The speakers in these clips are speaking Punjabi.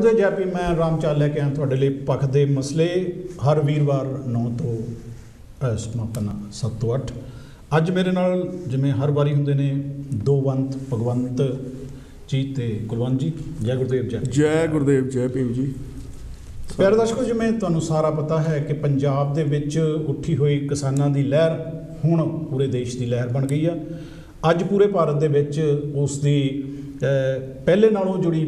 गुरुदेव जय भीम। मैं राम चाल लैके आया तुहाडे लई पक्ष दे मसले हर वीरवार 9 तो समापन 7 तो 8। अज मेरे नाल जिवें हर वारी हुंदे ने दोवंत भगवंत जी ते कुलवंत जी। जय गुरुदेव जय गुरुदेव जय भीम जी। प्यारे दर्शकों, जिवें तुहानूं सारा पता है कि पंजाब दे विच उठी हुई किसानां दी लहर हुण पूरे देश की लहर बन गई है। अज पूरे भारत दे विच उस दी पहले नालों जुड़ी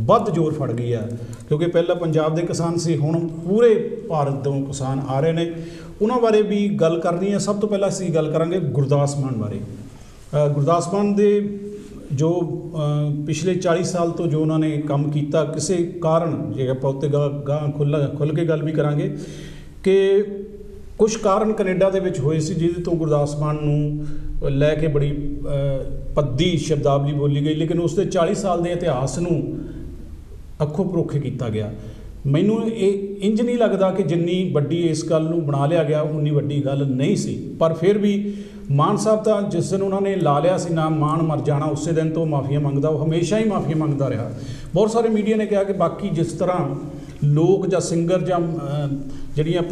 वध जोर फड़ गई है, क्योंकि पहला पंजाब के किसान से हुण पूरे भारत तो किसान आ रहे हैं। उन्होंने बारे भी गल करनी है। सब तो पहला असीं गल करांगे गुरदास मान बारे। गुरदास मान दे जो पिछले 40 साल तो जो उन्होंने काम किया, किसी कारण जे आपां उत्ते गां खुल के गल भी करांगे कि कुछ कारण कनेडा दे विच होए सी जिहदे तो गुरदास मान नूं लैके बड़ी पद्दी शब्दावली बोली गई, लेकिन उसके 40 साल के इतिहास नूं अखों परोखे किया गया। मैनूं ये इंज नहीं लगता कि जिन्नी वड्डी इस गल नूं बना लिया गया उन्नी वड्डी गल नहीं सी। पर फिर भी मान साहब तो जिस दिन उन्होंने ला लिया सी नाम मान मर जाना, उस दिन तो माफ़िया मंगदा, वो हमेशा ही माफ़िया मंगता रहा। बहुत सारे मीडिया ने कहा कि बाकी जिस तरह लोग ਜਾਂ सिंगर ਜਾਂ ਜਿਹੜੀਆਂ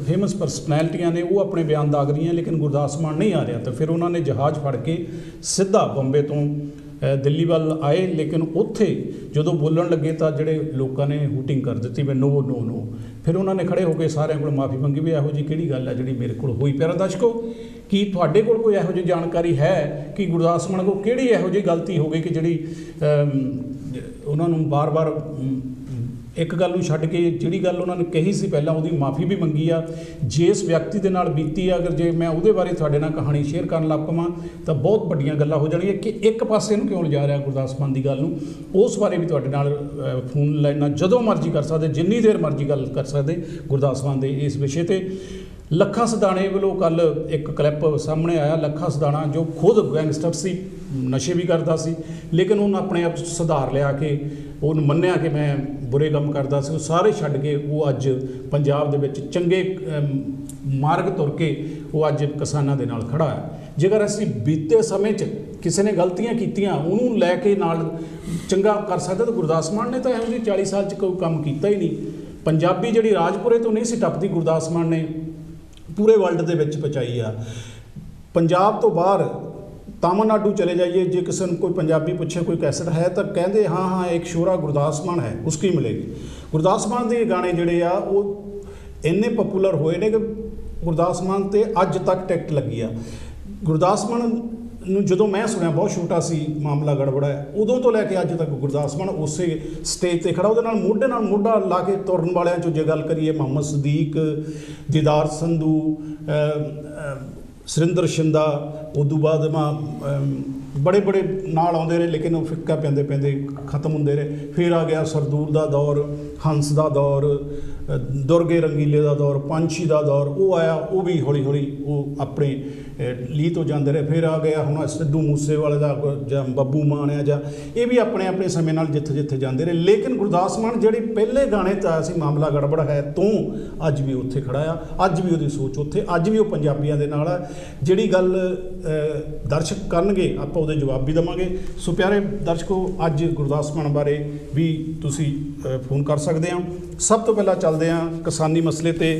फेमस परसनैलिटियां ने वो अपने बयान दाग रही हैं, लेकिन गुरदास मान नहीं आ रहा। तो फिर उन्होंने जहाज़ फड़ के सीधा बंबे तो दिल्ली वाल आए, लेकिन उत्थे जो बोलन लगे तो जोड़े लोगों ने हूटिंग कर दी भी नो नो नो। फिर उन्होंने खड़े होकर सारे को माफ़ी मंगी भी यहो जी किहड़ी गल है जी मेरे को हुई। प्यारे दर्शकों, कि तुहाडे कोल कोई यहो जी जानकारी है कि गुरदास मान को किहड़ी यहो जी गलती हो गई कि जिहड़ी उन्होंने बार बार एक गल नूं छड्ड के जिहड़ी गल उन्होंने कही सी पहलां उहदी माफ़ी भी मंगी आ। जिस व्यक्ति दे नाल बीती आ, अगर जे मैं उहदे बारे तुहाडे नाल कहानी शेयर करन लग पवां तो बहुत वड्डियां गल्लां हो जाणगीआं कि एक पासे नूं क्यों लिजा रहा गुरदास मान दी गल नूं। उस बारे भी तुहाडे नाल फोन लाइनां जदों मर्जी कर सकदे, जिन्नी देर मर्जी गल कर सकदे गुरदास मान दे इस विषय ते। लखा सदाणे वालों कल एक क्लिप सामने आया। लखा सदाणा जो खुद गैंगस्टर सी, नशे भी करता सी, लेकिन उन्हें अपने आप सुधार लिया कि उन्हें मन्निया कि मैं बुरे काम करता सी, सारे छड्ड के वो अज पंजाब दे विच चंगे मार्ग तुर के वो अज किसानां दे नाल खड़ा है। जेकर असीं बीते समय च किसी ने गलतियां कीतियां उन्होंने लैके नाल चंगा कर सकते, तो गुरदास मान ने तो इहो जी 40 साल च कोई काम किया ही नहीं। पंजाबी जिहड़ी राजपुरे तो नहीं सी टपदी, गुरदास मान ने पूरे वर्ल्ड दे विच पहुँचाई आ। पंजाब तो बाहर तमिलनाडु चले जाइए, जो किसी ने कोई पंजाबी पूछे कोई कैसेट है तो कहते हाँ हाँ एक शोरा गुरदास मान है उसकी मिलेगी। गुरदास मान के गाने जोड़े आ वो इन्ने पॉपूलर होए ने कि गुरदास मान ते अज तक टिकट लगी आ। गुरदास मान जो मैं सुनिया बहुत छोटा सी मामला गड़बड़ा है, उदों तो लैके अज तक गुरदास मान उस स्टेज पर खड़ा, वो मोढे नाल मोढा ला के तुरन वाले जो जे गल करिए मोहम्मद सदीक, दीदार संधू, सुरिंदर शिंदा, उदू बाद बड़े बड़े नाल आउंदे रहे, लेकिन वो फिक्का पैंदे पैंदे खत्म होंदे रहे। फिर आ गया सरदूर का दौर, हंस का दौर, दुर्गे रंगीले का दौर, पंछी का दौर, वो आया, वो भी हौली हौली वो अपने ली तो जाते रहे। फिर आ गया हुण सिद्धू मूसेवाले का जां बब्बू मान है, जां ये भी अपने अपने समय नाल जिथे जिथे जाते रहे। लेकिन गुरदास मान जिहड़े पहले गाने तो आया सी मामला गड़बड़ है तो अज भी उत्थे खड़ा आ, अज भी उहदी सोच उत्थे, अज भी वो पंजाबियों दे नाल आ। जिहड़ी गल दर्शक करनगे आपां उहदे जवाब भी देवांगे। सो प्यारे दर्शकों, अज गुरदास मान बारे भी तुसी फोन कर सकते हो। सब तो पहला चलते हैं किसानी मसले ते।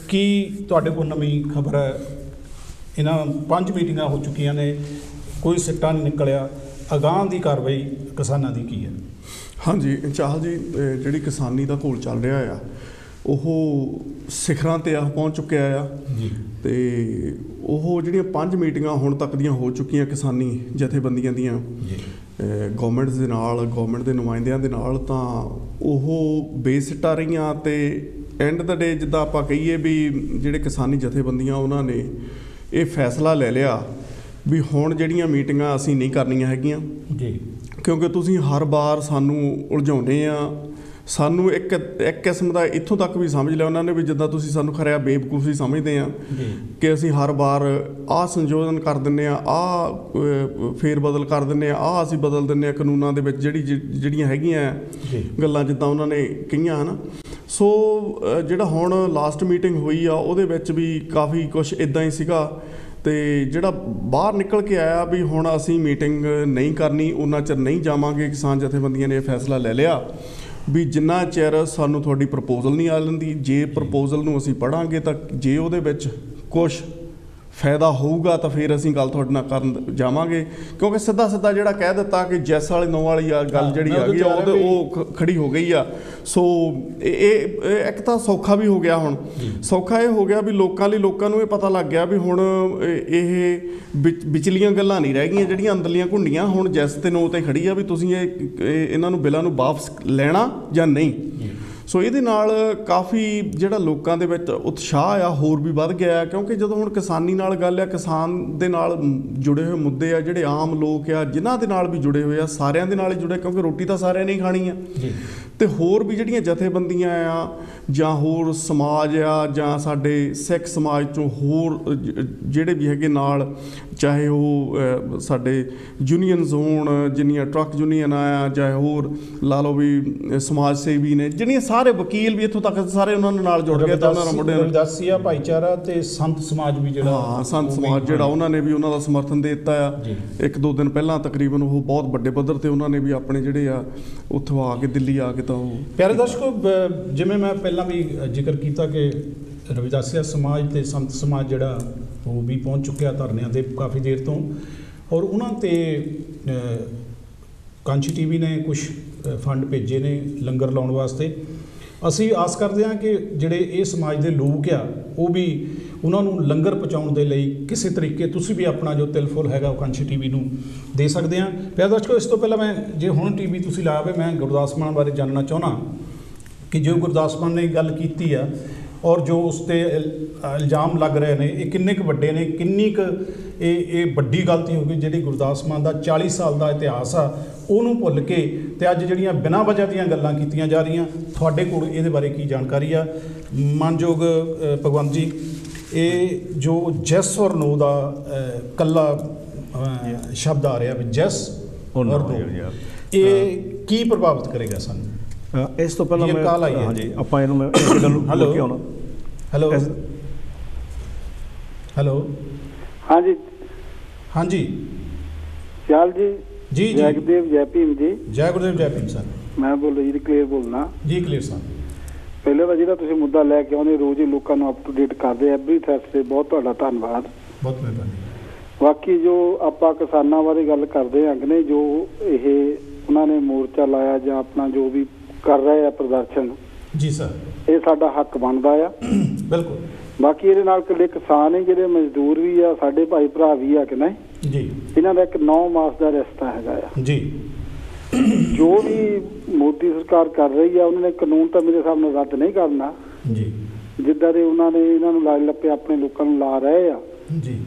की तुहाडे कोल नवीं खबर है? इन्हां 5 मीटिंगां हो चुकियां ने, कोई सिट्टा नहीं निकलिया, अगाह की कार्रवाई किसानां दी की है? हाँ जी चाहल जी, जिहड़ी किसानी दा घोल चल रहा आ ਉਹ ਸਿਖਰਾਂ ਤੇ ਪਹੁੰਚ ਚੁੱਕਿਆ ਆ ਜੀ। ਤੇ ਉਹ ਜਿਹੜੀਆਂ 5 ਮੀਟਿੰਗਾਂ ਹੁਣ ਤੱਕ ਦੀਆਂ ਹੋ ਚੁੱਕੀਆਂ ਕਿਸਾਨੀ ਜਥੇਬੰਦੀਆਂ ਦੀਆਂ ਗੌਰਮੈਂਟ ਦੇ ਨਾਲ, ਗੌਰਮੈਂਟ ਦੇ ਨੁਮਾਇੰਦਿਆਂ ਦੇ ਨਾਲ, ਤਾਂ ਉਹ ਬੇਸਿੱਟਾ ਰਹੀਆਂ। ਤੇ ਐਂਡ ਦਾ ਡੇ ਜਿੱਦਾਂ ਆਪਾਂ ਕਹੀਏ ਵੀ ਜਿਹੜੇ ਕਿਸਾਨੀ ਜਥੇਬੰਦੀਆਂ ਉਹਨਾਂ ਨੇ ਇਹ ਫੈਸਲਾ ਲੈ ਲਿਆ ਵੀ ਹੁਣ ਜਿਹੜੀਆਂ ਮੀਟਿੰਗਾਂ ਅਸੀਂ ਨਹੀਂ ਕਰਨੀਆਂ ਹੈਗੀਆਂ ਜੀ, ਕਿਉਂਕਿ ਤੁਸੀਂ ਹਰ ਵਾਰ ਸਾਨੂੰ ਉਲਝਾਉਂਦੇ ਆ। ਸਾਨੂੰ ਇੱਕ ਕਿਸਮ ਦਾ ਇੱਥੋਂ ਤੱਕ ਵੀ ਸਮਝ ਲਿਆ ਉਹਨਾਂ ਨੇ ਵੀ ਜਿੱਦਾਂ ਤੁਸੀਂ ਸਾਨੂੰ ਖਰਿਆ ਬੇਵਕੂਫੀ ਸਮਝਦੇ ਆ ਕਿ ਅਸੀਂ ਹਰ ਵਾਰ ਆਹ ਸੰਸ਼ੋਧਨ ਕਰ ਦਿੰਦੇ ਆ, ਆਹ ਫੇਰ ਬਦਲ ਕਰ ਦਿੰਦੇ ਆ, ਆਹ ਅਸੀਂ ਬਦਲ ਦਿੰਦੇ ਆ ਕਾਨੂੰਨਾਂ ਦੇ ਵਿੱਚ ਜਿਹੜੀਆਂ ਹੈਗੀਆਂ ਗੱਲਾਂ ਜਿੱਦਾਂ ਉਹਨਾਂ ਨੇ ਕਹੀਆਂ ਹੈ ਨਾ। ਸੋ ਜਿਹੜਾ ਹੁਣ ਲਾਸਟ ਮੀਟਿੰਗ ਹੋਈ ਆ ਉਹਦੇ ਵਿੱਚ ਵੀ ਕਾਫੀ ਕੁਛ ਇੱਦਾਂ ਹੀ ਸੀਗਾ। ਤੇ ਜਿਹੜਾ ਬਾਹਰ ਨਿਕਲ ਕੇ ਆਇਆ ਵੀ ਹੁਣ ਅਸੀਂ ਮੀਟਿੰਗ ਨਹੀਂ ਕਰਨੀ, ਉਹਨਾਂ ਚਿਰ ਨਹੀਂ ਜਾਵਾਂਗੇ। ਕਿਸਾਨ ਜਥੇਬੰਦੀਆਂ ਨੇ ਇਹ ਫੈਸਲਾ ਲੈ ਲਿਆ। ਵੀ ਜਿੰਨਾ ਚਿਰ ਸਾਨੂੰ ਤੁਹਾਡੀ ਪ੍ਰਪੋਜ਼ਲ ਨਹੀਂ ਆ ਲੈਂਦੀ, ਜੇ ਪ੍ਰਪੋਜ਼ਲ ਨੂੰ ਅਸੀਂ ਪੜ੍ਹਾਂਗੇ ਤਾਂ ਜੇ ਉਹਦੇ ਵਿੱਚ ਕੁਛ ਫਾਇਦਾ ਹੋਊਗਾ ਤਾਂ ਫਿਰ ਅਸੀਂ ਗੱਲ ਤੁਹਾਡੇ ਨਾਲ ਕਰਨ ਜਾਵਾਂਗੇ। ਕਿਉਂਕਿ ਸਿੱਧਾ ਜਿਹੜਾ ਕਹਿ ਦਿੱਤਾ ਕਿ ਜੈਸ ਵਾਲੇ ਨੋ ਵਾਲੀ ਆ ਗੱਲ ਜਿਹੜੀ ਆ ਗਈ ਉਹ ਖੜੀ ਹੋ ਗਈ ਆ। ਸੋ ਇਹ ਇੱਕ ਤਾਂ ਸੌਖਾ ਵੀ ਹੋ ਗਿਆ। ਹੁਣ ਸੌਖਾ ਇਹ ਹੋ ਗਿਆ ਵੀ ਲੋਕਾਂ ਨੂੰ ਇਹ ਪਤਾ ਲੱਗ ਗਿਆ ਵੀ ਹੁਣ ਇਹ ਵਿਚਲੀਆਂ ਗੱਲਾਂ ਨਹੀਂ ਰਹਿ ਗਈਆਂ ਜਿਹੜੀਆਂ ਅੰਦਰਲੀਆਂ ਘੁੰਡੀਆਂ, ਹੁਣ ਜੈਸ ਤੇ ਨੋ ਤੇ ਖੜੀ ਆ ਵੀ ਤੁਸੀਂ ਇਹਨਾਂ ਨੂੰ ਬਿੱਲਾਂ ਨੂੰ ਵਾਪਸ ਲੈਣਾ ਜਾਂ ਨਹੀਂ। ਸੋ ਇਹਦੇ ਨਾਲ ਕਾਫੀ ਜਿਹੜਾ ਲੋਕਾਂ ਦੇ ਵਿੱਚ ਉਤਸ਼ਾਹ ਆ ਹੋਰ ਵੀ ਵੱਧ ਗਿਆ, ਕਿਉਂਕਿ ਜਦੋਂ ਹੁਣ ਕਿਸਾਨੀ ਨਾਲ ਗੱਲ ਆ, ਕਿਸਾਨ ਦੇ ਨਾਲ ਜੁੜੇ ਹੋਏ ਮੁੱਦੇ ਆ, ਜਿਹੜੇ ਆਮ ਲੋਕ ਆ ਜਿਨ੍ਹਾਂ ਦੇ ਨਾਲ ਵੀ ਜੁੜੇ ਹੋਏ ਆ, ਸਾਰਿਆਂ ਦੇ ਨਾਲ ਹੀ ਜੁੜੇ, ਕਿਉਂਕਿ ਰੋਟੀ ਤਾਂ ਸਾਰਿਆਂ ਨੇ ਹੀ ਖਾਣੀ ਆ। ਤੇ ਹੋਰ ਵੀ ਜਿਹੜੀਆਂ ਜਥੇਬੰਦੀਆਂ ਆ ਜਾਂ ਹੋਰ ਸਮਾਜ ਆ ਜਾਂ ਸਾਡੇ ਸਿੱਖ ਸਮਾਜ ਚੋਂ ਹੋਰ ਜਿਹੜੇ ਵੀ ਹੈਗੇ ਨਾਲ, ਚਾਹੇ ਉਹ ਸਾਡੇ ਯੂਨੀਅਨਸ ਹੋਣ, ਜਿੰਨੀਆਂ ਟਰੱਕ ਯੂਨੀਅਨ ਆ, ਚਾਹੇ ਹੋਰ ਲਾ ਲਓ ਵੀ ਸਮਾਜ ਸੇਵੀ ਨੇ, ਜਿਹੜੀਆਂ ਸਾਰੇ ਵਕੀਲ ਵੀ ਇੱਥੋਂ ਤੱਕ ਸਾਰੇ ਉਹਨਾਂ ਦੇ ਨਾਲ ਜੁੜ ਗਏ। ਤਾਂ ਉਹਨਾਂ ਨਾਲ ਮੁੰਡਿਆਂ ਰਵਿਦਾਸੀਆ ਭਾਈਚਾਰਾ ਤੇ ਸੰਤ ਸਮਾਜ ਵੀ ਜਿਹੜਾ, ਹਾਂ ਸੰਤ ਸਮਾਜ ਜਿਹੜਾ ਉਹਨਾਂ ਨੇ ਵੀ ਉਹਨਾਂ ਦਾ ਸਮਰਥਨ ਦੇ ਦਿੱਤਾ ਆ। 1-2 ਦਿਨ ਪਹਿਲਾਂ ਤਕਰੀਬਨ ਉਹ ਬਹੁਤ ਵੱਡੇ ਪੱਧਰ ਤੇ ਉਹਨਾਂ ਨੇ ਵੀ ਆਪਣੇ ਜਿਹੜੇ ਆ ਉੱਥੋਂ ਆ ਕੇ ਦਿੱਲੀ ਆ ਕੇ ਤਾਂ ਉਹ ਪਿਆਰੇ ਦਰਸ਼ਕੋ, ਜਿਵੇਂ ਮੈਂ ਪਹਿਲਾਂ ਵੀ ਜ਼ਿਕਰ ਕੀਤਾ ਕਿ ਰਵਿਦਾਸੀਆ ਸਮਾਜ ਤੇ ਸੰਤ ਸਮਾਜ ਜਿਹੜਾ ਉਹ ਵੀ ਪਹੁੰਚ ਚੁੱਕਿਆ ਧਰਨਿਆਂ ਦੇ ਕਾਫੀ ਦੇਰ ਤੋਂ, ਔਰ ਉਹਨਾਂ ਤੇ ਕਾਂਚੀ ਟੀਵੀ ਨੇ ਕੁਝ ਫੰਡ ਭੇਜੇ ਨੇ ਲੰਗਰ ਲਾਉਣ ਵਾਸਤੇ। ਅਸੀਂ ਆਸ ਕਰਦੇ ਹਾਂ ਕਿ ਜਿਹੜੇ ਇਹ ਸਮਾਜ ਦੇ ਲੋਕ ਆ ਉਹ ਵੀ ਉਹਨਾਂ ਨੂੰ ਲੰਗਰ ਪਹੁੰਚਾਉਣ ਦੇ ਲਈ ਕਿਸੇ ਤਰੀਕੇ ਤੁਸੀਂ ਵੀ ਆਪਣਾ ਜੋ ਤਿਲ ਫੁੱਲ ਹੈਗਾ ਉਹ ਕਾਂਚੀ ਟੀਵੀ ਨੂੰ ਦੇ ਸਕਦੇ ਹਾਂ। ਪਿਆਰੇ ਦਰਸ਼ਕੋ, ਇਸ ਤੋਂ ਪਹਿਲਾਂ ਮੈਂ ਜੇ ਹੁਣ ਟੀਵੀ ਤੁਸੀਂ ਲਾਇਆ ਹੋਵੇ, ਮੈਂ ਗੁਰਦਾਸ ਮਾਨ ਬਾਰੇ ਜਾਣਨਾ ਚਾਹੁੰਦਾ ਕਿ ਜੋ ਗੁਰਦਾਸ ਮਾਨ ਨੇ ਗੱਲ ਕੀਤੀ ਆ ਔਰ ਜੋ ਉਸ 'ਤੇ ਇਲਜ਼ਾਮ ਲੱਗ ਰਹੇ ਨੇ, ਇਹ ਕਿੰਨੇ ਕੁ ਵੱਡੇ ਨੇ, ਕਿੰਨੀ ਕੁ ਇਹ ਵੱਡੀ ਗਲਤੀ ਹੋ ਗਈ ਜਿਹੜੀ ਗੁਰਦਾਸ ਮਾਨ ਦਾ 40 ਸਾਲ ਦਾ ਇਤਿਹਾਸ ਆ ਉਹਨੂੰ ਭੁੱਲ ਕੇ ਤੇ ਅੱਜ ਜਿਹੜੀਆਂ ਬਿਨਾਂ ਵਜ੍ਹਾ ਦੀਆਂ ਗੱਲਾਂ ਕੀਤੀਆਂ ਜਾ ਰਹੀਆਂ। ਤੁਹਾਡੇ ਕੋਲ ਇਹਦੇ ਬਾਰੇ ਕੀ ਜਾਣਕਾਰੀ ਆ? ਮਾਨਯੋਗ ਭਗਵੰਤ ਜੀ, ਇਹ ਜੋ ਜੈਸ ਔਰ ਨੋ ਦਾ ਕੱਲਾ ਸ਼ਬਦ ਆ ਰਿਹਾ ਵੀ ਜੈਸ ਔਰ ਨੋ, ਇਹ ਕੀ ਪ੍ਰਭਾਵਿਤ ਕਰੇਗਾ ਸਾਨੂੰ? ਇਸ ਤੋਂ ਪਹਿਲਾਂ ਮੈਂ ਹਾਂਜੀ ਆਪਾਂ ਇਹਨੂੰ ਮੈਂ ਇਸ ਗੱਲ ਨੂੰ ਬੋਲ ਕੇ ਆਉਣਾ। ਹੈਲੋ ਹੈਲੋ ਹਾਂਜੀ ਹਾਂਜੀ ਚਾਲ ਜੀ ਜੀ ਜੈ ਗੁਰਦੇਵ ਜੈ ਭੀਮ ਜੀ। ਜੈ ਗੁਰਦੇਵ ਜੈ ਭੀਮ ਸਰ। ਮੈਂ ਬੋਲਦਾ ਜੀ ਕਲੀਅਰ ਬੋਲਣਾ ਜੀ ਕਲੀਅਰ ਸਰ। ਪਹਿਲੇ ਤਾਂ ਜਿਹੜਾ ਤੁਸੀਂ ਮੁੱਦਾ ਲੈ ਕੇ ਆਉਂਦੇ ਰੋਜ਼ ਹੀ ਲੋਕਾਂ ਨੂੰ ਅਪ ਟੂ ਡੇਟ ਕਰਦੇ ਐਵਰੀ ਥਰਸਡੇ, ਬਹੁਤ ਤੁਹਾਡਾ ਧੰਨਵਾਦ, ਬਹੁਤ ਮਿਹਰਬਾਨੀ। ਬਾਕੀ ਜੋ ਆਪਾਂ ਕਿਸਾਨਾਂ ਬਾਰੇ ਗੱਲ ਕਰਦੇ ਹਾਂ ਕਿ ਜੋ ਇਹ ਉਹਨਾਂ ਨੇ ਮੋਰਚਾ ਲਾਇਆ ਜਾਂ ਆਪਣਾ ਜੋ ਵੀ ਕਰ ਰਹੇ ਆ ਪ੍ਰਦਰਸ਼ਨ, ਜੀ ਸਰ, ਇਹ ਸਾਡਾ ਹੱਕ ਬਣਦਾ ਆ ਬਿਲਕੁਲ। ਬਾਕੀ ਇਹਦੇ ਨਾਲ ਇਕੱਲੇ ਕਿਸਾਨ ਹੀ, ਜਿਹੜੇ ਮਜ਼ਦੂਰ ਵੀ ਆ, ਸਾਡੇ ਭਾਈ ਭਰਾ ਵੀ ਆ ਕਿ ਨਹੀਂ ਜੀ, ਇਹਨਾਂ ਦਾ ਇੱਕ 9 ਮਾਸ ਦਾ ਰਿਸ਼ਤਾ ਹੈਗਾ ਆ ਜੀ। ਜੋ ਵੀ ਮੋਦੀ ਸਰਕਾਰ ਕਰ ਰਹੀ ਆ ਉਹਨਾਂ ਨੇ ਕਾਨੂੰਨ ਤਾਂ ਮੇਰੇ ਹਿਸਾਬ ਨਾਲ ਰੱਦ ਨਹੀਂ ਕਰਨਾ ਜੀ, ਜਿੱਦਾਂ ਦੇ ਉਹਨਾਂ ਨੇ ਇਹਨਾਂ ਨੂੰ ਲਾਜ ਲੱਪੇ ਆਪਣੇ ਲੋਕਾਂ ਨੂੰ ਲਾ ਰਹੇ ਆ ਜੀ।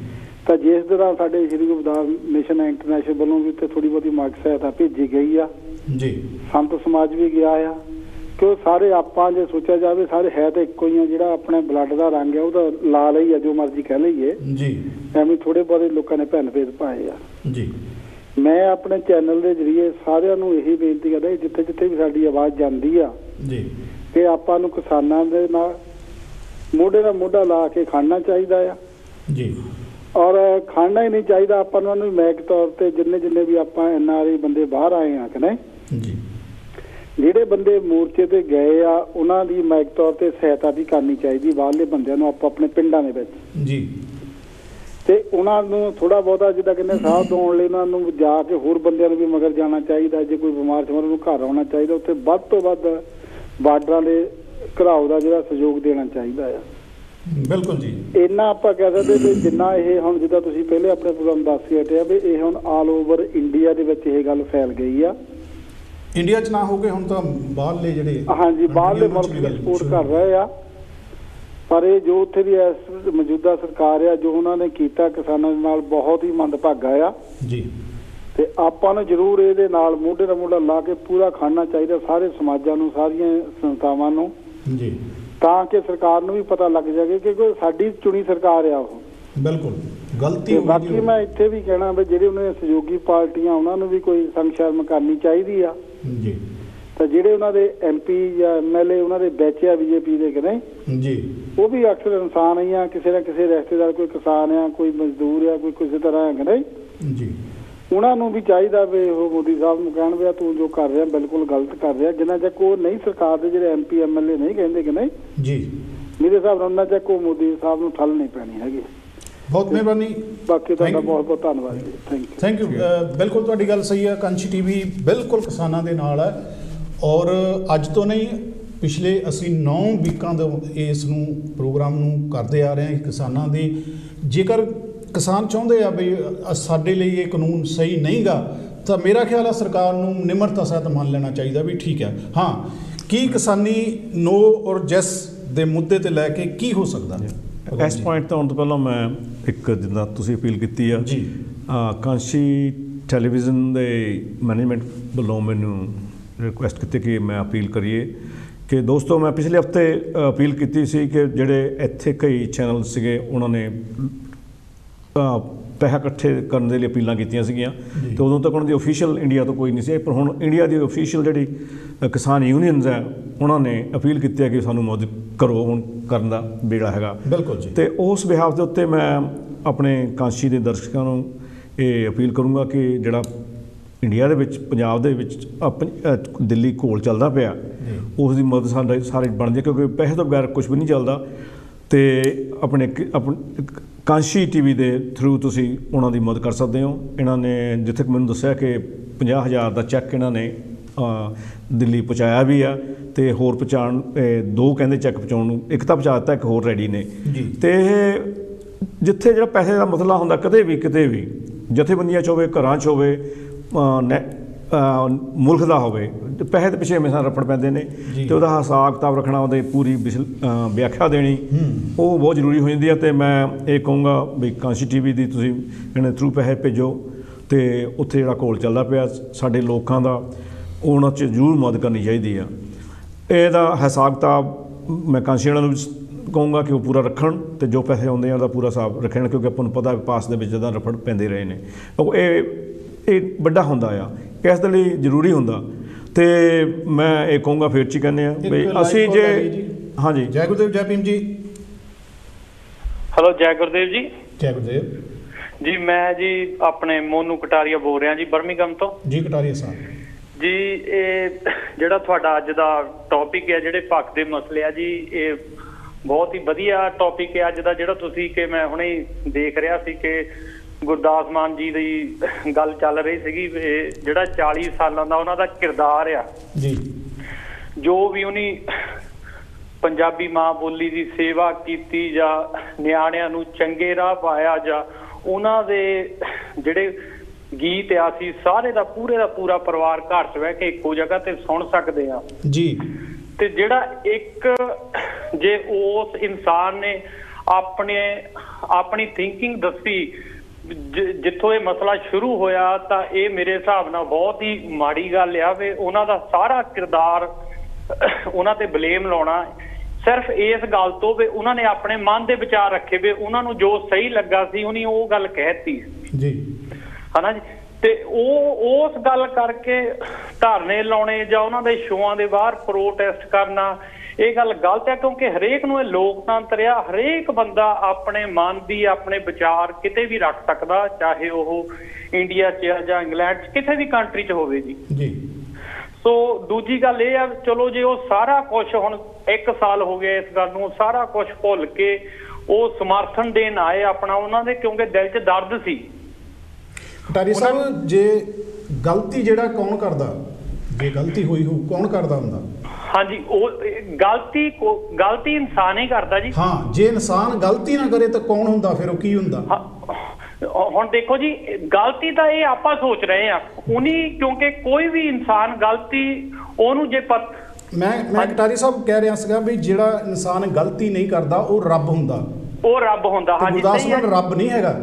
ਤਾਂ ਜਿਸ ਤਰ੍ਹਾਂ ਸਾਡੇ ਸ਼੍ਰੀ ਗੁਰਦਾਸ ਮਿਸ਼ਨ ਇੰਟਰਨੈਸ਼ਨਲ ਵੱਲੋਂ ਵੀ ਉੱਥੇ ਥੋੜੀ ਬਹੁਤੀ ਮਾਰਕ ਸਹਾਇਤਾ ਭੇਜੀ ਗਈ ਆ ਜੀ, ਸੰਤ ਸਮਾਜ ਵੀ ਗਿਆ ਆ ਕਿ ਉਹ ਸਾਰੇ ਆਪਾਂ ਜੇ ਸੋਚਿਆ ਜਾਵੇ ਸਾਰੇ ਹੈ ਤਾਂ ਇੱਕੋ ਹੀ ਆ। ਜਿਹੜਾ ਆਪਣੇ ਬਲੱਡ ਦਾ ਰੰਗ ਆ ਉਹਦਾ ਲਾਲ ਹੀ ਆ, ਜੋ ਮਰਜ਼ੀ ਕਹਿ ਲਈਏ ਜੀ। ਐਵੇਂ ਥੋੜੇ ਬਹੁਤੇ ਲੋਕਾਂ ਨੇ ਭਿੰਨ ਭੇਦ ਪਾਏ ਆ ਜੀ। ਮੈਂ ਆਪਣੇ ਚੈਨਲ ਦੇ ਜ਼ਰੀਏ ਸਾਰਿਆਂ ਨੂੰ ਇਹੀ ਬੇਨਤੀ ਕਰਦਾ ਜਿੱਥੇ ਜਿੱਥੇ ਵੀ ਸਾਡੀ ਆਵਾਜ਼ ਜਾਂਦੀ ਆ ਜੀ ਕਿ ਆਪਾਂ ਨੂੰ ਕਿਸਾਨਾਂ ਦੇ ਨਾਲ ਮੋਢੇ ਨਾਲ ਮੋਢਾ ਲਾ ਕੇ ਖੜਨਾ ਚਾਹੀਦਾ ਆ ਜੀ, ਔਰ ਖੜਨਾ ਹੀ ਨਹੀਂ ਚਾਹੀਦਾ ਆਪਾਂ ਨੂੰ ਮੈਕ ਤੌਰ ਤੇ ਜਿੰਨੇ ਵੀ ਆਪਾਂ NRI ਬੰਦੇ ਬਾਹਰ ਆਏ ਆ ਕਿ ਨਹੀਂ ਜੀ, ਜਿਹੜੇ ਬੰਦੇ ਮੋਰਚੇ ਤੇ ਗਏ ਆ ਉਹਨਾਂ ਦੀ ਮੈਕ ਤੌਰ ਤੇ ਸਹਾਇਤਾ ਵੀ ਕਰਨੀ ਚਾਹੀਦੀ ਬਾਹਰਲੇ ਬੰਦਿਆਂ ਨੂੰ ਆਪਾਂ ਆਪਣੇ ਪਿੰਡਾਂ ਦੇ ਵਿੱਚ ਜੀ। ਤੇ ਉਹਨਾਂ ਨੂੰ ਥੋੜਾ ਬਹੁਤਾ ਜਿੱਦਾਂ ਕਹਿੰਦੇ ਸਾਹ ਦੋਣ ਲਈ ਉਹਨਾਂ ਨੂੰ ਜਾ ਕੇ ਹੋਰ ਬੰਦਿਆਂ ਨੂੰ ਵੀ ਮਗਰ ਜਾਣਾ ਚਾਹੀਦਾ। ਜੇ ਕੋਈ ਬਿਮਾਰ ਸ਼ਮਾਰ ਨੂੰ ਘਰ ਆਉਣਾ ਚਾਹੀਦਾ, ਉੱਥੇ ਵੱਧ ਤੋਂ ਵੱਧ ਬਾਰਡਰਾਂ ਦੇ ਘਰਾਓ ਦਾ ਜਿਹੜਾ ਸਹਿਯੋਗ ਦੇਣਾ ਚਾਹੀਦਾ ਆ। ਬਿਲਕੁਲ ਜੀ। ਇੰਨਾ ਆਪਾਂ ਕਹਿ ਸਕਦੇ ਵੀ ਜਿੰਨਾ ਇਹ ਹੁਣ ਜਿੱਦਾਂ ਤੁਸੀਂ ਪਹਿਲੇ ਆਪਣੇ ਪ੍ਰੋਗਰਾਮ ਦੱਸ ਕੇ ਹਟਿਆ ਵੀ ਇਹ ਹੁਣ ਆਲ ਓਵਰ ਇੰਡੀਆ ਦੇ ਵਿੱਚ ਇਹ ਗੱਲ ਫੈਲ ਗਈ ਆ। ਇੰਡੀਆ 'ਚ ਨਾ ਹੋ ਕੇ ਹੁਣ ਤਾਂ ਬਾਹਰਲੇ ਜਿਹੜੇ ਹਾਂਜੀ ਬਾਹਰਲੇ ਮੁਲਕ ਵੀ ਸਪੋਰਟ ਕਰ ਰਹੇ ਆ, ਪਰ ਇਹ ਜੋ ਉੱਥੇ ਦੀ ਮੌਜੂਦਾ ਸਰਕਾਰ ਆ ਜੋ ਉਹਨਾਂ ਨੇ ਕੀਤਾ ਕਿਸਾਨਾਂ ਦੇ ਨਾਲ ਬਹੁਤ ਹੀ ਮੰਦਭਾਗਾ ਆ ਜੀ। ਤੇ ਆਪਾਂ ਨੂੰ ਜ਼ਰੂਰ ਇਹਦੇ ਨਾਲ ਮੋਢੇ ਨਾਲ ਮੋਢਾ ਲਾ ਕੇ ਪੂਰਾ ਖੜਨਾ ਚਾਹੀਦਾ ਸਾਰੇ ਸਮਾਜਾਂ ਨੂੰ, ਸਾਰੀਆਂ ਸੰਸਥਾਵਾਂ ਨੂੰ ਜੀ, ਤਾਂ ਕਿ ਸਰਕਾਰ ਨੂੰ ਵੀ ਪਤਾ ਲੱਗ ਜਾਵੇ ਕਿ ਕੋਈ ਸਾਡੀ ਚੁਣੀ ਸਰਕਾਰ ਆ ਉਹ। ਬਿਲਕੁਲ ਗਲਤੀ ਹੋ ਗਈ। ਬਾਕੀ ਮੈਂ ਇੱਥੇ ਵੀ ਕਹਿਣਾ ਵੀ ਜਿਹੜੇ ਉਹਨਾਂ ਦੇ ਸਹਿਯੋਗੀ ਪਾਰਟੀਆਂ ਉਹਨਾਂ ਨੂੰ ਵੀ ਕੋਈ ਸੰਗ ਸ਼ਰਮ ਕਰਨੀ ਚਾਹੀਦੀ ਆ ਜੀ। ਤਾਂ ਜਿਹੜੇ ਉਹਨਾਂ ਦੇ MP ਜਾਂ MLA ਉਹਨਾਂ ਦੇ ਵਿੱਚ ਆ BJP ਦੇ ਕਿ ਨਹੀਂ ਜੀ, ਉਹ ਵੀ ਅਕਸਰ ਇਨਸਾਨ ਹੀ ਆ, ਕਿਸੇ ਨਾ ਕਿਸੇ ਰਿਸ਼ਤੇਦਾਰ, ਕੋਈ ਕਿਸਾਨ ਆ, ਕੋਈ ਮਜ਼ਦੂਰ ਆ, ਕੋਈ ਕਿਸੇ ਤਰ੍ਹਾਂ ਹੈ ਕਿ ਨਹੀਂ ਜੀ। ਉਹਨਾਂ ਨੂੰ ਵੀ ਚਾਹੀਦਾ ਵੀ ਉਹ ਮੋਦੀ ਸਾਹਿਬ ਨੂੰ ਕਹਿਣ ਵੀ ਤੂੰ ਜੋ ਕਰ ਰਿਹਾ ਬਿਲਕੁਲ ਗਲਤ ਕਰ ਰਿਹਾ। ਜਿੰਨਾ ਚੱਕ ਉਹ ਨਹੀਂ ਸਰਕਾਰ ਦੇ ਜਿਹੜੇ MP MLA ਨਹੀਂ ਕਹਿੰਦੇ ਕਿ ਨਹੀਂ ਜੀ, ਮੇਰੇ ਹਿਸਾਬ ਨਾਲ ਉਹਨਾਂ ਚੱਕ ਉਹ ਮੋਦੀ ਸਾਹਿਬ ਨੂੰ ਠੱਲ ਨਹੀਂ ਪੈਣੀ ਹੈਗੀ। ਬਹੁਤ ਮਿਹਰਬਾਨੀ। ਬਾਕੀ ਤੁਹਾਡਾ ਬਹੁਤ ਬਹੁਤ ਧੰਨਵਾਦ ਜੀ। Thank you. ਬਿਲਕੁਲ ਤੁਹਾਡੀ ਗੱਲ ਸਹੀ ਹੈ। ਕਾਂਸ਼ੀ TV ਬਿਲਕੁਲ ਕਿਸਾਨਾਂ ਦੇ ਨਾਲ ਹੈ ਔਰ ਅੱਜ ਤੋਂ ਨਹੀਂ, ਪਿਛਲੇ ਅਸੀਂ 9 ਵੀਕਾਂ ਤੋਂ ਇਸ ਨੂੰ ਪ੍ਰੋਗਰਾਮ ਨੂੰ ਕਰਦੇ ਆ ਰਹੇ ਹਾਂ ਕਿਸਾਨਾਂ ਦੀ। ਜੇਕਰ ਕਿਸਾਨ ਚਾਹੁੰਦੇ ਆ ਵੀ ਸਾਡੇ ਲਈ ਇਹ ਕਾਨੂੰਨ ਸਹੀ ਨਹੀਂਗਾ ਤਾਂ ਮੇਰਾ ਖਿਆਲ ਆ ਸਰਕਾਰ ਨੂੰ ਨਿਮਰਤਾ ਸਹਿਤ ਮੰਨ ਲੈਣਾ ਚਾਹੀਦਾ ਵੀ ਠੀਕ ਹੈ। ਹਾਂ, ਕੀ ਕਿਸਾਨੀ ਨੋ ਔਰ ਜੈਸ ਦੇ ਮੁੱਦੇ ਤੇ ਲੈ ਕੇ ਕੀ ਹੋ ਸਕਦਾ? ਇਸ ਪੁਆਇੰਟ ਤੇ ਆਉਣ ਤੋਂ ਪਹਿਲਾਂ ਮੈਂ ਇੱਕ ਜਿੱਦਾਂ ਤੁਸੀਂ ਅਪੀਲ ਕੀਤੀ ਆ ਜੀ, ਕਾਂਸ਼ੀ ਟੈਲੀਵਿਜ਼ਨ ਦੇ ਮੈਨੇਜਮੈਂਟ ਵੱਲੋਂ ਮੈਨੂੰ ਰਿਕੁਐਸਟ ਕੀਤੀ ਕਿ ਮੈਂ ਅਪੀਲ ਕਰੀਏ ਕਿ ਦੋਸਤੋ, ਮੈਂ ਪਿਛਲੇ ਹਫਤੇ ਅਪੀਲ ਕੀਤੀ ਸੀ ਕਿ ਜਿਹੜੇ ਇੱਥੇ ਕਈ ਚੈਨਲ ਸੀਗੇ ਉਹਨਾਂ ਨੇ ਪੈਸਾ ਇਕੱਠੇ ਕਰਨ ਦੇ ਲਈ ਅਪੀਲਾਂ ਕੀਤੀਆਂ ਸੀਗੀਆਂ ਅਤੇ ਉਦੋਂ ਤੱਕ ਉਹਨਾਂ ਦੀ ਓਫੀਸ਼ੀਅਲ ਇੰਡੀਆ ਤੋਂ ਕੋਈ ਨਹੀਂ ਸੀ। ਪਰ ਹੁਣ ਇੰਡੀਆ ਦੀ ਓਫੀਸ਼ੀਅਲ ਜਿਹੜੀ ਕਿਸਾਨ ਯੂਨੀਅਨਸ ਹੈ ਉਹਨਾਂ ਨੇ ਅਪੀਲ ਕੀਤੀ ਹੈ ਕਿ ਸਾਨੂੰ ਮਦਦ ਕਰੋ, ਹੁਣ ਕਰਨ ਦਾ ਵੇਲਾ ਹੈਗਾ। ਬਿਲਕੁਲ ਜੀ। ਅਤੇ ਉਸ ਬਿਹਾਫ ਦੇ ਉੱਤੇ ਮੈਂ ਆਪਣੇ ਕਾਂਸ਼ੀ ਦੇ ਦਰਸ਼ਕਾਂ ਨੂੰ ਇਹ ਅਪੀਲ ਕਰੂੰਗਾ ਕਿ ਜਿਹੜਾ ਇੰਡੀਆ ਦੇ ਵਿੱਚ, ਪੰਜਾਬ ਦੇ ਵਿੱਚ ਦਿੱਲੀ ਘੋਲ ਚੱਲਦਾ ਪਿਆ, ਉਸ ਦੀ ਮਦਦ ਸਾਰੇ ਬਣ ਜਾਏ, ਕਿਉਂਕਿ ਪੈਸੇ ਤੋਂ ਬਗੈਰ ਕੁਛ ਵੀ ਨਹੀਂ ਚੱਲਦਾ। ਅਤੇ ਆਪਣੇ ਕਾਂਸ਼ੀ TV ਦੇ ਥਰੂ ਤੁਸੀਂ ਉਹਨਾਂ ਦੀ ਮਦਦ ਕਰ ਸਕਦੇ ਹੋ। ਇਹਨਾਂ ਨੇ ਜਿੱਥੇ ਮੈਨੂੰ ਦੱਸਿਆ ਕਿ 50,000 ਦਾ ਚੈੱਕ ਇਹਨਾਂ ਨੇ ਦਿੱਲੀ ਪਹੁੰਚਾਇਆ ਵੀ ਆ ਅਤੇ ਹੋਰ ਪਹੁੰਚਾਉਣ 2 ਕਹਿੰਦੇ ਚੈੱਕ ਪਹੁੰਚਾਉਣ ਨੂੰ, ਇੱਕ ਤਾਂ ਪਹੁੰਚਾ ਦਿੱਤਾ, ਇੱਕ ਹੋਰ ਰੈਡੀ ਨੇ। ਅਤੇ ਇਹ ਜਿੱਥੇ ਜਿਹੜਾ ਪੈਸੇ ਦਾ ਮਸਲਾ ਹੁੰਦਾ ਕਿਤੇ ਵੀ ਜਥੇਬੰਦੀਆਂ 'ਚ ਹੋਵੇ, ਘਰਾਂ 'ਚ ਹੋਵੇ, ਮੁਲਕ ਦਾ ਹੋਵੇ, ਪੈਸੇ ਦੇ ਪਿੱਛੇ ਹਮੇਸ਼ਾ ਰੱਪੜ ਪੈਂਦੇ ਨੇ ਅਤੇ ਉਹਦਾ ਹਿਸਾਬ ਕਿਤਾਬ ਰੱਖਣਾ, ਉਹਦੀ ਪੂਰੀ ਵਿਆਖਿਆ ਦੇਣੀ ਉਹ ਬਹੁਤ ਜ਼ਰੂਰੀ ਹੋ ਜਾਂਦੀ ਹੈ। ਅਤੇ ਮੈਂ ਇਹ ਕਹੂੰਗਾ ਵੀ ਕਾਂਸ਼ੀ TV ਦੀ ਤੁਸੀਂ ਇਹਨਾਂ ਥਰੂ ਪੈਸੇ ਭੇਜੋ ਅਤੇ ਉੱਥੇ ਜਿਹੜਾ ਘੋਲ ਚੱਲਦਾ ਪਿਆ ਸਾਡੇ ਲੋਕਾਂ ਦਾ, ਉਹਨਾਂ 'ਚ ਜ਼ਰੂਰ ਮਦਦ ਕਰਨੀ ਚਾਹੀਦੀ ਆ। ਇਹਦਾ ਹਿਸਾਬ ਕਿਤਾਬ ਮੈਂ ਕਾਂਸ਼ੀ ਵਾਲਿਆਂ ਨੂੰ ਵੀ ਕਹੂੰਗਾ ਕਿ ਉਹ ਪੂਰਾ ਰੱਖਣ ਅਤੇ ਜੋ ਪੈਸੇ ਆਉਂਦੇ ਆ ਉਹਦਾ ਪੂਰਾ ਹਿਸਾਬ ਰੱਖਣ, ਕਿਉਂਕਿ ਆਪਾਂ ਨੂੰ ਪਤਾ ਪਾਸ ਦੇ ਵਿੱਚ ਇੱਦਾਂ ਰੱਪੜ ਪੈਂਦੇ ਰਹੇ ਨੇ। ਇਹ ਵੱਡਾ ਹੁੰਦਾ ਆ, ਇਸ ਦੇ ਲਈ ਜ਼ਰੂਰੀ ਹੁੰਦਾ। ਅਤੇ ਮੈਂ ਇਹ ਕਹੂੰਗਾ ਫਿਰ 'ਚ ਕਹਿੰਦੇ ਹਾਂ ਵੀ ਅਸੀਂ ਜੇ ਹਾਂਜੀ। ਜੈ ਗੁਰਦੇਵ, ਜੈ ਭੀਮ ਜੀ। ਹੈਲੋ, ਜੈ ਗੁਰਦੇਵ ਜੀ। ਜੈ ਗੁਰਦੇਵ ਜੀ। ਮੈਂ ਜੀ ਆਪਣੇ ਮੋਨੂ ਕਟਾਰੀਆ ਬੋਲ ਰਿਹਾ ਜੀ, ਬਰਮਿੰਘਮ ਤੋਂ ਜੀ। ਕਟਾਰੀਆ ਸਾਹਿਬ ਜੀ, ਇਹ ਜਿਹੜਾ ਤੁਹਾਡਾ ਅੱਜ ਦਾ ਟੌਪਿਕ ਹੈ, ਜਿਹੜੇ ਪੱਖ ਦੇ ਮਸਲੇ ਆ ਜੀ, ਇਹ ਬਹੁਤ ਹੀ ਵਧੀਆ ਟੌਪਿਕ ਹੈ ਅੱਜ ਦਾ, ਜਿਹੜਾ ਤੁਸੀਂ ਕਿ ਮੈਂ ਹੁਣੇ ਦੇਖ ਰਿਹਾ ਸੀ ਕਿ ਗੁਰਦਾਸ ਮਾਨ ਜੀ ਦੀ ਗੱਲ ਚੱਲ ਰਹੀ ਸੀਗੀ। ਜਿਹੜਾ 40 ਸਾਲਾਂ ਦਾ ਉਹਨਾਂ ਦਾ ਕਿਰਦਾਰ ਆ ਜੀ, ਜੋ ਵੀ ਉਹਨੇ ਪੰਜਾਬੀ ਮਾਂ ਬੋਲੀ ਦੀ ਸੇਵਾ ਕੀਤੀ ਜਾਂ ਨਿਆਣਿਆਂ ਨੂੰ ਚੰਗੇ ਰਾਹ ਪਾਇਆ, ਜਾਂ ਉਹਨਾਂ ਦੇ ਜਿਹੜੇ ਗੀਤ ਆ, ਅਸੀਂ ਸਾਰੇ ਦਾ ਪੂਰਾ ਪਰਿਵਾਰ ਘਰ 'ਚ ਬਹਿ ਕੇ ਇੱਕੋ ਜਗ੍ਹਾ ਤੇ ਸੁਣ ਸਕਦੇ ਆ ਜੀ। ਤੇ ਜਿਹੜਾ ਇੱਕ ਜੇ ਉਸ ਇਨਸਾਨ ਨੇ ਆਪਣੀ ਥਿੰਕਿੰਗ ਦੱਸੀ ਜਿੱਥੋਂ ਇਹ ਮਸਲਾ ਸ਼ੁਰੂ ਹੋਇਆ, ਤਾਂ ਇਹ ਮੇਰੇ ਹਿਸਾਬ ਨਾਲ ਬਹੁਤ ਹੀ ਮਾੜੀ ਗੱਲ ਆ ਵੀ ਉਹਨਾਂ ਦਾ ਸਾਰਾ ਕਿਰਦਾਰ ਉਹਨਾਂ ਤੇ ਬਲੇਮ ਲਾਉਣਾ ਸਿਰਫ ਇਸ ਗੱਲ ਤੋਂ ਵੀ ਉਹਨਾਂ ਨੇ ਆਪਣੇ ਮਨ ਦੇ ਵਿਚਾਰ ਰੱਖੇ ਵੀ ਉਹਨਾਂ ਨੂੰ ਜੋ ਸਹੀ ਲੱਗਾ ਸੀ ਉਹਨੇ ਉਹ ਗੱਲ ਕਹਿਤੀ ਜੀ, ਹਨਾ ਜੀ। ਤੇ ਉਹ ਉਸ ਗੱਲ ਕਰਕੇ ਧਰਨੇ ਲਾਉਣੇ ਜਾਂ ਉਹਨਾਂ ਦੇ ਸ਼ੋਆਂ ਦੇ ਬਾਹਰ ਪ੍ਰੋਟੈਸਟ ਕਰਨਾ, ਇਹ ਗੱਲ ਗਲਤ ਹੈ, ਕਿਉਂਕਿ ਹਰੇਕ ਨੂੰ ਇਹ ਲੋਕਤੰਤਰ ਆ, ਹਰੇਕ ਬੰਦਾ ਆਪਣੇ ਮਨ ਦੀ ਆਪਣੇ ਵਿਚਾਰ ਕਿਤੇ ਵੀ ਰੱਖ ਸਕਦਾ, ਚਾਹੇ ਉਹ ਇੰਡੀਆ 'ਚ ਜਾਂ ਇੰਗਲੈਂਡ 'ਚ ਕਿਸੇ ਵੀ ਕੰਟਰੀ 'ਚ ਹੋਵੇ ਜੀ। ਸੋ ਦੂਜੀ ਗੱਲ ਇਹ ਆ, ਚਲੋ ਜੇ ਉਹ ਸਾਰਾ ਕੁਛ ਹੁਣ 1 ਸਾਲ ਹੋ ਗਿਆ ਇਸ ਗੱਲ ਨੂੰ, ਸਾਰਾ ਕੁਛ ਭੁੱਲ ਕੇ ਉਹ ਸਮਰਥਨ ਦੇਣ ਆਏ ਆਪਣਾ ਉਹਨਾਂ ਦੇ, ਕਿਉਂਕਿ ਦਿਲ 'ਚ ਦਰਦ ਸੀ। ਕਟਾਰੀਆ ਸਾਹਿਬ, ਜੇ ਗਲਤੀ ਜਿਹੜਾ ਕੌਣ ਕਰਦਾ, ਜੇ ਗਲਤੀ ਹੋਈ ਹੋ ਕੌਣ ਕਰਦਾ ਹੁੰਦਾ? ਹਾਂਜੀ, ਉਹ ਗਲਤੀ ਇਨਸਾਨ ਹੀ ਕਰਦਾ ਜੀ। ਹਾਂ, ਜੇ ਇਨਸਾਨ ਗਲਤੀ ਨਾ ਕਰੇ ਤਾਂ ਕੌਣ ਹੁੰਦਾ ਫਿਰ? ਉਹ ਕੀ ਹੁੰਦਾ? ਹੁਣ ਦੇਖੋ ਜੀ, ਗਲਤੀ ਤਾਂ ਇਹ ਆਪਾਂ ਸੋਚ ਰਹੇ ਆ ਉਨੀ, ਕਿਉਂਕਿ ਕੋਈ ਵੀ ਇਨਸਾਨ ਗਲਤੀ ਉਹਨੂੰ ਜੇ ਮੈਂ ਕਟਾਰੀ ਸਾਹਿਬ ਕਹਿ ਰਿਹਾ ਸੀਗਾ ਵੀ ਜਿਹੜਾ ਇਨਸਾਨ ਗਲਤੀ ਨਹੀਂ ਕਰਦਾ ਉਹ ਰੱਬ ਹੁੰਦਾ। ਉਹ ਰੱਬ ਹੁੰਦਾ। ਹਾਂਜੀ, ਗੁਰਦਾਸ ਮਾਨ ਰੱਬ ਨਹੀਂ ਹੈਗਾ।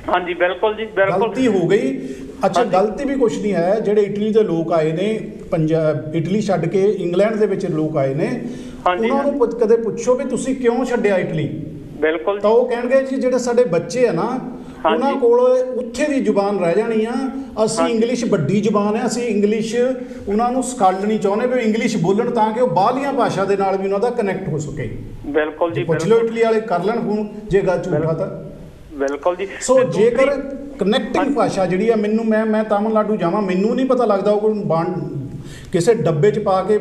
ਹਾਂਜੀ, ਬਿਲਕੁਲ ਜੀ, ਬਿਲਕੁਲ। ਗਲਤੀ ਹੋ ਗਈ। ਅੱਛਾ, ਗਲਤੀ ਵੀ ਕੁਛ ਨਹੀਂ ਹੈ। ਜਿਹੜੇ ਇਟਲੀ ਦੇ ਲੋਕ ਆਏ ਨੇ, ਇਟਲੀ ਛੱਡ ਕੇ ਇੰਗਲੈਂਡ ਦੇ ਵਿੱਚ ਲੋਕ ਆਏ ਨੇ, ਉਹਨਾਂ ਨੂੰ ਕਦੇ ਪੁੱਛੋ ਵੀ ਤੁਸੀਂ ਕਿਉਂ ਛੱਡਿਆ ਇਟਲੀ? ਬਿਲਕੁਲ। ਤਾਂ ਉਹ ਕਹਿਣਗੇ ਜੀ ਜਿਹੜੇ ਸਾਡੇ ਬੱਚੇ ਆ ਨਾ, ਉਹਨਾਂ ਕੋਲ ਉੱਥੇ ਦੀ ਜ਼ੁਬਾਨ ਰਹਿ ਜਾਣੀ ਆ, ਅਸੀਂ ਇੰਗਲਿਸ਼ ਵੱਡੀ ਜ਼ੁਬਾਨ ਹੈ, ਅਸੀਂ ਇੰਗਲਿਸ਼ ਉਹਨਾਂ ਨੂੰ ਸਿਖਾਉਣੀ ਚਾਹੁੰਦੇ ਵੀ ਇੰਗਲਿਸ਼ ਬੋਲਣ, ਤਾਂ ਕਿ ਉਹ ਬਾਹਰਲੀਆਂ ਭਾਸ਼ਾ ਦੇ ਨਾਲ ਵੀ ਉਹਨਾਂ ਦਾ ਕਨੈਕਟ ਹੋ ਸਕੇ। ਬਿਲਕੁਲ ਜੀ, ਪੁੱਛ ਲਓ ਇਟਲੀ ਵਾਲੇ, ਕਰ ਲੈਣ ਫੋਨ ਜੇ ਗੱਲ ਝੂਠਾ ਤਾਂ। ਬਿਲਕੁਲ ਜੀ। ਸੋ ਜੇਕਰ ਕਨੈਕਟਿੰਗ ਭਾਸ਼ਾ ਜਿਹੜੀ ਆ ਮੈਨੂੰ ਮੈਂ ਤਾਮਿਲਨਾਡੂ ਜਾਵਾਂ ਮੈਨੂੰ ਨਹੀਂ ਪਤਾ ਲੱਗਦਾ ਉਹ ਕੋਈ ਕਿਸੇ ਡੱਬੇ 'ਚ ਪਾ ਕੇ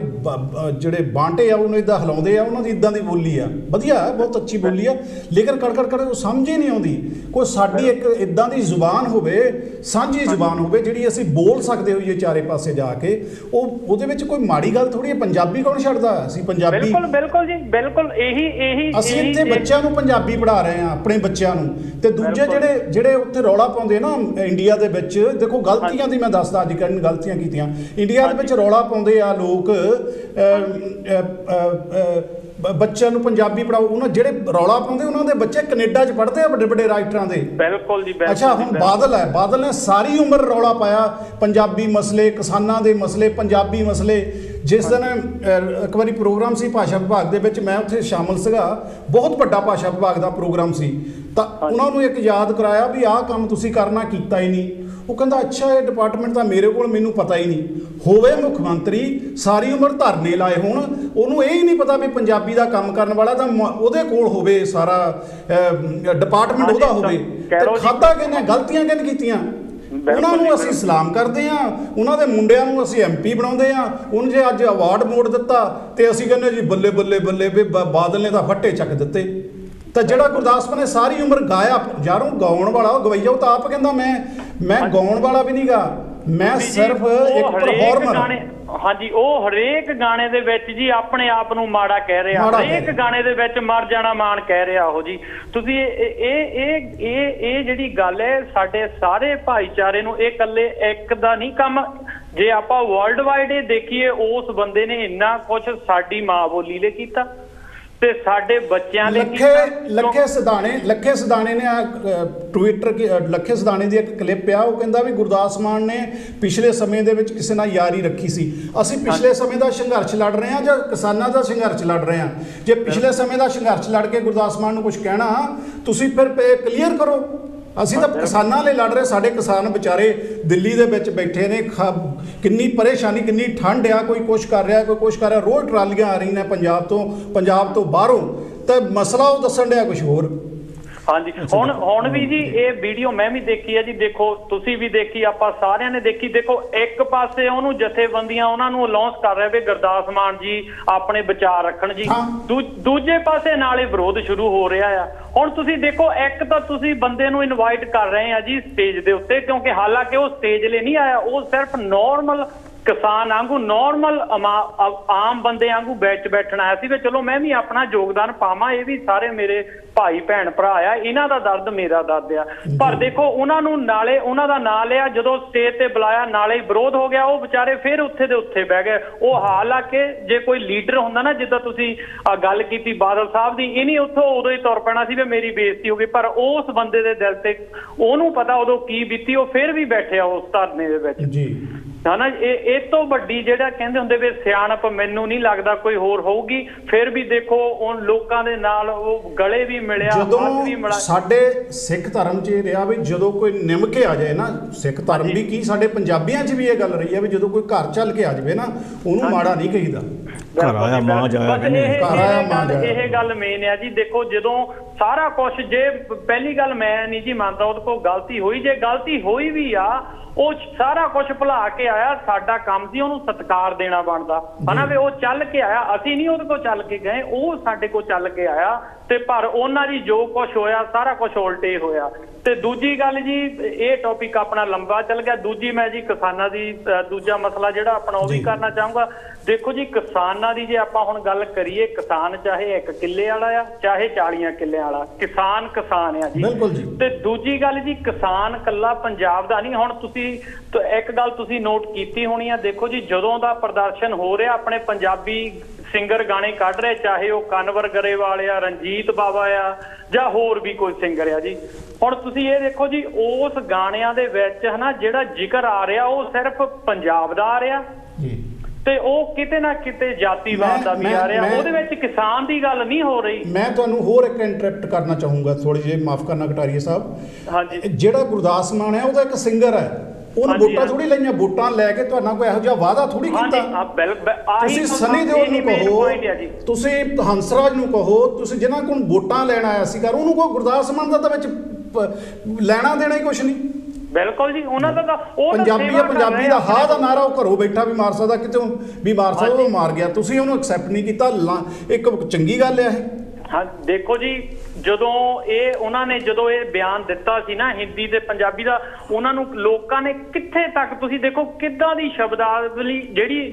ਜਿਹੜੇ ਬਾਂਟੇ ਆ ਉਹਨੂੰ ਇੱਦਾਂ ਹਿਲਾਉਂਦੇ ਆ ਉਹਨਾਂ ਦੀ ਇੱਦਾਂ ਦੀ ਬੋਲੀ ਆ ਵਧੀਆ ਬਹੁਤ ਅੱਛੀ ਬੋਲੀ ਆ ਲੇਕਿਨ ਕੜ ਉਹ ਸਮਝ ਹੀ ਨਹੀਂ ਆਉਂਦੀ ਕੋਈ ਸਾਡੀ ਇੱਕ ਇੱਦਾਂ ਦੀ ਜ਼ੁਬਾਨ ਹੋਵੇ ਸਾਂਝੀ ਜ਼ੁਬਾਨ ਹੋਵੇ ਜਿਹੜੀ ਅਸੀਂ ਬੋਲ ਸਕਦੇ ਹੋਈਏ ਚਾਰੇ ਪਾਸੇ ਜਾ ਕੇ ਉਹਦੇ ਵਿੱਚ ਕੋਈ ਮਾੜੀ ਗੱਲ ਥੋੜੀ ਹੈ ਪੰਜਾਬੀ ਕੌਣ ਛੱਡਦਾ ਅਸੀਂ ਪੰਜਾਬੀ ਬਿਲਕੁਲ ਜੀ ਬਿਲਕੁਲ ਇਹੀ ਅਸੀਂ ਇੱਥੇ ਬੱਚਿਆਂ ਨੂੰ ਪੰਜਾਬੀ ਪੜ੍ਹਾ ਰਹੇ ਹਾਂ ਆਪਣੇ ਬੱਚਿਆਂ ਨੂੰ ਤੇ ਦੂਜੇ ਜਿਹੜੇ ਉੱਥੇ ਰੌਲਾ ਪਾਉਂਦੇ ਨਾ ਇੰਡੀਆ ਦੇ ਵਿੱਚ ਦੇਖੋ ਗਲਤੀਆਂ ਦੀ ਮੈਂ ਦੱਸਦਾ ਅੱਜ ਕੱਲ੍ਹ ਗਲਤੀਆਂ ਕੀਤੀਆਂ ਇੰਡੀਆ ਦੇ ਵਿੱਚ ਰੌਲਾ ਪਾਉਂਦੇ ਆ ਲੋਕ ਬੱਚਿਆਂ ਨੂੰ ਪੰਜਾਬੀ ਪੜਾਓ ਉਹਨਾਂ ਜਿਹੜੇ ਰੌਲਾ ਪਾਉਂਦੇ ਉਹਨਾਂ ਦੇ ਬੱਚੇ ਕੈਨੇਡਾ 'ਚ ਪੜ੍ਹਦੇ ਆ ਵੱਡੇ ਵੱਡੇ ਰਾਈਟਰਾਂ ਦੇ ਬਿਲਕੁਲ ਜੀ ਅੱਛਾ ਹੁਣ ਬਾਦਲ ਨੇ ਸਾਰੀ ਉਮਰ ਰੌਲਾ ਪਾਇਆ ਪੰਜਾਬੀ ਮਸਲੇ ਕਿਸਾਨਾਂ ਦੇ ਮਸਲੇ ਪੰਜਾਬੀ ਮਸਲੇ ਜਿਸ ਦਿਨ ਇੱਕ ਵਾਰੀ ਪ੍ਰੋਗਰਾਮ ਸੀ ਭਾਸ਼ਾ ਵਿਭਾਗ ਦੇ ਵਿੱਚ ਮੈਂ ਉੱਥੇ ਸ਼ਾਮਲ ਸੀਗਾ ਬਹੁਤ ਵੱਡਾ ਭਾਸ਼ਾ ਵਿਭਾਗ ਦਾ ਪ੍ਰੋਗਰਾਮ ਸੀ ਤਾਂ ਉਹਨਾਂ ਨੂੰ ਇੱਕ ਯਾਦ ਕਰਾਇਆ ਵੀ ਆਹ ਕੰਮ ਤੁਸੀਂ ਕਰਨਾ ਕੀਤਾ ਹੀ ਨਹੀਂ ਉਹ ਕਹਿੰਦਾ ਅੱਛਾ ਇਹ ਡਿਪਾਰਟਮੈਂਟ ਤਾਂ ਮੇਰੇ ਕੋਲ ਮੈਨੂੰ ਪਤਾ ਹੀ ਨਹੀਂ ਹੋਵੇ ਮੁੱਖ ਮੰਤਰੀ ਸਾਰੀ ਉਮਰ ਧਰਨੇ ਲਾਏ ਹੋਣ ਉਹਨੂੰ ਇਹ ਹੀ ਨਹੀਂ ਪਤਾ ਵੀ ਪੰਜਾਬੀ ਦਾ ਕੰਮ ਕਰਨ ਵਾਲਾ ਤਾਂ ਉਹਦੇ ਕੋਲ ਹੋਵੇ ਸਾਰਾ ਡਿਪਾਰਟਮੈਂਟ ਉਹਦਾ ਹੋਵੇ ਤੇ ਖਾਧਾ ਕਿਹਨੇ ਗਲਤੀਆਂ ਕਿਹਨੇ ਕੀਤੀਆਂ ਉਹਨਾਂ ਨੂੰ ਅਸੀਂ ਸਲਾਮ ਕਰਦੇ ਹਾਂ ਉਹਨਾਂ ਦੇ ਮੁੰਡਿਆਂ ਨੂੰ ਅਸੀਂ MP ਬਣਾਉਂਦੇ ਹਾਂ ਉਹਨੂੰ ਜੇ ਅੱਜ ਅਵਾਰਡ ਮੋੜ ਦਿੱਤਾ ਤੇ ਅਸੀਂ ਕਹਿੰਦੇ ਜੀ ਬੱਲੇ ਬੱਲੇ ਬੱਲੇ ਵੀ ਬਾਦਲ ਨੇ ਤਾਂ ਫੱਟੇ ਚੱਕ ਦਿੱਤੇ ਤਾਂ ਜਿਹੜਾ ਗੁਰਦਾਸ ਮਾਨ ਨੇ ਸਾਰੀ ਉਮਰ ਗਾਇਆ ਯਾਰੋਂ ਗਾਉਣ ਵਾਲਾ ਗਵਈਆ ਉਹ ਤਾਂ ਆਪ ਕਹਿੰਦਾ ਮੈਂ ਗਾਉਣ ਵਾਲਾ ਵੀ ਨਹੀਂ ਗਾ ਮੈਂ ਸਿਰਫ ਇੱਕ ਪਰਫਾਰਮਰ ਹਾਂਜੀ ਉਹ ਹਰੇਕ ਗਾਣੇ ਦੇ ਵਿੱਚ ਜੀ ਆਪਣੇ ਆਪ ਨੂੰ ਮਾੜਾ ਕਹਿ ਰਿਹਾ ਹਰੇਕ ਗਾਣੇ ਦੇ ਵਿੱਚ ਮਰ ਜਾਣਾ ਮਾਣ ਕਹਿ ਰਿਹਾ ਉਹ ਜੀ ਤੁਸੀਂ ਇਹ ਜਿਹੜੀ ਗੱਲ ਹੈ ਸਾਡੇ ਸਾਰੇ ਭਾਈਚਾਰੇ ਨੂੰ ਇਹ ਇਕੱਲੇ ਇੱਕ ਦਾ ਨਹੀਂ ਕੰਮ ਜੇ ਆਪਾਂ ਵਰਲਡ ਵਾਈਡ ਇਹ ਦੇਖੀਏ ਉਸ ਬੰਦੇ ਨੇ ਇੰਨਾ ਕੁਝ ਸਾਡੀ ਮਾਂ ਬੋਲੀ ਲਈ ਕੀਤਾ ਤੇ ਸਾਡੇ ਬੱਚਿਆਂ ਲਈ ਲੱਖੇ ਸਿਧਾਣੇ ਨੇ ਟਵਿੱਟਰ ਲੱਖੇ ਸਿਧਾਣੇ ਦੀ ਇੱਕ ਕਲਿੱਪ ਆ ਉਹ ਕਹਿੰਦਾ ਵੀ ਗੁਰਦਾਸ ਮਾਨ ਨੇ ਪਿਛਲੇ ਸਮੇਂ ਦੇ ਵਿੱਚ ਕਿਸੇ ਨਾਲ ਯਾਰੀ ਰੱਖੀ ਸੀ ਅਸੀਂ ਪਿਛਲੇ ਸਮੇਂ ਦਾ ਸੰਘਰਸ਼ ਲੜ ਰਹੇ ਹਾਂ ਜਾਂ ਕਿਸਾਨਾਂ ਦਾ ਸੰਘਰਸ਼ ਲੜ ਰਹੇ ਹਾਂ ਜੇ ਪਿਛਲੇ ਸਮੇਂ ਦਾ ਸੰਘਰਸ਼ ਲੜ ਕੇ ਗੁਰਦਾਸ ਮਾਨ ਨੂੰ ਕੁਝ ਕਹਿਣਾ ਤੁਸੀਂ ਫਿਰ ਕਲੀਅਰ ਕਰੋ ਅਸੀਂ ਤਾਂ ਕਿਸਾਨਾਂ ਲਈ ਲੜ ਰਹੇ ਸਾਡੇ ਕਿਸਾਨ ਵਿਚਾਰੇ ਦਿੱਲੀ ਦੇ ਵਿੱਚ ਬੈਠੇ ਨੇ ਕਿੰਨੀ ਪਰੇਸ਼ਾਨੀ ਕਿੰਨੀ ਠੰਡ ਆ ਕੋਈ ਕੁਛ ਕਰ ਰਿਹਾ ਕੋਈ ਕੁਛ ਕਰ ਰਿਹਾ ਰੋਜ਼ ਟਰਾਲੀਆਂ ਆ ਰਹੀਆਂ ਨੇ ਪੰਜਾਬ ਤੋਂ ਬਾਹਰੋਂ ਤਾਂ ਮਸਲਾ ਉਹ ਦੱਸਣ ਡਿਆ ਕੁਛ ਹੋਰ ਹਾਂਜੀ ਹੁਣ ਵੀ ਜੀ ਇਹ ਵੀਡੀਓ ਮੈਂ ਵੀ ਦੇਖੀ ਹੈ ਜੀ ਦੇਖੋ ਤੁਸੀਂ ਵੀ ਦੇਖੀ ਆਪਾਂ ਸਾਰਿਆਂ ਨੇ ਦੇਖੀ ਦੇਖੋ ਇੱਕ ਪਾਸੇ ਉਹਨੂੰ ਜਥੇਬੰਦੀਆਂ ਉਹਨਾਂ ਨੂੰ ਅਨਾਉਂਸ ਕਰ ਰਿਹਾ ਵੀ ਗੁਰਦਾਸ ਮਾਨ ਜੀ ਆਪਣੇ ਵਿਚਾਰ ਰੱਖਣ ਜੀ ਦੂਜੇ ਪਾਸੇ ਨਾਲੇ ਵਿਰੋਧ ਸ਼ੁਰੂ ਹੋ ਰਿਹਾ ਆ ਹੁਣ ਤੁਸੀਂ ਦੇਖੋ ਇੱਕ ਤਾਂ ਤੁਸੀਂ ਬੰਦੇ ਨੂੰ ਇਨਵਾਈਟ ਕਰ ਰਹੇ ਆ ਜੀ ਸਟੇਜ ਦੇ ਉੱਤੇ ਕਿਉਂਕਿ ਹਾਲਾਂਕਿ ਉਹ ਸਟੇਜ ਲਈ ਨਹੀਂ ਆਇਆ ਉਹ ਸਿਰਫ ਨੋਰਮਲ ਕਿਸਾਨ ਵਾਂਗੂ ਨੋਰਮਲ ਆਮ ਬੰਦੇ ਵਾਂਗੂ ਬੈਠਣ ਆਇਆ ਸੀ ਵੀ ਚਲੋ ਮੈਂ ਵੀ ਆਪਣਾ ਯੋਗਦਾਨ ਪਾਵਾਂ ਇਹ ਵੀ ਸਾਰੇ ਮੇਰੇ ਭਾਈ ਭੈਣ ਭਰਾ ਆ ਇਹਨਾਂ ਦਾ ਦਰਦ ਮੇਰਾ ਦਰਦ ਆ ਪਰ ਦੇਖੋ ਉਹਨਾਂ ਨੂੰ ਨਾਲੇ ਉਹਨਾਂ ਦਾ ਨਾਂ ਲਿਆ ਜਦੋਂ ਸਟੇਜ ਤੇ ਬੁਲਾਇਆ ਨਾਲੇ ਵਿਰੋਧ ਹੋ ਗਿਆ ਉਹ ਵਿਚਾਰੇ ਫਿਰ ਉੱਥੇ ਦੇ ਉੱਥੇ ਬਹਿ ਗਏ ਉਹ ਹਾਲਾਂਕਿ ਜੇ ਕੋਈ ਲੀਡਰ ਹੁੰਦਾ ਨਾ ਜਿੱਦਾਂ ਤੁਸੀਂ ਗੱਲ ਕੀਤੀ ਬਾਦਲ ਸਾਹਿਬ ਦੀ ਇਹਨੀ ਉੱਥੋਂ ਉਦੋਂ ਹੀ ਤੁਰ ਪੈਣਾ ਸੀ ਵੀ ਮੇਰੀ ਬੇਇੱਜ਼ਤੀ ਹੋ ਗਈ ਪਰ ਉਸ ਬੰਦੇ ਦੇ ਦਿਲ ਤੇ ਉਹਨੂੰ ਪਤਾ ਉਦੋਂ ਕੀ ਬੀਤੀ ਉਹ ਫਿਰ ਵੀ ਬੈਠਿਆ ਉਸ ਧਰਨੇ ਦੇ ਵਿੱਚ ਜੀ ਨਾ ਇਹ ਤੋਂ ਵੱਡੀ ਜਿਹੜਾ ਕਹਿੰਦੇ ਹੁੰਦੇ ਵੀ ਸਿਆਣਪ ਮੈਨੂੰ ਨਹੀਂ ਲੱਗਦਾ ਕੋਈ ਹੋਰ ਹੋਊਗੀ ਫਿਰ ਵੀ ਦੇਖੋ ਉਹ ਲੋਕਾਂ ਦੇ ਨਾਲ ਉਹ ਗਲੇ ਵੀ ਮਿਲਿਆ ਹੱਥ ਵੀ ਮਿਲਿਆ ਸਾਡੇ ਸਿੱਖ ਧਰਮ 'ਚ ਇਹ ਰਿਹਾ ਵੀ ਜਦੋਂ ਕੋਈ ਨਿਮ ਕੇ ਆ ਜਾਏ ਨਾ ਸਿੱਖ ਧਰਮ ਵੀ ਕੀ ਸਾਡੇ ਪੰਜਾਬੀਆਂ 'ਚ ਵੀ ਇਹ ਗੱਲ ਰਹੀ ਹੈ ਵੀ ਜਦੋਂ ਕੋਈ ਘਰ ਚੱਲ ਕੇ ਆ ਜਾਵੇ ਨਾ ਉਹਨੂੰ ਮਾੜਾ ਨਹੀਂ ਕਹੀਦਾ ਘਰ ਆਇਆ ਮਾਂ ਜਾਇਆ ਇਹ ਗੱਲ ਮੇਨ ਆ ਜੀ ਦੇਖੋ ਜਦੋਂ ਸਾਰਾ ਕੁਝ ਜੇ ਪਹਿਲੀ ਗੱਲ ਮੈਂ ਨਹੀਂ ਜੀ ਮੰਨਦਾ ਉਹਦੇ ਕੋਲ ਗਲਤੀ ਹੋਈ ਜੇ ਗਲਤੀ ਹੋਈ ਵੀ ਆ ਉਹ ਸਾਰਾ ਕੁਝ ਭੁਲਾ ਕੇ ਆਇਆ ਸਾਡਾ ਕੰਮ ਸੀ ਉਹਨੂੰ ਸਤਿਕਾਰ ਦੇਣਾ ਬਣਦਾ ਹਨਾ ਵੀ ਉਹ ਚੱਲ ਕੇ ਆਇਆ ਅਸੀਂ ਨਹੀਂ ਉਹਦੇ ਕੋਲ ਚੱਲ ਕੇ ਗਏ ਉਹ ਸਾਡੇ ਕੋਲ ਚੱਲ ਕੇ ਆਇਆ ਤੇ ਪਰ ਉਹਨਾਂ ਦੀ ਜੋ ਕੁਝ ਹੋਇਆ ਸਾਰਾ ਕੁਝ ਉਲਟੇ ਹੋਇਆ ਤੇ ਦੂਜੀ ਗੱਲ ਜੀ ਇਹ ਟੌਪਿਕ ਆਪਣਾ ਲੰਬਾ ਚੱਲ ਗਿਆ ਦੂਜੀ ਮੈਂ ਜੀ ਕਿਸਾਨਾਂ ਦੀ ਦੂਜਾ ਮਸਲਾ ਜਿਹੜਾ ਆਪਣਾ ਉਹ ਵੀ ਕਰਨਾ ਚਾਹੂੰਗਾ ਦੇਖੋ ਜੀ ਕਿਸਾਨਾਂ ਦੀ ਜੇ ਆਪਾਂ ਹੁਣ ਗੱਲ ਕਰੀਏ ਕਿਸਾਨ ਚਾਹੇ 1 ਕਿੱਲੇ ਵਾਲਾ ਆ ਚਾਹੇ 40 ਕਿੱਲਿਆਂ ਵਾਲਾ ਕਿਸਾਨ ਆ ਜੀ ਤੇ ਦੂਜੀ ਗੱਲ ਜੀ ਕਿਸਾਨ ਕੱਲਾ ਪੰਜਾਬ ਦਾ ਨਹੀਂ ਹੁਣ ਤੁਸੀਂ ਇੱਕ ਗੱਲ ਤੁਸੀਂ ਨੋਟ ਕੀਤੀ ਹੋਣੀ ਆ ਦੇਖੋ ਜੀ ਜਦੋਂ ਦਾ ਪ੍ਰਦਰਸ਼ਨ ਹੋ ਰਿਹਾ ਆਪਣੇ ਪੰਜਾਬੀ ਸਿੰਗਰ ਗਾਣੇ ਕੱਢ ਰਹੇ ਚਾਹੇ ਉਹ ਕਨਵਰ ਗਰੇਵਾਲ ਆ ਰਣਜੀਤ ਬਾਵਾ ਆ ਜਾਂ ਹੋਰ ਵੀ ਕੋਈ ਸਿੰਗਰ ਆ ਜੀ ਹੁਣ ਤੁਸੀਂ ਇਹ ਦੇਖੋ ਜੀ ਉਸ ਗਾਣਿਆਂ ਦੇ ਵਿੱਚ ਹਨਾ ਜਿਹੜਾ ਜ਼ਿਕਰ ਆ ਰਿਹਾ ਉਹ ਸਿਰਫ ਪੰਜਾਬ ਦਾ ਆ ਰਿਹਾ ਤੇ ਉਹ ਕਿਤੇ ਨਾ ਕਿਤੇ ਜਾਤੀਵਾਦ ਦਾ ਵੀ ਆ ਰਿਹਾ ਉਹਦੇ ਵਿੱਚ ਕਿਸਾਨ ਦੀ ਗੱਲ ਨਹੀਂ ਹੋ ਰਹੀ ਮੈਂ ਤੁਹਾਨੂੰ ਹੋਰ ਇੱਕ ਇੰਟਰਪਟ ਕਰਨਾ ਚਾਹੂੰਗਾ ਥੋੜੀ ਜਿਹੀ ਮਾਫ ਕਰਨਾ ਕਟਾਰੀਆ ਸਾਹਿਬ ਹਾਂਜੀ ਜਿਹੜਾ ਗੁਰਦਾਸ ਮਾਨ ਹੈ ਉਹਦਾ ਇੱਕ ਸਿੰਗਰ ਹੈ ਉਹਨੇ ਵੋਟਾਂ ਥੋੜੀ ਲਈਆਂ ਵੋਟਾਂ ਲੈ ਕੇ ਤੁਹਾਨੂੰ ਕੋਈ ਇਹੋ ਜਿਹਾ ਵਾਅਦਾ ਥੋੜੀ ਕੀਤਾ ਤੁਸੀਂ ਸਨੀ ਦਿਓਲ ਨੂੰ ਕਹੋ ਤੁਸੀਂ ਹੰਸਰਾਜ ਨੂੰ ਕਹੋ ਤੁਸੀਂ ਜਿਨ੍ਹਾਂ ਕੋਲ ਵੋਟਾਂ ਲੈਣ ਆਇਆ ਸੀਗਾ ਉਹਨੂੰ ਕਹੋ ਗੁਰਦਾਸ ਮਾਨ ਦਾ ਤਾਂ ਵਿੱਚ ਲੈਣਾ ਦੇਣਾ ਹੀ ਕੁਛ ਨਹੀਂ ਬਿਲਕੁਲ ਜੀ, ਉਹਨਾਂ ਦਾ ਤਾਂ ਉਹ ਤਾਂ ਪੰਜਾਬੀ ਸੇਵਾ ਆ, ਕਰ ਪੰਜਾਬੀ ਰਹੇ ਦਾ ਆ ਹਾਂ ਦਾ ਨਾਰਾ ਉਹ ਘਰੋਂ ਬੈਠਾ ਵੀ ਮਾਰ ਸਕਦਾ, ਕਿਤੇ ਵੀ ਮਾਰ ਸਕਦਾ ਉਹ ਮਾਰ ਗਿਆ, ਤੁਸੀਂ ਉਹਨੂੰ ਐਕਸੈਪਟ ਨਹੀਂ ਕੀਤਾ। ਇੱਕ ਚੰਗੀ ਗੱਲ ਆ ਇਹ। ਹਾਂ ਦੇਖੋ ਜੀ, ਜਦੋਂ ਉਹਨਾਂ ਨੇ ਜਦੋਂ ਇਹ ਬਿਆਨ ਦਿੱਤਾ ਸੀ ਨਾ ਹਿੰਦੀ ਤੇ ਪੰਜਾਬੀ ਦਾ, ਉਹਨਾਂ ਨੂੰ ਲੋਕਾਂ ਨੇ ਕਿੱਥੇ ਤੱਕ, ਤੁਸੀਂ ਦੇਖੋ ਕਿੱਦਾਂ ਦੀ ਸ਼ਬਦਾਵਲੀ,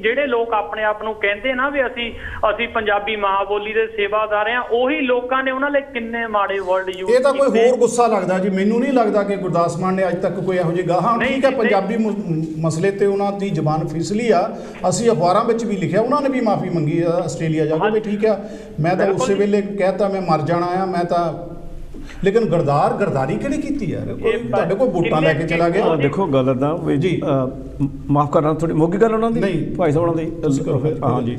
ਜਿਹੜੇ ਲੋਕ ਆਪਣੇ ਆਪ ਨੂੰ ਕਹਿੰਦੇ ਨਾ ਵੀ ਅਸੀਂ ਪੰਜਾਬੀ ਮਾਂ ਬੋਲੀ ਦੇ ਸੇਵਾਦਾਰ ਆ, ਉਹੀ ਲੋਕਾਂ ਨੇ ਉਹਨਾਂ ਲਈ ਕਿੰਨੇ ਮਾੜੇ ਵਰਡ ਯੂਜ਼ ਕੀਤੇ। ਇਹ ਤਾਂ ਕੋਈ ਹੋਰ ਗੁੱਸਾ ਲੱਗਦਾ ਜੀ, ਮੈਨੂੰ ਨਹੀਂ ਲੱਗਦਾ ਕਿ ਗੁਰਦਾਸ ਮਾਨ ਨੇ ਅੱਜ ਤੱਕ ਕੋਈ ਇਹੋ ਜਿਹੀ ਗਾਹਾਂ, ਠੀਕ ਹੈ ਪੰਜਾਬੀ ਮਸਲੇ ਤੇ ਉਹਨਾਂ ਦੀ ਜ਼ਬਾਨ ਫਿਸਲੀ ਆ, ਅਸੀਂ ਅਖਬਾਰਾਂ ਵਿੱਚ ਵੀ ਲਿਖਿਆ, ਉਹਨਾਂ ਨੇ ਵੀ ਮਾਫੀ ਮੰਗੀ ਆਸਟ੍ਰੇਲੀਆ ਜਾ ਕੇ ਵੀ ਠੀਕ ਆ, ਮੈਂ ਤਾਂ ਉਸੇ ਵੇਲੇ ਕਹਿਤਾ ਮੈਂ ਮਰ ਜਾਣਾ ਆ ਮੈਂ ਤਾਂ, ਲੇਕਿਨ ਗਰਦਾਰੀ ਕਿਹੜੀ ਕੀਤੀ ਯਾਰ, ਕੋਈ ਤੁਹਾਡੇ ਕੋਲ ਵੋਟਾਂ ਲੈ ਕੇ ਚਲਾ ਗਿਆ। ਦੇਖੋ ਗੱਲ ਇੱਦਾਂ ਵੀ ਜੀ, ਮਾਫ ਕਰਨਾ ਥੋੜੀ ਮੋਗੀ ਗੱਲ ਉਹਨਾਂ ਦੀ ਨਹੀਂ ਭਾਈ ਸਾਹਿਬ ਉਹਨਾਂ ਦੀ। ਹਾਂ ਜੀ,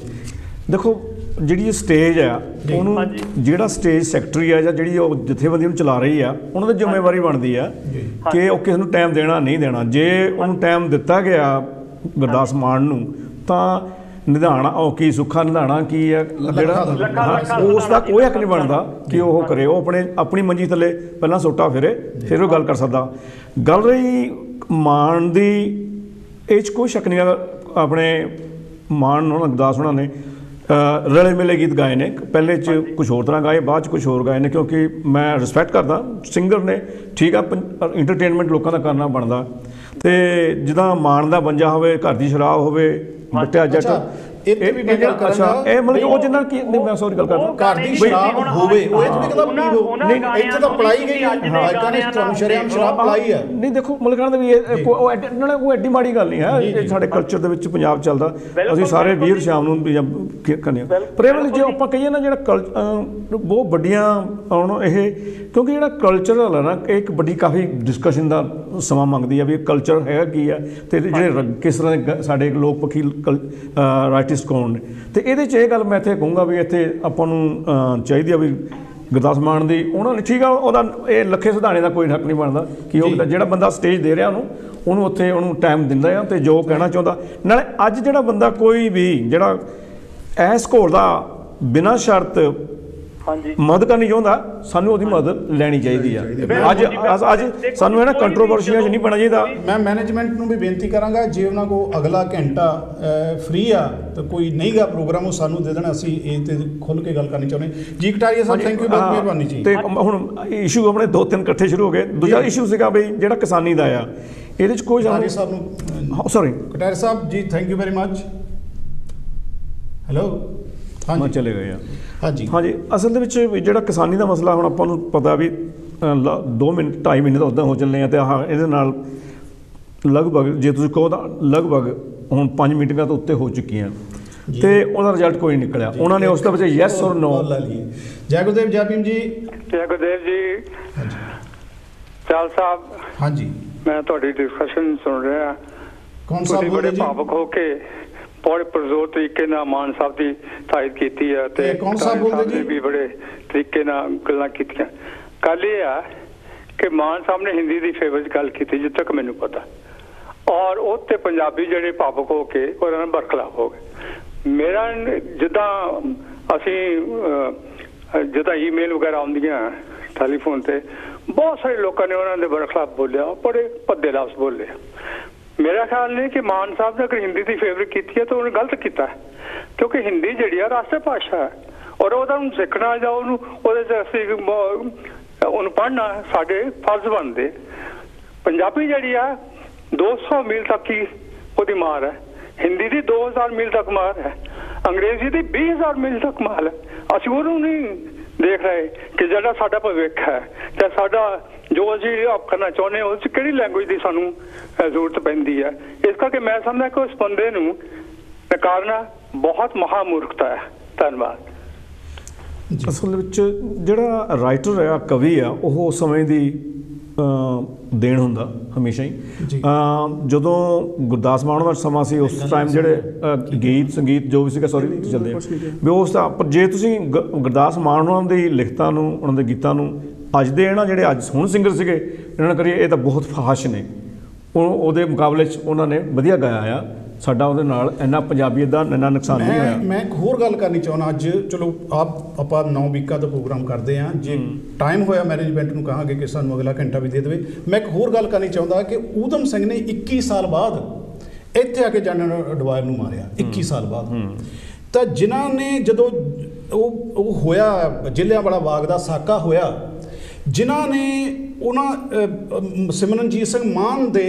ਦੇਖੋ ਜਿਹੜੀ ਇਹ ਸਟੇਜ ਆ ਉਹਨੂੰ ਜਿਹੜਾ ਸਟੇਜ ਸੈਕਟਰੀ ਆ ਜਾਂ ਜਿਹੜੀ ਉਹ ਜਥੇਬੰਦੀ ਨੂੰ ਚਲਾ ਰਹੀ ਆ, ਉਹਨਾਂ ਦੀ ਜ਼ਿੰਮੇਵਾਰੀ ਬਣਦੀ ਆ ਕਿ ਉਹ ਕਿਸ ਨੂੰ ਟਾਈਮ ਦੇਣਾ ਨਹੀਂ ਦੇਣਾ। ਜੇ ਉਹਨੂੰ ਟਾਈਮ ਦਿੱਤਾ ਗਿਆ ਗੁਰਦਾਸ ਮਾਨ ਨੂੰ, ਤਾਂ ਨਿਧਾਣਾ ਉਹ ਕੀ ਸੁੱਖਾ ਨਿਧਾਣਾ ਕੀ ਹੈ ਜਿਹੜਾ ਉਸ ਦਾ ਕੋਈ ਹੱਕ ਨਹੀਂ ਬਣਦਾ ਕਿ ਉਹ ਕਰੇ, ਉਹ ਆਪਣੀ ਮੰਜੀ ਥੱਲੇ ਪਹਿਲਾਂ ਸੋਟਾ ਫਿਰ ਉਹ ਗੱਲ ਕਰ ਸਕਦਾ। ਗੱਲ ਰਹੀ ਮਾਨ ਦੀ, ਇਹ 'ਚ ਕੋਈ ਸ਼ੱਕ ਨਹੀਂ ਹੈ, ਆਪਣੇ ਮਾਨ ਗੁਰਦਾਸ ਉਹਨਾਂ ਨੇ ਰਲੇ ਮਿਲੇ ਗੀਤ ਗਾਏ ਨੇ, ਪਹਿਲੇ 'ਚ ਕੁਛ ਹੋਰ ਤਰ੍ਹਾਂ ਗਾਏ, ਬਾਅਦ 'ਚ ਕੁਛ ਹੋਰ ਗਾਏ ਨੇ, ਕਿਉਂਕਿ ਮੈਂ ਰਿਸਪੈਕਟ ਕਰਦਾ ਸਿੰਗਰ ਨੇ, ਠੀਕ ਆ ਇੰਟਰਟੇਨਮੈਂਟ ਲੋਕਾਂ ਦਾ ਕਰਨਾ ਬਣਦਾ। ਤੇ ਜਿੱਦਾਂ ਮਾਨ ਦਾ ਬੰਜਾ ਹੋਵੇ, ਘਰ ਦੀ ਸ਼ਰਾਬ ਹੋਵੇ, ਬੱਟਿਆ ਜੱਟ, ਅੱਛਾ ਇਹ ਮਤਲਬ ਉਹ ਜਿੰਨਾ ਕੀ, ਮੈਂ ਸੌਰੀ ਗੱਲ ਕਰਦਾ, ਘਰ ਦੀ ਸ਼ਰਾਬ ਹੋਵੇ ਉਹ ਇਹ ਥੋੜੀ ਕਹਿੰਦਾ ਪੀ ਲਓ, ਨਹੀਂ ਇੱਥੇ ਤਾਂ ਪਲਾਈ ਗਈ ਹੈ, ਗਾਇਕਾਂ ਨੇ ਤੁਹਾਨੂੰ ਸ਼ਰੇਆਮ ਸ਼ਰਾਬ ਪਲਾਈ ਹੈ। ਨਹੀਂ ਦੇਖੋ ਮਤਲਬ ਕਹਿੰਦਾ ਵੀ ਉਹ ਐਡੀ ਮਾੜੀ ਗੱਲ ਨਹੀਂ ਹੈ, ਇਹ ਸਾਡੇ ਕਲਚਰ ਦੇ ਵਿੱਚ ਪੰਜਾਬ ਚੱਲਦਾ, ਅਸੀਂ ਸਾਰੇ ਵੀਰ ਸ਼ਾਮ ਨੂੰ ਕਰਨੇ ਆ। ਪਰ ਇਹ ਜੇ ਆਪਾਂ ਕਹੀਏ ਨਾ ਜਿਹੜਾ ਬਹੁਤ ਵੱਡੀਆਂ ਹੁਣ ਇਹ, ਕਿਉਂਕਿ ਜਿਹੜਾ ਕਲਚਰਲ ਹੈ ਨਾ, ਇਹ ਇੱਕ ਵੱਡੀ ਕਾਫੀ ਡਿਸਕਸ਼ਨ ਦਾ ਸਮਾਂ ਮੰਗਦੀ ਹੈ ਵੀ ਕਲਚਰ ਹੈਗਾ ਕੀ ਹੈ, ਤੇ ਜਿਹੜੇ ਕਿਸ ਤਰ੍ਹਾਂ ਦੇ ਸਾਡੇ ਲੋਕ ਪੱਖੀ ਰਾਈਟਿਸਟ ਕੌਣ ਨੇ। ਤੇ ਇਹਦੇ 'ਚ ਇਹ ਗੱਲ ਮੈਂ ਇੱਥੇ ਕਹੂੰਗਾ ਵੀ ਇੱਥੇ ਆਪਾਂ ਨੂੰ ਚਾਹੀਦੀ ਆ ਵੀ ਗੁਰਦਾਸ ਮਾਨ ਦੀ, ਉਹਨਾਂ ਨੇ ਠੀਕ ਆ, ਉਹਦਾ ਇਹ ਲੱਖੇ ਸਿਧਾਣੇ ਦਾ ਕੋਈ ਹੱਕ ਨਹੀਂ ਬਣਦਾ ਕਿ ਉਹ ਜਿਹੜਾ ਬੰਦਾ ਸਟੇਜ ਦੇ ਰਿਹਾ ਉਹਨੂੰ ਉੱਥੇ ਉਹਨੂੰ ਟਾਈਮ ਦਿੰਦਾ ਆ, ਤੇ ਜੋ ਕਹਿਣਾ ਚਾਹੁੰਦਾ। ਨਾਲੇ ਅੱਜ ਜਿਹੜਾ ਬੰਦਾ ਕੋਈ ਵੀ ਜਿਹੜਾ ਐਸ ਘੋਲ ਦਾ ਬਿਨਾਂ ਸ਼ਰਤ ਮਦਦ ਕਰਨੀ ਚਾਹੁੰਦਾ, ਸਾਨੂੰ ਉਹਦੀ ਮਦਦ ਲੈਣੀ ਚਾਹੀਦੀ ਆ। ਅੱਜ ਸਾਨੂੰ ਇਹਨਾਂ ਕੰਟਰੋਵਰਸੀਆਂ 'ਚ ਨਹੀਂ ਪੈਣਾ ਚਾਹੀਦਾ। ਮੈਂ ਮੈਨੇਜਮੈਂਟ ਨੂੰ ਵੀ ਬੇਨਤੀ ਕਰਾਂਗਾ, ਜੇ ਉਹਨਾਂ ਕੋਲ ਅਗਲਾ ਘੰਟਾ ਫ੍ਰੀ ਆ ਤਾਂ ਕੋਈ ਨਹੀਂਗਾ ਪ੍ਰੋਗਰਾਮ, ਉਹ ਸਾਨੂੰ ਦੇ ਦੇਣਾ, ਅਸੀਂ ਇਹ ਤੇ ਖੁੱਲ੍ਹ ਕੇ ਗੱਲ ਕਰਨੀ ਚਾਹੁੰਦੇ ਜੀ। ਕਟਾਰੀਆ ਸਾਹਿਬ ਥੈਂਕ ਯੂ, ਬਹੁਤ ਮਿਹਰਬਾਨੀ ਜੀ। ਤੇ ਹੁਣ ਇਸ਼ੂ ਆਪਣੇ 2-3 ਇਕੱਠੇ ਸ਼ੁਰੂ ਹੋ ਗਏ। ਦੂਜਾ ਇਸ਼ੂ ਸੀਗਾ ਬਈ ਜਿਹੜਾ ਕਿਸਾਨੀ ਦਾ ਆ, ਇਹਦੇ 'ਚ ਕੋਈ ਕਟਾਰੀਆ ਸਾਹਿਬ ਨੂੰ, sorry Kataria Sahib ji thank you very much. Hello, ਹਾਂ ਚਲੇ ਗਏ ਆ। ਹਾਂਜੀ ਹਾਂਜੀ, ਅਸਲ ਦੇ ਵਿੱਚ ਜਿਹੜਾ ਕਿਸਾਨੀ ਦਾ ਮਸਲਾ, ਹੁਣ ਆਪਾਂ ਨੂੰ ਪਤਾ ਵੀ 2 ਮਿੰਟ 2.5 ਮਹੀਨੇ ਤਾਂ ਉੱਦਾਂ ਹੋ ਚੱਲੇ ਆ, ਤੇ ਇਹਦੇ ਨਾਲ ਲਗਭਗ ਜੇ ਤੁਸੀਂ ਕਹੋ ਤਾਂ ਲਗਭਗ ਹੁਣ 5 ਮੀਟਿੰਗਾਂ ਤੋਂ ਉੱਤੇ ਹੋ ਚੁੱਕੀਆਂ, ਤੇ ਉਹਦਾ ਰਿਜ਼ਲਟ ਕੋਈ ਨਹੀਂ ਨਿਕਲਿਆ। ਉਹਨਾਂ ਨੇ ਉਸ ਦੇ ਵਿੱਚ ਯੈਸ ਔਰ ਨੋ। ਜੈ ਗੁਰਦੇਵ, ਜੈ ਭੀਮ ਜੀ। ਜੈ ਗੁਰਦੇਵ ਜੀ। ਚਾਲ ਸਾਹਿਬ, ਹਾਂਜੀ ਮੈਂ ਤੁਹਾਡੀ ਡਿਸਕਸ਼ਨ ਸੁਣ ਰਿਹਾ। ਕੌਣ ਸਾਹਿਬ ਬੜੇ ਭਾਵੁਕ ਹੋ ਕੇ ਬੜੇ ਪੁਰਜ਼ੋਰ ਤਰੀਕੇ ਨਾਲ ਮਾਨ ਸਾਹਿਬ ਦੀ ਤਾਰੀਫ ਕੀਤੀ ਹੈ, ਤੇ ਕੌਣ ਸਾਹਿਬ ਬੋਲਦੇ ਜੀ ਵੀ ਬੜੇ ਤਰੀਕੇ ਨਾਲ ਗੱਲਾਂ ਕੀਤੀਆਂ। ਗੱਲ ਇਹ ਆ ਕਿ ਮਾਨ ਸਾਹਿਬ ਨੇ ਹਿੰਦੀ ਦੀ ਫੇਵਰ 'ਚ ਗੱਲ ਕੀਤੀ, ਜਿੱਥੇ ਤੱਕ ਮੈਨੂੰ ਪਤਾ, ਔਰ ਉਹ ਤੇ ਪੰਜਾਬੀ ਜਿਹੜੇ ਭਾਵੁਕ ਹੋ ਕੇ ਉਹਨਾਂ ਨਾਲ ਬਰਖਲਾਫ ਹੋ ਗਏ। ਮੇਰਾ ਜਿੱਦਾਂ ਜਿੱਦਾਂ ਈਮੇਲ ਵਗੈਰਾ ਆਉਂਦੀਆਂ ਟੈਲੀਫੋਨ ਤੇ, ਬਹੁਤ ਸਾਰੇ ਲੋਕਾਂ ਨੇ ਉਹਨਾਂ ਦੇ ਬਰਖਲਾਫ ਬੋਲਿਆ, ਬੜੇ ਭੱਦੇ ਲਫ਼ਜ਼ ਬੋਲੇ। ਮੇਰਾ ਖਿਆਲ ਨਹੀਂ ਕਿ ਮਾਨ ਸਾਹਿਬ ਨੇ ਅਗਰ ਹਿੰਦੀ ਦੀ ਫੇਵਰ ਕੀਤੀ ਹੈ ਤਾਂ ਉਹਨੇ ਗਲਤ ਕੀਤਾ, ਕਿਉਂਕਿ ਹਿੰਦੀ ਜਿਹੜੀ ਆ ਰਾਸ਼ਟਰ ਭਾਸ਼ਾ ਹੈ, ਔਰ ਉਹਦਾ ਨੂੰ ਸਿੱਖਣਾ ਜਾਂ ਉਹਦੇ 'ਚ ਅਸੀਂ ਉਹਨੂੰ ਪੜ੍ਹਨਾ ਸਾਡੇ ਫਰਜ਼ ਬਣਦੇ। ਪੰਜਾਬੀ ਜਿਹੜੀ ਆ 200 ਮੀਲ ਤੱਕ ਹੀ ਉਹਦੀ ਮਾਰ ਹੈ, ਹਿੰਦੀ ਦੀ 2000 ਮੀਲ ਤੱਕ ਮਾਰ ਹੈ, ਅੰਗਰੇਜ਼ੀ ਦੀ 20000 ਮੀਲ ਤੱਕ ਮਾਰ ਹੈ। ਅਸੀਂ ਉਹਨੂੰ ਨਹੀਂ ਦੇਖ ਰਹੇ ਕਿ ਜਿਹੜਾ ਸਾਡਾ ਭਵਿੱਖ ਹੈ ਜਾਂ ਸਾਡਾ ਜੋ ਅਸੀਂ ਕਰਨਾ ਚਾਹੁੰਦੇ ਹਾਂ, ਉਸ 'ਚ ਕਿਹੜੀ ਲੈਂਗੁਏਜ ਦੀ ਸਾਨੂੰ ਜ਼ਰੂਰਤ ਪੈਂਦੀ ਹੈ। ਇਸ ਕਰਕੇ ਮੈਂ ਸਮਝਦਾ ਕਿ ਉਸ ਬੰਦੇ ਨੂੰ ਨਕਾਰਨਾ ਬਹੁਤ ਮਹਾਮੂਰਖਤਾ ਹੈ। ਧੰਨਵਾਦ। ਅਸਲ ਵਿੱਚ ਜਿਹੜਾ ਰਾਈਟਰ ਆ, ਕਵੀ ਆ, ਉਹ ਸਮੇਂ ਦੀ ਦੇਣ ਹੁੰਦਾ ਹਮੇਸ਼ਾ ਹੀ। ਜਦੋਂ ਗੁਰਦਾਸ ਮਾਨ ਦਾ ਸਮਾਂ ਸੀ, ਉਸ ਟਾਈਮ ਜਿਹੜੇ ਗੀਤ ਸੰਗੀਤ ਜੋ ਵੀ ਸੀਗਾ, ਸੌਰੀ ਚੱਲਦੇ ਵੀ ਉਸ ਦਾ, ਪਰ ਜੇ ਤੁਸੀਂ ਗੁਰਦਾਸ ਮਾਨ ਉਹਨਾਂ ਦੀ ਲਿਖਤਾਂ ਨੂੰ, ਉਹਨਾਂ ਦੇ ਗੀਤਾਂ ਨੂੰ ਅੱਜ ਦੇ ਇਹਨਾਂ ਜਿਹੜੇ ਅੱਜ ਹੁਣ ਸਿੰਗਰ ਸੀਗੇ ਇਹਨਾਂ ਨੇ ਕਰੀਏ, ਇਹ ਤਾਂ ਬਹੁਤ ਫਾਹਸ਼ ਨੇ। ਉਹਦੇ ਮੁਕਾਬਲੇ 'ਚ ਉਹਨਾਂ ਨੇ ਵਧੀਆ ਗਾਇਆ ਆ, ਸਾਡਾ ਉਹਦੇ ਨਾਲ ਇੰਨਾ ਪੰਜਾਬੀਅਤ ਦਾ ਇੰਨਾ ਨੁਕਸਾਨ ਨਹੀਂ ਹੋਇਆ। ਮੈਂ ਇੱਕ ਹੋਰ ਗੱਲ ਕਰਨੀ ਚਾਹੁੰਦਾ ਅੱਜ, ਚਲੋ ਆਪਾਂ 9 ਵੀਕਾਂ ਦਾ ਪ੍ਰੋਗਰਾਮ ਕਰਦੇ ਹਾਂ, ਜੇ ਟਾਈਮ ਹੋਇਆ ਮੈਨੇਜਮੈਂਟ ਨੂੰ ਕਹਾਂਗੇ ਕਿ ਸਾਨੂੰ ਅਗਲਾ ਘੰਟਾ ਵੀ ਦੇ ਦੇਵੇ। ਮੈਂ ਇੱਕ ਹੋਰ ਗੱਲ ਕਰਨੀ ਚਾਹੁੰਦਾ ਕਿ ਊਧਮ ਸਿੰਘ ਨੇ 21 ਸਾਲ ਬਾਅਦ ਇੱਥੇ ਆ ਕੇ ਜਨਰਲ ਡਵਾਇਰ ਨੂੰ ਮਾਰਿਆ, 21 ਸਾਲ ਬਾਅਦ। ਤਾਂ ਜਿਨ੍ਹਾਂ ਨੇ ਜਦੋਂ ਉਹ ਹੋਇਆ ਜਲਿਆਂਵਾਲਾ ਬਾਗ ਦਾ ਸਾਕਾ ਹੋਇਆ, ਜਿਨ੍ਹਾਂ ਨੇ ਉਹਨਾਂ ਸਿਮਰਨਜੀਤ ਸਿੰਘ ਮਾਨ ਦੇ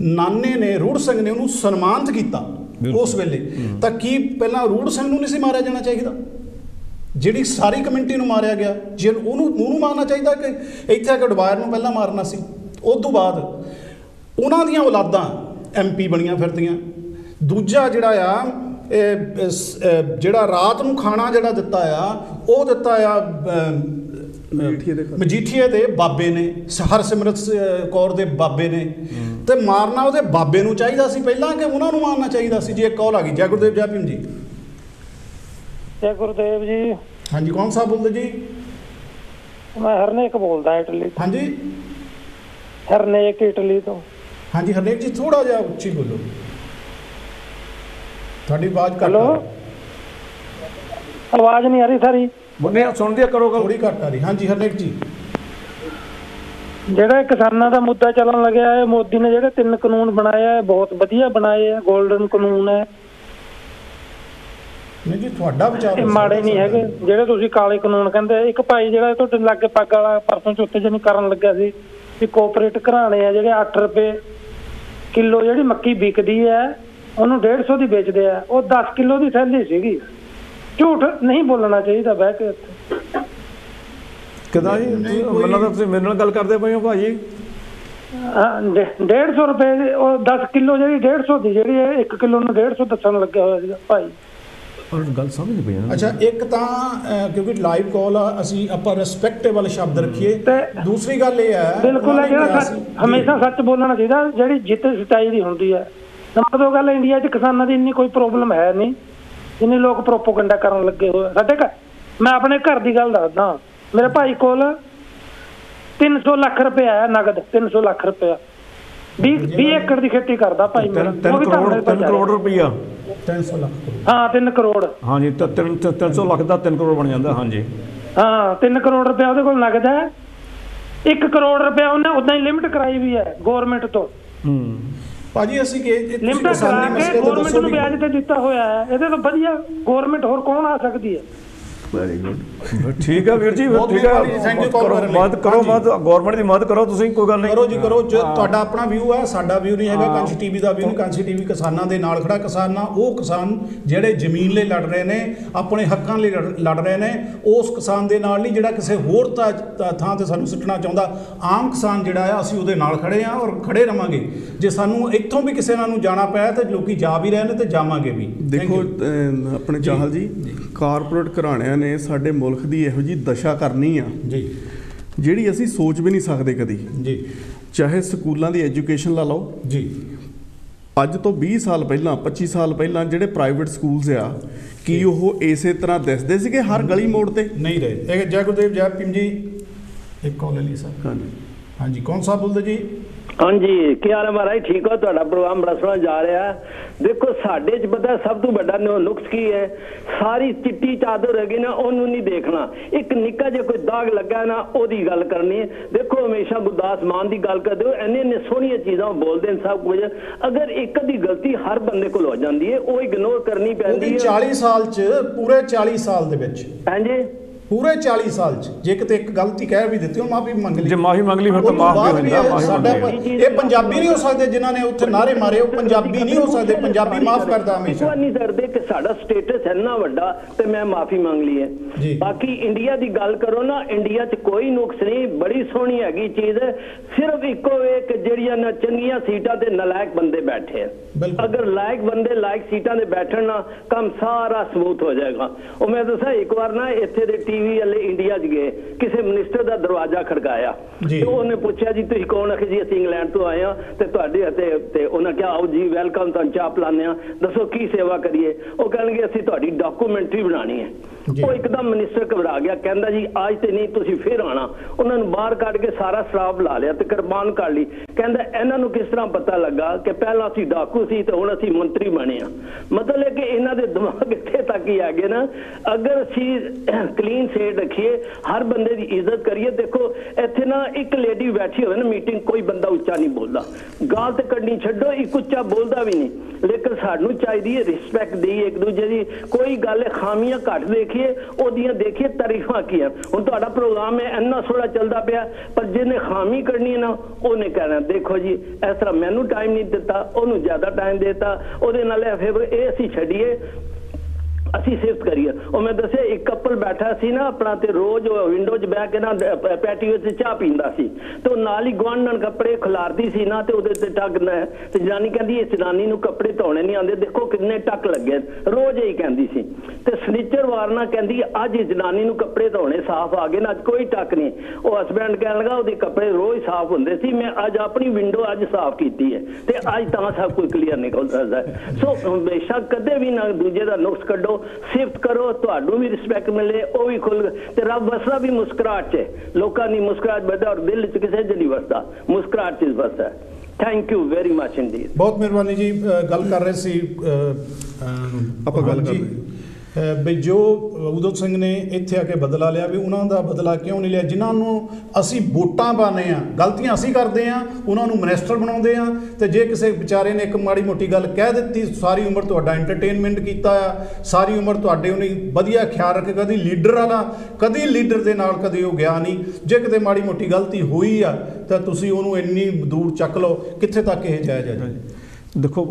ਨਾਨੇ ਨੇ, ਰੂੜ ਸਿੰਘ ਨੇ ਉਹਨੂੰ ਸਨਮਾਨਿਤ ਕੀਤਾ ਉਸ ਵੇਲੇ, ਤਾਂ ਕੀ ਪਹਿਲਾਂ ਰੂੜ ਸਿੰਘ ਨੂੰ ਨਹੀਂ ਸੀ ਮਾਰਿਆ ਜਾਣਾ ਚਾਹੀਦਾ? ਜਿਹੜੀ ਸਾਰੀ ਕਮਿਊਨਿਟੀ ਨੂੰ ਮਾਰਿਆ ਗਿਆ, ਜੇ ਉਹਨੂੰ ਮਾਰਨਾ ਚਾਹੀਦਾ ਕਿ ਇੱਥੇ ਆ ਕੇ ਡਵਾਇਰ ਨੂੰ ਪਹਿਲਾਂ ਮਾਰਨਾ ਸੀ? ਉਸ ਤੋਂ ਬਾਅਦ ਉਹਨਾਂ ਦੀਆਂ ਔਲਾਦਾਂ MP ਬਣੀਆਂ ਫਿਰਦੀਆਂ। ਦੂਜਾ ਜਿਹੜਾ ਆ ਜਿਹੜਾ ਰਾਤ ਨੂੰ ਖਾਣਾ ਜਿਹੜਾ ਦਿੱਤਾ ਆ, ਉਹ ਦਿੱਤਾ ਆ ਮਜੀਠੀਏ ਦੇ ਬਾਬੇ ਨੇ, ਹਰਸਿਮਰਤ ਕੌਰ ਦੇ ਬਾਬੇ ਨੇ। ਤੇ ਮਾਰਨਾ ਉਹਦੇ ਬਾਬੇ ਨੂੰ ਚਾਹੀਦਾ ਸੀ ਪਹਿਲਾਂ ਕਿ ਉਹਨਾਂ ਨੂੰ ਮਾਰਨਾ ਚਾਹੀਦਾ ਸੀ? ਜੇ ਕਾਲ ਆ ਗਈ। ਜੈ ਗੁਰਦੇਵ ਜੈ ਭੀਮ ਜੀ। ਜੈ ਗੁਰਦੇਵ ਜੀ। ਹਾਂਜੀ, ਕੌਣ ਸਾਹਿਬ ਬੋਲਦੇ ਜੀ? ਮੈਂ ਹਰਨੇਕ ਬੋਲਦਾ ਇਟਲੀ ਤੋਂ। ਹਾਂਜੀ, ਹਰਨੇਕ ਇਟਲੀ ਤੋਂ। ਹਾਂਜੀ ਹਰਨੇਕ ਜੀ, ਥੋੜਾ ਜਿਹਾ ਉੱਚੀ ਬੋਲੋ, ਤੁਹਾਡੀ ਆਵਾਜ਼ ਘੱਟ। ਹੈਲੋ, ਆਵਾਜ਼ ਨਹੀਂ ਆ ਰਹੀ ਸਾਰੀ? ਬੰਨੇ ਸੁਣਦੇ ਕਰੋ, ਥੋੜੀ ਘੱਟ ਆ ਰਹੀ। ਹਾਂਜੀ ਹਰਨੇਕ ਜੀ। ਜਿਹੜਾ ਕਿਸਾਨਾਂ ਦਾ ਮੁੱਦਾ ਚੱਲਣ ਲੱਗਿਆ ਹੈ, ਮੋਦੀ ਨੇ ਜਿਹੜੇ 3 ਕਾਨੂੰਨ ਬਣਾਏ ਆ, ਬਹੁਤ ਵਧੀਆ ਬਣਾਏ ਆ। 골ਡਨ ਕਾਨੂੰਨ ਹੈ। ਨਹੀਂ ਜੀ, ਤੁਹਾਡਾ ਵਿਚਾਰ ਇਹ ਮਾੜੇ ਨਹੀਂ ਹੈਗੇ ਜਿਹੜੇ ਤੁਸੀਂ ਕਾਲੇ ਕਾਨੂੰਨ ਕਹਿੰਦੇ। ਇੱਕ ਭਾਈ ਜਿਹੜਾ ਤੁਹਾਡੇ ਲਾਗੇ ਪੱਗ ਵਾਲਾ ਪਰਸੋਂ ਚੌਥੇ ਜਿਹਨੂੰ ਕਰਨ ਲੱਗਿਆ ਸੀ ਵੀ ਕੋਆਪਰੇਟ ਘਰਾਣੇ ਆ ਜਿਹੜੇ 8 ਰੁਪਏ ਕਿਲੋ ਜਿਹੜੀ ਮੱਕੀ ਵਿਕਦੀ ਹੈ ਉਹਨੂੰ 150 ਦੀ ਵੇਚਦੇ ਆ, ਉਹ 10 ਕਿਲੋ ਦੀ ਥੈਲੀ ਸੀਗੀ। ਝੂਠ ਨਹੀਂ ਬੋਲਣਾ ਚਾਹੀਦਾ ਬਹਿ ਕੇ ਇੱਥੇ। ਕਿਦਾਂ ਜੀ? ਮੈਨੂੰ ਤਾਂ ਤੁਸੀਂ ਮੇਰੇ ਨਾਲ ਗੱਲ ਕਰਦੇ ਪਏ ਹੋ ਭਾਜੀ। 150 ਰੁਪਏ ਦੀ ਉਹ 10 ਕਿਲੋ ਜਿਹੜੀ 150 ਦੀ ਜਿਹੜੀ ਹੈ, 1 ਕਿਲੋ ਨੂੰ 150 ਦੱਸਣ ਲੱਗਿਆ ਹੋਇਆ ਸੀਗਾ ਭਾਈ। ਗੱਲ ਸਮਝ ਨਹੀਂ ਪਈ। ਅੱਛਾ, ਇੱਕ ਤਾਂ ਕਿਉਂਕਿ ਲਾਈਵ ਕਾਲ ਆ, ਅਸੀਂ ਆਪਾਂ ਰਿਸਪੈਕਟੇਬਲ ਸ਼ਬਦ ਰੱਖੀਏ। ਦੂਸਰੀ ਗੱਲ ਇਹ ਹੈ, ਬਿਲਕੁਲ ਹੈ ਜਿਹੜਾ ਹਮੇਸ਼ਾ ਸੱਚ ਬੋਲਣਾ ਚਾਹੀਦਾ, ਜਿਹੜੀ ਜਿੱਤ ਸੱਚਾਈ ਦੀ ਹੁੰਦੀ ਹੈ। ਨੰਬਰ 2 ਗੱਲ, ਇੰਡੀਆ 'ਚ ਕਿਸਾਨਾਂ ਦੀ ਇੰਨੀ ਕੋਈ ਪ੍ਰੋਬਲਮ ਹੈ ਨਹੀਂ ਜਿੰਨੇ ਲੋਕ ਪ੍ਰੋਪੋਗੰਡਾ ਕਰਨ ਲੱਗੇ ਹੋਏ ਸਾਡੇ ਘਰ। ਮੈਂ ਆਪਣੇ ਘਰ ਦੀ ਗੱਲ ਦੱਸਦਾ, ਮੇਰੇ ਭਾਈ ਕੋਲ 300 ਲੱਖ ਰੁਪਏ ਆਇਆ ਨਗਦ। 300 ਲੱਖ ਰੁਪਇਆ 20 ਏਕੜ ਦੀ ਖੇਤੀ ਕਰਦਾ ਭਾਈ ਮੇਰਾ। 3 ਕਰੋੜ ਰੁਪਈਆ। 300 ਲੱਖ? ਹਾਂ 3 ਕਰੋੜ। ਹਾਂਜੀ, ਤਾਂ 300 ਲੱਖ ਦਾ 3 ਕਰੋੜ ਬਣ ਜਾਂਦਾ। ਹਾਂਜੀ ਹਾਂ, 3 ਕਰੋੜ ਰੁਪਇਆ ਉਹਦੇ ਕੋਲ ਨਗਦ ਹੈ। 1 ਕਰੋੜ ਰੁਪਇਆ ਉਹਨੇ ਉਦਾਂ ਹੀ ਲਿਮਟ ਕਰਾਈ ਵੀ ਹੈ ਗੌਰਮੈਂਟ ਤੋਂ। ਭਾਜੀ ਅਸੀਂ ਲਿਮਟ ਕਰਾ ਕੇ ਗੌਰਮੈਂਟ ਨੂੰ ਵਿਆਜ ਤੇ ਦਿੱਤਾ ਹੋਇਆ ਹੈ। ਇਹਦੇ ਤੋਂ ਵਧੀਆ ਗੌਰਮੈਂਟ ਹੋਰ ਕੌਣ ਆ ਸਕਦੀ ਹੈ? Very good. ਠੀਕ ਹੈ ਵੀਰ ਜੀ, ਠੀਕ ਹੈ। ਮਦਦ ਕਰੋ, ਗੌਰਮੈਂਟ ਦੀ ਮਦਦ ਕਰੋ ਤੁਸੀਂ। ਕੋਈ ਗੱਲ ਨਹੀਂ, ਕਰੋ ਜੀ ਕਰੋ। ਤੁਹਾਡਾ ਆਪਣਾ ਵਿਊ ਹੈ, ਸਾਡਾ ਵਿਊ ਨਹੀਂ ਹੈਗਾ। ਕਾਂਸੀ ਟੀਵੀ ਦਾ ਵਿਊ ਨਹੀਂ। ਕਾਂਸੀ ਟੀਵੀ ਕਿਸਾਨਾਂ ਦੇ ਨਾਲ ਖੜਾ। ਕਿਸਾਨਾਂ ਉਹ ਕਿਸਾਨ ਜਿਹੜੇ ਜ਼ਮੀਨ ਲਈ ਲੜ ਰਹੇ ਨੇ, ਆਪਣੇ ਹੱਕਾਂ ਲਈ ਲੜ ਰਹੇ ਨੇ, ਉਸ ਕਿਸਾਨ ਦੇ ਨਾਲ ਨਹੀਂ ਜਿਹੜਾ ਕਿਸੇ ਹੋਰ ਥਾਂ ਤੇ ਸਾਨੂੰ ਸੁੱਟਣਾ ਚਾਹੁੰਦਾ। ਆਮ ਕਿਸਾਨ ਜਿਹੜਾ ਆ, ਅਸੀਂ ਉਹਦੇ ਨਾਲ ਖੜੇ ਹਾਂ ਔਰ ਖੜੇ ਰਵਾਂਗੇ। ਜੇ ਸਾਨੂੰ ਇੱਥੋਂ ਵੀ ਕਿਸੇ ਨਾਲ ਨੂੰ ਜਾਣਾ ਪਿਆ ਤਾਂ ਲੋਕੀ ਜਾ ਵੀ ਰਹੇ ਨੇ ਤੇ ਜਾਵਾਂਗੇ ਵੀ। ਦੇਖੋ ਆਪਣੇ ਚਾਹਲ ਜੀ, ਕਾਰਪੋਰੇਟ ਘਰਾਣਿਆਂ ਨੇ ਸਾਡੇ ਮੁਲਕ ਦੀ ਇਹੋ ਜਿਹੀ ਦਸ਼ਾ ਕਰਨੀ ਆ ਜੀ, ਜਿਹੜੀ ਅਸੀਂ ਸੋਚ ਵੀ ਨਹੀਂ ਸਕਦੇ ਕਦੀ ਜੀ। ਚਾਹੇ ਸਕੂਲਾਂ ਦੀ ਐਜੂਕੇਸ਼ਨ ਲਾ ਲਓ ਜੀ, ਅੱਜ ਤੋਂ 20 ਸਾਲ ਪਹਿਲਾਂ 25 ਸਾਲ ਪਹਿਲਾਂ ਜਿਹੜੇ ਪ੍ਰਾਈਵੇਟ ਸਕੂਲਸ ਆ, ਕੀ ਉਹ ਇਸੇ ਤਰ੍ਹਾਂ ਦਿਸਦੇ ਸੀਗੇ ਹਰ ਗਲੀ ਮੋੜ ਤੇ? ਨਹੀਂ ਰਹੇ। ਇਹ ਜੈ ਗੁਰਦੇਵ ਜੈ ਭੀਮ ਜੀ। ਇੱਕ ਕਾਲ ਲਈ ਸਰ। ਹਾਂਜੀ ਹਾਂਜੀ, ਕੌਣ ਸਾਹਿਬ ਬੋਲਦੇ ਜੀ? ਹਾਂਜੀ, ਕੀ ਹਾਲ ਹੈ ਮਹਾਰਾਜ? ਠੀਕ ਹੋ? ਤੁਹਾਡਾ ਪ੍ਰੋਗਰਾਮ ਬੜਾ ਸੋਹਣਾ ਜਾ ਰਿਹਾ। ਦੇਖੋ ਸਾਡੇ 'ਚ ਪਤਾ ਸਭ ਤੋਂ ਵੱਡਾ ਨੁਕਸ ਕੀ ਹੈ? ਸਾਰੀ ਚਿੱਟੀ ਚਾਦਰ ਹੈਗੀ ਨਾ, ਉਹਨੂੰ ਨਹੀਂ ਦੇਖਣਾ। ਇੱਕ ਨਿੱਕਾ ਜਿਹਾ ਕੋਈ ਦਾਗ ਲੱਗਾ ਨਾ, ਉਹਦੀ ਗੱਲ ਕਰਨੀ ਹੈ। ਦੇਖੋ ਹਮੇਸ਼ਾ ਗੁਰਦਾਸ ਮਾਨ ਦੀ ਗੱਲ ਕਰਦੇ ਹੋ, ਇੰਨੇ ਸੋਹਣੀਆਂ ਚੀਜ਼ਾਂ ਬੋਲਦੇ ਨੇ ਸਭ ਕੁਝ। ਅਗਰ ਇੱਕ ਦੀ ਗਲਤੀ ਹਰ ਬੰਦੇ ਕੋਲ ਹੋ ਜਾਂਦੀ ਹੈ, ਉਹ ਇਗਨੋਰ ਕਰਨੀ ਪੈਂਦੀ ਹੈ। 40 ਸਾਲ 'ਚ, ਪੂਰੇ 40 ਸਾਲ ਦੇ ਵਿੱਚ, ਹਾਂਜੀ ਪੂਰੇ 40 ਸਾਲ 'ਚ ਜੇ ਕਿਤੇ ਇੱਕ ਗਲਤੀ ਕਹਿ ਵੀ ਦਿੱਤੀ, ਉਹ ਮਾਫੀ ਮੰਗ ਲਈ। ਜੇ ਮਾਫੀ ਮੰਗ ਲਈ ਫਿਰ ਤਾਂ ਮਾਫ ਵੀ ਹੁੰਦਾ। ਸਾਡਾ ਇਹ ਪੰਜਾਬੀ ਨਹੀਂ ਹੋ ਸਕਦੇ ਜਿਨ੍ਹਾਂ ਨੇ ਉੱਥੇ ਨਾਰੇ ਮਾਰੇ, ਉਹ ਪੰਜਾਬੀ ਨਹੀਂ ਹੋ ਸਕਦੇ। ਪੰਜਾਬੀ ਮਾਫ ਕਰਦਾ ਹਮੇਸ਼ਾ। ਨਹੀਂ ਕਰਦੇ ਕਿ ਸਾਡਾ ਸਟੇਟਸ ਇੰਨਾ ਵੱਡਾ ਤੇ ਮੈਂ ਮਾਫੀ ਮੰਗ ਲਈ ਹੈ। ਬਾਕੀ ਇੰਡੀਆ ਦੀ ਗੱਲ ਕਰੋ ਨਾ, ਇੰਡੀਆ 'ਚ ਕੋਈ ਨੁਕਸ ਨਹੀਂ, ਬੜੀ ਸੋਹਣੀ ਹੈਗੀ ਚੀਜ਼। ਸਿਰਫ ਇੱਕੋ ਇੱਕ ਜਿਹੜੀਆਂ ਨਾ ਚੰਗੀਆਂ ਸੀਟਾਂ ਤੇ ਨਲਾਇਕ ਬੰਦੇ ਬੈਠੇ ਆ। ਅਗਰ ਲਾਇਕ ਬੰਦੇ ਲਾਇਕ ਸੀਟਾਂ ਤੇ ਬੈਠਣ ਨਾ, ਕੰਮ ਸਾਰਾ ਸਮੂਥ ਹੋ ਜਾਏਗਾ। ਉਹ ਮੈਂ ਦੱਸਾਂ, ਇੱਕ ਵਾਰ ਨਾ ਇੱਥੇ ਦੇ ਟੀਵੀ ਵਾਲੇ ਇੰਡੀਆ 'ਚ ਗਏ, ਕਿਸੇ ਮਿਨਿਸਟਰ ਦਾ ਦਰਵਾਜ਼ਾ ਖੜਕਾਇਆ ਤੇ ਉਹਨੇ ਪੁੱਛਿਆ ਜੀ ਤੁਸੀਂ ਕੌਣ? ਆਖੇ ਜੀ ਅਸੀਂ ਇੰਗਲੈਂਡ ਤੋਂ ਆਏ ਹਾਂ ਤੇ ਤੁਹਾਡੇ ਤੇ ਉਹਨਾਂ ਕਿਹਾ ਆਓ ਜੀ ਵੈਲਕਮ, ਤੁਹਾਨੂੰ ਚਾਹ ਪਿਲਾਉਂਦੇ ਹਾਂ, ਦੱਸੋ ਕੀ ਸੇਵਾ ਕਰੀਏ? ਉਹ ਕਹਿਣਗੇ ਅਸੀਂ ਤੁਹਾਡੀ ਡਾਕੂਮੈਂਟਰੀ ਬਣਾਉਣੀ ਹੈ। ਉਹ ਇੱਕਦਮ ਮਿਨਿਸਟਰ ਘਬਰਾ ਗਿਆ, ਕਹਿੰਦਾ ਜੀ ਅੱਜ ਤੇ ਨਹੀਂ, ਤੁਸੀਂ ਫਿਰ ਆਣਾ। ਉਹਨਾਂ ਨੂੰ ਬਾਹਰ ਕੱਢ ਕੇ ਸਾਰਾ ਸ਼ਰਾਬ ਲਾ ਲਿਆ ਤੇ ਕੁਰਬਾਨ ਕਰ ਲਈ। ਕਹਿੰਦਾ ਇਹਨਾਂ ਨੂੰ ਕਿਸ ਤਰ੍ਹਾਂ ਪਤਾ ਲੱਗਾ ਕਿ ਪਹਿਲਾਂ ਅਸੀਂ ਡਾਕੂ ਸੀ ਤੇ ਹੁਣ ਅਸੀਂ ਮੰਤਰੀ ਬਣੇ ਆ। ਮਤਲਬ ਹੈ ਕਿ ਇਹਨਾਂ ਦੇ ਦਿਮਾਗ ਇੱਥੇ ਤੱਕ ਹੀ ਆ ਗਏ ਨਾ। ਅਗਰ ਅਸੀਂ ਕਲੀਨ ਸੇਟ ਰੱਖੀਏ, ਹਰ ਬੰਦੇ ਦੀ ਇੱਜ਼ਤ ਕਰੀਏ। ਦੇਖੋ ਇੱਥੇ ਨਾ ਇੱਕ ਲੇਡੀ ਬੈਠੀ ਹੋਵੇ ਨਾ ਮੀਟਿੰਗ, ਕੋਈ ਬੰਦਾ ਉੱਚਾ ਨਹੀਂ ਬੋਲਦਾ, ਗਾਲ ਤੇ ਕੱਢਣੀ ਛੱਡੋ, ਇੱਕ ਉੱਚਾ ਬੋਲਦਾ ਵੀ ਨਹੀਂ। ਲੇਕਿਨ ਸਾਨੂੰ ਚਾਹੀਦੀ ਹੈ ਰਿਸਪੈਕਟ ਦੇਈਏ ਇੱਕ ਦੂਜੇ ਦੀ। ਕੋਈ ਗੱਲ ਖਾਮੀਆਂ ਘੱਟ ਦੇਖੀਏ, ਉਹਦੀਆਂ ਦੇਖੀਏ ਤਾਰੀਫਾਂ ਕੀ ਆ। ਹੁਣ ਤੁਹਾਡਾ ਪ੍ਰੋਗਰਾਮ ਹੈ ਇੰਨਾ ਸੋਹਣਾ ਚੱਲਦਾ ਪਿਆ, ਪਰ ਜਿਹਨੇ ਖਾਮੀ ਕਰਨੀ ਹੈ ਨਾ ਉਹਨੇ ਕਹਿਣਾ ਦੇਖੋ ਜੀ ਇਸ ਤਰ੍ਹਾਂ ਮੈਨੂੰ ਟਾਈਮ ਨਹੀਂ ਦਿੱਤਾ, ਉਹਨੂੰ ਜ਼ਿਆਦਾ ਟਾਈਮ ਦਿੱਤਾ, ਉਹਦੇ ਨਾਲ ਇਹ ਅਸੀਂ ਛੱਡੀਏ, ਅਸੀਂ ਸਿਫਤ ਕਰੀਏ। ਉਹ ਮੈਂ ਦੱਸਿਆ ਇੱਕ ਕਪਲ ਬੈਠਾ ਸੀ ਨਾ ਆਪਣਾ, ਤੇ ਰੋਜ਼ ਵਿੰਡੋ 'ਚ ਬਹਿ ਕੇ ਨਾ ਪੈਟੀਓ 'ਚ ਚਾਹ ਪੀਂਦਾ ਸੀ, ਤੇ ਉਹ ਨਾਲ ਹੀ ਗੁਆਂਢਣ ਕੱਪੜੇ ਖਿਲਾਰਦੀ ਸੀ ਨਾ, ਤੇ ਉਹਦੇ ਤੇ ਟੱਕ ਨਾ, ਤੇ ਜਨਾਨੀ ਕਹਿੰਦੀ ਇਹ ਜਨਾਨੀ ਨੂੰ ਕੱਪੜੇ ਧੋਣੇ ਨਹੀਂ ਆਉਂਦੇ, ਦੇਖੋ ਕਿੰਨੇ ਟੱਕ ਲੱਗੇ, ਰੋਜ਼ ਹੀ ਕਹਿੰਦੀ ਸੀ। ਤੇ ਸਨੀਚਰਵਾਰ ਨਾ ਕਹਿੰਦੀ ਅੱਜ ਜਨਾਨੀ ਨੂੰ ਕੱਪੜੇ ਧੋਣੇ ਸਾਫ਼ ਆ ਗਏ ਨਾ, ਅੱਜ ਕੋਈ ਟੱਕ ਨਹੀਂ। ਉਹ ਹਸਬੈਂਡ ਕਹਿਣ ਲੱਗਾ ਉਹਦੇ ਕੱਪੜੇ ਰੋਜ਼ ਸਾਫ਼ ਹੁੰਦੇ ਸੀ, ਮੈਂ ਅੱਜ ਆਪਣੀ ਵਿੰਡੋ ਅੱਜ ਸਾਫ਼ ਕੀਤੀ ਹੈ, ਤੇ ਅੱਜ ਤਾਂ ਸਭ ਕੁਝ ਕਲੀਅਰ ਨਿਕਲ ਸਕਦਾ। ਸੋ ਹਮੇਸ਼ਾ ਕਦੇ ਵੀ ਨਾ ਦੂਜੇ ਦਾ ਨੁਕਸ ਕੱਢੋ, ਸਿਫਤ ਕਰੋ, ਤੁਹਾਨੂੰ ਵੀ ਰਿਸਪੈਕਟ ਮਿਲੇ, ਉਹ ਵੀ ਖੁੱਲ। ਤੇ ਰੱਬ ਵਸਦਾ ਵੀ ਮੁਸਕਰਾਹਟ 'ਚ, ਲੋਕਾਂ ਦੀ ਮੁਸਕਰਾਹਟ ਵੱਧਦਾ ਔਰ ਦਿਲ 'ਚ ਕਿਸੇ 'ਚ ਨਹੀਂ ਵਸਦਾ, ਮੁਸਕਰਾਹਟ 'ਚ ਵਸਦਾ। Thank you very much indeed. ਬਹੁਤ ਮਿਹਰਬਾਨੀ ਜੀ। ਗੱਲ ਕਰ ਰਹੇ ਸੀ ਆਪਾਂ ਗੱਲ ਕਰ ਵੀ ਜੋ ਉਦੋ ਸਿੰਘ ਨੇ ਇੱਥੇ ਆ ਕੇ ਬਦਲਾ ਲਿਆ, ਵੀ ਉਹਨਾਂ ਦਾ ਬਦਲਾ ਕਿਉਂ ਨਹੀਂ ਲਿਆ? ਜਿਨ੍ਹਾਂ ਨੂੰ ਅਸੀਂ ਵੋਟਾਂ ਪਾਉਂਦੇ ਆ, ਗਲਤੀਆਂ ਅਸੀਂ ਕਰਦੇ ਆ, ਉਹਨਾਂ ਨੂੰ ਮਿਨਿਸਟਰ ਬਣਾਉਂਦੇ ਆ, ਤੇ ਜੇ ਕਿਸੇ ਵਿਚਾਰੇ ਨੇ ਇੱਕ ਮਾੜੀ ਮੋਟੀ ਗੱਲ ਕਹਿ ਦਿੱਤੀ, ਸਾਰੀ ਉਮਰ ਤੁਹਾਡਾ ਐਂਟਰਟੇਨਮੈਂਟ ਕੀਤਾ ਆ, ਸਾਰੀ ਉਮਰ ਤੁਹਾਡੇ ਉਹਨੇ ਵਧੀਆ ਖਿਆਲ ਰੱਖੇ, ਕਦੀ ਲੀਡਰ ਵਾਲਾ, ਕਦੀ ਲੀਡਰ ਦੇ ਨਾਲ ਕਦੇ ਉਹ ਗਿਆ ਨਹੀਂ। ਜੇ ਕਿਤੇ ਮਾੜੀ ਮੋਟੀ ਗਲਤੀ ਹੋਈ ਆ ਤਾਂ ਤੁਸੀਂ ਉਹਨੂੰ ਇੰਨੀ ਦੂਰ ਚੱਕ ਲਓ, ਕਿੱਥੇ ਤੱਕ ਇਹ ਜਾਇਜ਼ ਹੈ ਜੀ? ਦੇਖੋ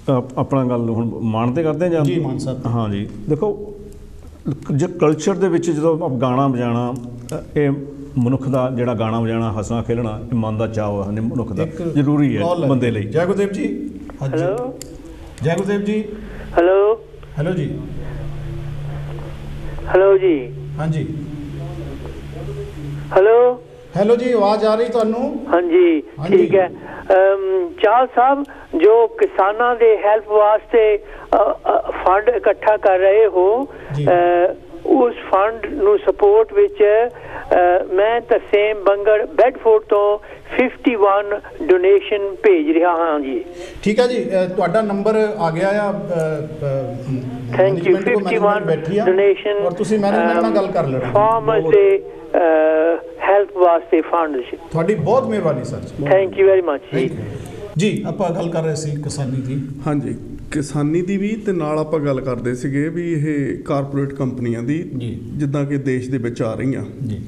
ਆਪਣਾ ਗੱਲ ਹੁਣ ਮਾਣ ਤੇ ਕਰਦੇ ਜਾਂ ਜੀ ਮਾਨ ਸਾਹਿਬ। ਹਾਂ ਜੀ, ਦੇਖੋ ਜੇ ਕਲਚਰ ਦੇ ਵਿੱਚ ਜਦੋਂ ਗਾਣਾ ਵਜਾਣਾ, ਇਹ ਮਨੁੱਖ ਦਾ ਜਿਹੜਾ ਗਾਣਾ ਵਜਾਣਾ, ਹੱਸਣਾ ਖੇਲਣਾ, ਇਹ ਮਨ ਦਾ ਚਾਅ ਹੈ ਮਨੁੱਖ ਦਾ, ਜ਼ਰੂਰੀ ਹੈ ਬੰਦੇ ਲਈ। ਜੈ ਗੁਰਦੇਵ ਜੀ। ਹੈਲੋ ਜੈ ਗੁਰਦੇਵ ਜੀ। ਹੈਲੋ ਹੈਲੋ ਜੀ। ਹੈਲੋ ਜੀ। ਹਾਂਜੀ ਹੈਲੋ ਹੈਲੋ ਜੀ, ਆਵਾਜ਼ ਆ ਰਹੀ ਤੁਹਾਨੂੰ? ਹਾਂਜੀ ਠੀਕ ਹੈ। ਚਾਲ ਸਾਹਿਬ, ਜੋ ਕਿਸਾਨਾਂ ਦੇ ਹੈਲਪ ਵਾਸਤੇ ਫੰਡ ਇਕੱਠਾ ਕਰ ਰਹੇ ਹੋ, ਉਸ ਫੰਡ ਨੂੰ ਸਪੋਰਟ ਵਿੱਚ ਮੈਂ ਤਸੀਮ ਬੰਗੜ ਬੈਡਫੋਰਡ ਤੋਂ 51 ਡੋਨੇਸ਼ਨ ਭੇਜ ਰਿਹਾ ਹਾਂ ਜੀ। ਠੀਕ ਹੈ ਜੀ, ਤੁਹਾਡਾ ਨੰਬਰ ਆ ਗਿਆ ਆ। Thank you. 51 ਡੋਨੇਸ਼ਨ ਔਰ ਤੁਸੀਂ ਮੈਨੇਜਮੈਂਟ ਨਾਲ ਗੱਲ ਕਰ ਲੈਣਾ ਫਾਰਮਰਸ ਦੇ ਹੈਲਪ ਵਾਸਤੇ ਫੰਡ। ਤੁਹਾਡੀ ਬਹੁਤ ਮਿਹਰਬਾਨੀ sir. Thank you very much ਜੀ। ਆਪਾਂ ਗੱਲ ਕਰ ਰਹੇ ਸੀ ਕਿਸਾਨੀ ਦੀ। ਹਾਂਜੀ, ਕਿਸਾਨੀ ਦੀ ਵੀ, ਤੇ ਨਾਲ ਆਪਾਂ ਗੱਲ ਕਰਦੇ ਸੀਗੇ ਵੀ ਇਹ ਕਾਰਪੋਰੇਟ ਕੰਪਨੀਆਂ ਦੀ, ਜਿੱਦਾਂ ਕਿ ਦੇਸ਼ ਦੇ ਵਿੱਚ ਆ ਰਹੀਆਂ ਜੀ।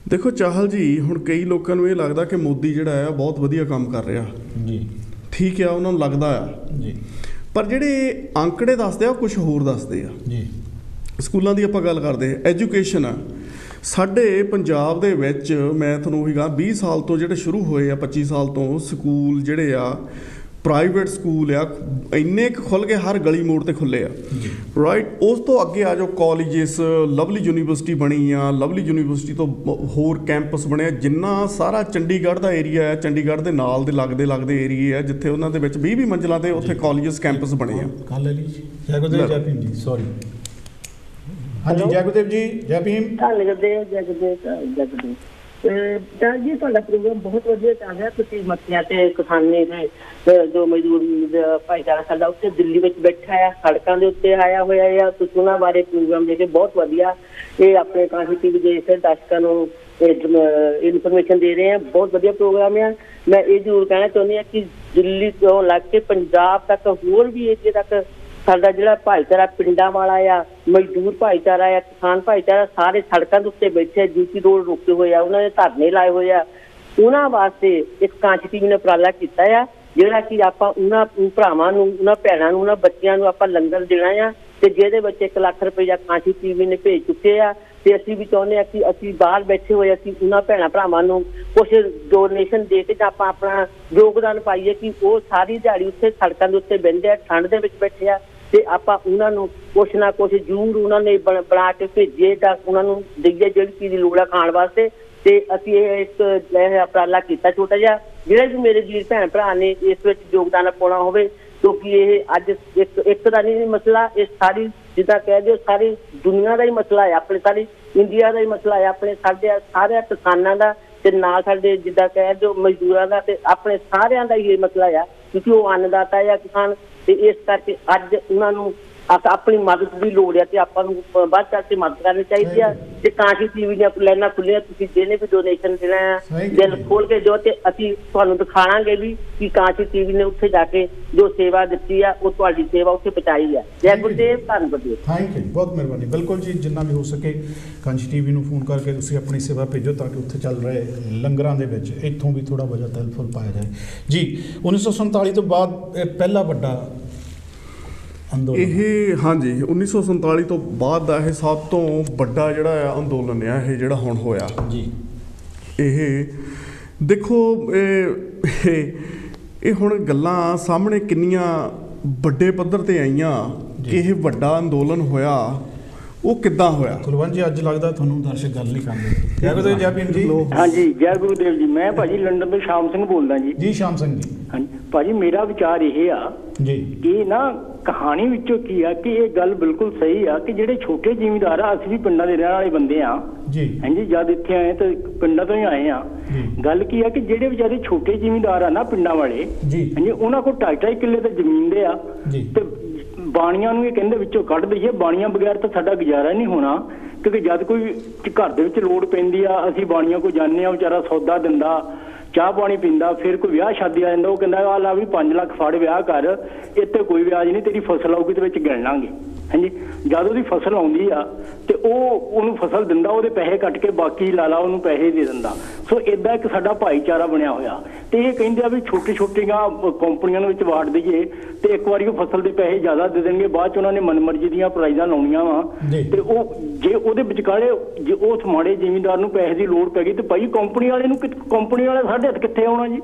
ਦੇਖੋ ਚਾਹਲ ਜੀ, ਹੁਣ ਕਈ ਲੋਕਾਂ ਨੂੰ ਇਹ ਲੱਗਦਾ ਕਿ ਮੋਦੀ ਜਿਹੜਾ ਆ ਬਹੁਤ ਵਧੀਆ ਕੰਮ ਕਰ ਰਿਹਾ ਜੀ, ਠੀਕ ਆ, ਉਹਨਾਂ ਨੂੰ ਲੱਗਦਾ ਆ ਜੀ, ਪਰ ਜਿਹੜੇ ਅੰਕੜੇ ਦੱਸਦੇ ਆ ਉਹ ਕੁਝ ਹੋਰ ਦੱਸਦੇ ਆ ਜੀ। ਸਕੂਲਾਂ ਦੀ ਆਪਾਂ ਗੱਲ ਕਰਦੇ ਹਾਂ, ਐਜੂਕੇਸ਼ਨ ਆ ਸਾਡੇ ਪੰਜਾਬ ਦੇ ਵਿੱਚ, ਮੈਂ ਤੁਹਾਨੂੰ ਉਹੀ ਕਹਾਂ 20 ਸਾਲ ਤੋਂ ਜਿਹੜੇ ਸ਼ੁਰੂ ਹੋਏ ਆ, 25 ਸਾਲ ਤੋਂ ਸਕੂਲ ਜਿਹੜੇ ਆ ਪ੍ਰਾਈਵੇਟ ਸਕੂਲ ਆ, ਇੰਨੇ ਕੁ ਖੁੱਲ੍ਹ ਕੇ ਹਰ ਗਲੀ ਮੋੜ ਤੇ ਖੁੱਲ੍ਹੇ ਆ, ਰਾਈਟ। ਉਸ ਤੋਂ ਅੱਗੇ ਆ ਜਾਓ, ਕਾਲਜਿਸ, ਲਵਲੀ ਯੂਨੀਵਰਸਿਟੀ ਬਣੀ ਆ, ਲਵਲੀ ਯੂਨੀਵਰਸਿਟੀ ਤੋਂ ਹੋਰ ਕੈਂਪਸ ਬਣੇ ਆ, ਜਿੰਨਾ ਸਾਰਾ ਚੰਡੀਗੜ੍ਹ ਦਾ ਏਰੀਆ ਹੈ, ਚੰਡੀਗੜ੍ਹ ਦੇ ਨਾਲ ਦੇ ਲੱਗਦੇ ਏਰੀਏ ਆ, ਜਿੱਥੇ ਉਹਨਾਂ ਦੇ ਵਿੱਚ 20 ਮੰਜ਼ਿਲਾਂ ਤੇ ਉੱਥੇ ਕਾਲਜਿਸ ਕੈਂਪਸ ਬਣੇ ਆ। ਹਾਂਜੀ ਜੈ ਗੁਰਦੇਵ ਜੀ। ਜੈ ਭੀਮ। ਤਾਂ ਜੀ ਤੁਹਾਡਾ ਪ੍ਰੋਗਰਾਮ ਬਹੁਤ ਵਧੀਆ ਚੱਲ ਰਿਹਾ। ਤੁਸੀਂ ਮੱਤੀਆਂ ਤੇ ਕਿਸਾਨੀ ਦੇ ਜੋ ਮਜ਼ਦੂਰ ਭਾਈਚਾਰਾ ਸਾਡਾ ਉੱਥੇ ਦਿੱਲੀ ਵਿੱਚ ਬੈਠਾ ਆ, ਸੜਕਾਂ ਦੇ ਉੱਤੇ ਆਇਆ ਹੋਇਆ ਆ, ਤੁਸੀਂ ਉਹਨਾਂ ਬਾਰੇ ਪ੍ਰੋਗਰਾਮ ਦੇ ਕੇ ਬਹੁਤ ਵਧੀਆ ਇਹ ਆਪਣੇ ਕਾਂਸੀ ਟੀਵੀ ਦੇ ਫਿਰ ਦਰਸ਼ਕਾਂ ਨੂੰ ਇਨਫੋਰਮੇਸ਼ਨ ਦੇ ਰਹੇ ਆ। ਬਹੁਤ ਵਧੀਆ ਪ੍ਰੋਗਰਾਮ ਆ। ਮੈਂ ਇਹ ਜ਼ਰੂਰ ਕਹਿਣਾ ਚਾਹੁੰਦੀ ਹਾਂ ਕਿ ਦਿੱਲੀ ਤੋਂ ਲੱਗ ਕੇ ਪੰਜਾਬ ਤੱਕ ਹੋਰ ਵੀ ਏਰੀਏ ਤੱਕ ਸਾਡਾ ਜਿਹੜਾ ਭਾਈਚਾਰਾ ਪਿੰਡਾਂ ਵਾਲਾ ਆ, ਮਜ਼ਦੂਰ ਭਾਈਚਾਰਾ ਆ, ਕਿਸਾਨ ਭਾਈਚਾਰਾ, ਸਾਰੇ ਸੜਕਾਂ ਦੇ ਉੱਤੇ ਬੈਠੇ, ਜੀਟੀ ਰੋਡ ਰੁਕੇ ਹੋਏ ਆ, ਉਹਨਾਂ ਨੇ ਧਰਨੇ ਲਾਏ ਹੋਏ ਆ। ਉਹਨਾਂ ਵਾਸਤੇ ਇੱਕ ਕਾਂਸੀ ਟੀਵੀ ਨੇ ਉਪਰਾਲਾ ਕੀਤਾ ਆ, ਜਿਹੜਾ ਕਿ ਆਪਾਂ ਉਹਨਾਂ ਭਰਾਵਾਂ ਨੂੰ, ਉਹਨਾਂ ਭੈਣਾਂ ਨੂੰ, ਉਹਨਾਂ ਬੱਚਿਆਂ ਨੂੰ ਆਪਾਂ ਲੰਗਰ ਦੇਣਾ ਆ, ਤੇ ਜਿਹਦੇ ਵਿੱਚ 1 ਲੱਖ ਰੁਪਇਆ ਕਾਂਸੀ ਟੀਵੀ ਨੇ ਭੇਜ ਚੁੱਕੇ ਆ। ਤੇ ਅਸੀਂ ਵੀ ਚਾਹੁੰਦੇ ਹਾਂ ਕਿ ਅਸੀਂ ਬਾਹਰ ਬੈਠੇ ਹੋਏ, ਅਸੀਂ ਉਹਨਾਂ ਭੈਣਾਂ ਭਰਾਵਾਂ ਨੂੰ ਕੁਛ ਡੋਨੇਸ਼ਨ ਦੇ ਕੇ ਜਾਂ ਆਪਾਂ ਆਪਣਾ ਯੋਗਦਾਨ ਪਾਈਏ ਕਿ ਉਹ ਸਾਰੀ ਦਿਹਾੜੀ ਉੱਥੇ ਸੜਕਾਂ ਦੇ ਉੱਤੇ ਬਹਿੰਦੇ ਆ, ਠੰਡ ਦੇ ਵਿੱਚ ਬੈਠੇ ਆ, ਤੇ ਆਪਾਂ ਉਹਨਾਂ ਨੂੰ ਕੁਛ ਨਾ ਕੁਛ ਜ਼ਰੂਰ ਉਹਨਾਂ ਨੇ ਬਣਾ ਕੇ ਭੇਜੀਏ ਤਾਂ ਉਹਨਾਂ ਨੂੰ ਦੇਈਏ ਜਿਹੜੀ ਚੀਜ਼ ਦੀ ਲੋੜ ਆ ਖਾਣ ਵਾਸਤੇ। ਤੇ ਅਸੀਂ ਇਹ ਇੱਕ ਉਪਰਾਲਾ ਕੀਤਾ ਛੋਟਾ ਜਿਹਾ, ਜਿਹੜੇ ਵੀ ਮੇਰੇ ਵੀਰ ਭੈਣ ਭਰਾ ਨੇ ਇਸ ਵਿੱਚ ਯੋਗਦਾਨ ਪਾਉਣਾ ਹੋਵੇ, ਕਿਉਂਕਿ ਇਹ ਅੱਜ ਇੱਕ ਦਾ ਨਹੀਂ ਮਸਲਾ, ਇਹ ਸਾਰੀ ਜਿੱਦਾਂ ਕਹਿ ਦਿਓ ਸਾਰੀ ਦੁਨੀਆ ਦਾ ਹੀ ਮਸਲਾ ਹੈ, ਆਪਣੇ ਸਾਰੀ ਇੰਡੀਆ ਦਾ ਹੀ ਮਸਲਾ ਹੈ, ਆਪਣੇ ਸਾਡੇ ਸਾਰੇ ਕਿਸਾਨਾਂ ਦਾ ਤੇ ਨਾਲ ਸਾਡੇ ਜਿੱਦਾਂ ਕਹਿ ਦਿਓ ਮਜ਼ਦੂਰਾਂ ਦਾ ਤੇ ਆਪਣੇ ਸਾਰਿਆਂ ਦਾ ਹੀ ਇਹ ਮਸਲਾ ਆ, ਕਿਉਂਕਿ ਉਹ ਅੰਨਦਾਤਾ ਆ ਕਿਸਾਨ। ਤੇ ਇਸ ਕਰਕੇ ਅੱਜ ਉਹਨਾਂ ਨੂੰ ਆਪਣੀ ਮਦਦ ਦੀ ਲੋੜ ਹੈ ਤੇ ਆਪਾਂ ਨੂੰ ਵੱਧ ਚੜ੍ਹ ਕੇ ਮਦਦ ਕਰਨੀ ਚਾਹੀਦੀ ਆ। ਤੇ ਕਾਂਸ਼ੀ ਟੀਵੀ ਦੀਆਂ ਲਾਈਨਾਂ ਖੁੱਲੀਆਂ, ਤੁਸੀਂ ਜਿਹਨੇ ਵੀ ਡੋਨੇਸ਼ਨ ਦੇਣਾ ਆ ਦਿਲ ਖੋਲ ਕੇ ਦਿਓ ਤੇ ਅਸੀਂ ਤੁਹਾਨੂੰ ਦਿਖਾਵਾਂਗੇ ਵੀ ਕਿ ਕਾਂਸ਼ੀ ਟੀਵੀ ਨੇ ਉੱਥੇ ਜਾ ਕੇ ਜੋ ਸੇਵਾ ਦਿੱਤੀ ਆ ਉਹ ਤੁਹਾਡੀ ਸੇਵਾ ਉੱਥੇ ਪਹੁੰਚਾਈ ਆ। ਜੈ ਗੁਰਦੇਵ, ਧੰਨਵਾਦ। ਥੈਂਕ ਯੂ, ਬਹੁਤ ਮਿਹਰਬਾਨੀ। ਬਿਲਕੁਲ ਜੀ, ਜਿੰਨਾ ਵੀ ਹੋ ਸਕੇ ਕਾਂਸ਼ੀ ਟੀਵੀ ਨੂੰ ਫੋਨ ਕਰਕੇ ਤੁਸੀਂ ਆਪਣੀ ਸੇਵਾ ਭੇਜੋ ਤਾਂ ਕਿ ਉੱਥੇ ਚੱਲ ਰਹੇ ਲੰਗਰਾਂ ਦੇ ਵਿੱਚ ਇੱਥੋਂ ਵੀ ਥੋੜ੍ਹਾ ਬਹੁਤ ਹੈਲਪਫੁਲ ਪਾਇਆ ਜਾਏ ਜੀ। 1947 ਤੋਂ ਬਾਅਦ ਇਹ ਪਹਿਲਾ ਵੱਡਾ ਇਹ ਹਾਂਜੀ 1947 ਤੋਂ ਬਾਅਦ ਦਾ ਇਹ ਸਭ ਤੋਂ ਵੱਡਾ ਜਿਹੜਾ ਆ ਅੰਦੋਲਨ ਆ ਇਹ ਜਿਹੜਾ ਹੁਣ ਹੋਇਆ ਜੀ। ਇਹ ਦੇਖੋ ਇਹ ਹੁਣ ਗੱਲਾਂ ਸਾਹਮਣੇ ਕਿੰਨੀਆਂ ਵੱਡੇ ਪੱਧਰ ਤੇ ਆਈਆਂ ਕਿ ਇਹ ਵੱਡਾ ਅੰਦੋਲਨ ਹੋਇਆ, ਉਹ ਕਿੱਦਾਂ ਹੋਇਆ। ਕੁਲਵੰਤ ਜੀ, ਅੱਜ ਲੱਗਦਾ ਤੁਹਾਨੂੰ ਦਰਸ਼ਕ ਗੱਲ ਨਹੀਂ ਕਰਦੇ। ਜੈ ਗੁਰਦੇਵ ਜੈ ਭੀਮ ਜੀ। ਹਾਂਜੀ, ਜੈ ਗੁਰਦੇਵ ਜੀ। ਮੈਂ ਭਾਜੀ ਲੰਡਨ ਤੋਂ ਸ਼ਾਮ ਸਿੰਘ ਬੋਲਦਾ ਜੀ। ਜੀ ਸ਼ਾਮ ਸਿੰਘ ਜੀ। ਹਾਂਜੀ ਭਾਜੀ, ਮੇਰਾ ਵਿਚਾਰ ਇਹ ਆ ਜੀ ਕਿ ਨਾ ਕਹਾਣੀ ਵਿੱਚੋਂ ਕੀ ਆ ਕਿ ਇਹ ਗੱਲ ਬਿਲਕੁਲ ਸਹੀ ਆ ਕਿ ਜਿਹੜੇ ਛੋਟੇ ਜ਼ਿਮੀਂਦਾਰ ਆ, ਅਸੀਂ ਵੀ ਪਿੰਡਾਂ ਦੇ ਰਹਿਣ ਵਾਲੇ ਬੰਦੇ ਆ ਜੀ। ਹਾਂਜੀ, ਜਦ ਇੱਥੇ ਆਏ ਤਾਂ ਪਿੰਡਾਂ ਤੋਂ ਹੀ ਆਏ ਆ। ਗੱਲ ਕੀ ਆ ਕਿ ਜਿਹੜੇ ਵਿਚਾਰੇ ਛੋਟੇ ਜ਼ਿਮੀਂਦਾਰ ਆ ਨਾ ਪਿੰਡਾਂ ਵਾਲੇ, ਹਾਂਜੀ, ਉਹਨਾਂ ਕੋਲ 2.5 ਕਿੱਲੇ ਤਾਂ ਜ਼ਮੀਨ ਦੇ ਆ ਤੇ ਬਾਣੀਆਂ ਨੂੰ ਇਹ ਕਹਿੰਦੇ ਵਿੱਚੋਂ ਕੱਢ ਦਈਏ, ਬਾਣੀਆਂ ਬਗੈਰ ਤਾਂ ਸਾਡਾ ਗੁਜ਼ਾਰਾ ਨਹੀਂ ਹੋਣਾ। ਕਿਉਂਕਿ ਜਦ ਕੋਈ ਘਰ ਦੇ ਵਿੱਚ ਲੋੜ ਪੈਂਦੀ ਆ ਅਸੀਂ ਬਾਣੀਆਂ ਕੋਲ ਜਾਂਦੇ ਆ, ਵਿਚਾਰਾ ਸੌਦਾ ਦਿੰਦਾ, ਚਾਹ ਪਾਣੀ ਪੀਂਦਾ। ਫਿਰ ਕੋਈ ਵਿਆਹ ਸ਼ਾਦੀ ਆ ਜਾਂਦਾ, ਉਹ ਕਹਿੰਦਾ ਆ ਲਾ ਵੀ 5 ਲੱਖ ਫੜ ਵਿਆਹ ਕਰ, ਇੱਥੇ ਕੋਈ ਵਿਆਜ ਨਹੀਂ, ਤੇਰੀ ਫਸਲ ਆਊਗੀ ਤੇ ਵਿੱਚ ਗਿਣ ਲਾਂਗੇ। ਹਾਂਜੀ, ਜਦ ਉਹਦੀ ਫਸਲ ਆਉਂਦੀ ਆ ਤੇ ਉਹਨੂੰ ਫਸਲ ਦਿੰਦਾ, ਉਹਦੇ ਪੈਸੇ ਕੱਟ ਕੇ ਬਾਕੀ ਲਾਲਾ ਉਹਨੂੰ ਪੈਸੇ ਦੇ ਦਿੰਦਾ। ਸੋ ਇਦਾਂ ਇੱਕ ਸਾਡਾ ਭਾਈਚਾਰਾ ਬਣਿਆ ਹੋਇਆ। ਤੇ ਇਹ ਕਹਿੰਦੇ ਆ ਵੀ ਛੋਟੀਆਂ ਕੰਪਨੀਆਂ ਨੂੰ ਵਿੱਚ ਵਾੜ ਦਈਏ ਤੇ ਇੱਕ ਵਾਰੀ ਉਹ ਫਸਲ ਦੇ ਪੈਸੇ ਜ਼ਿਆਦਾ ਦੇ ਦੇਣਗੇ, ਬਾਅਦ ਚ ਉਹਨਾਂ ਨੇ ਮਨਮਰਜ਼ੀ ਦੀਆਂ ਪ੍ਰਾਈਜ਼ਾਂ ਲਾਉਣੀਆਂ ਵਾ। ਤੇ ਉਹ ਜੇ ਉਹਦੇ ਵਿਚਕਾਲੇ ਜੇ ਉਸ ਮਾੜੇ ਜ਼ਿਮੀਂਦਾਰ ਨੂੰ ਪੈਸੇ ਦੀ ਲੋੜ ਪੈ ਗਈ ਤੇ ਭਾਈ ਕੰਪਨੀ ਵਾਲੇ ਨੂੰ, ਕੰਪਨੀ ਵਾਲੇ ਸਾਡੇ ਹੱਥ ਕਿੱਥੇ ਆਉਣਾ ਜੀ।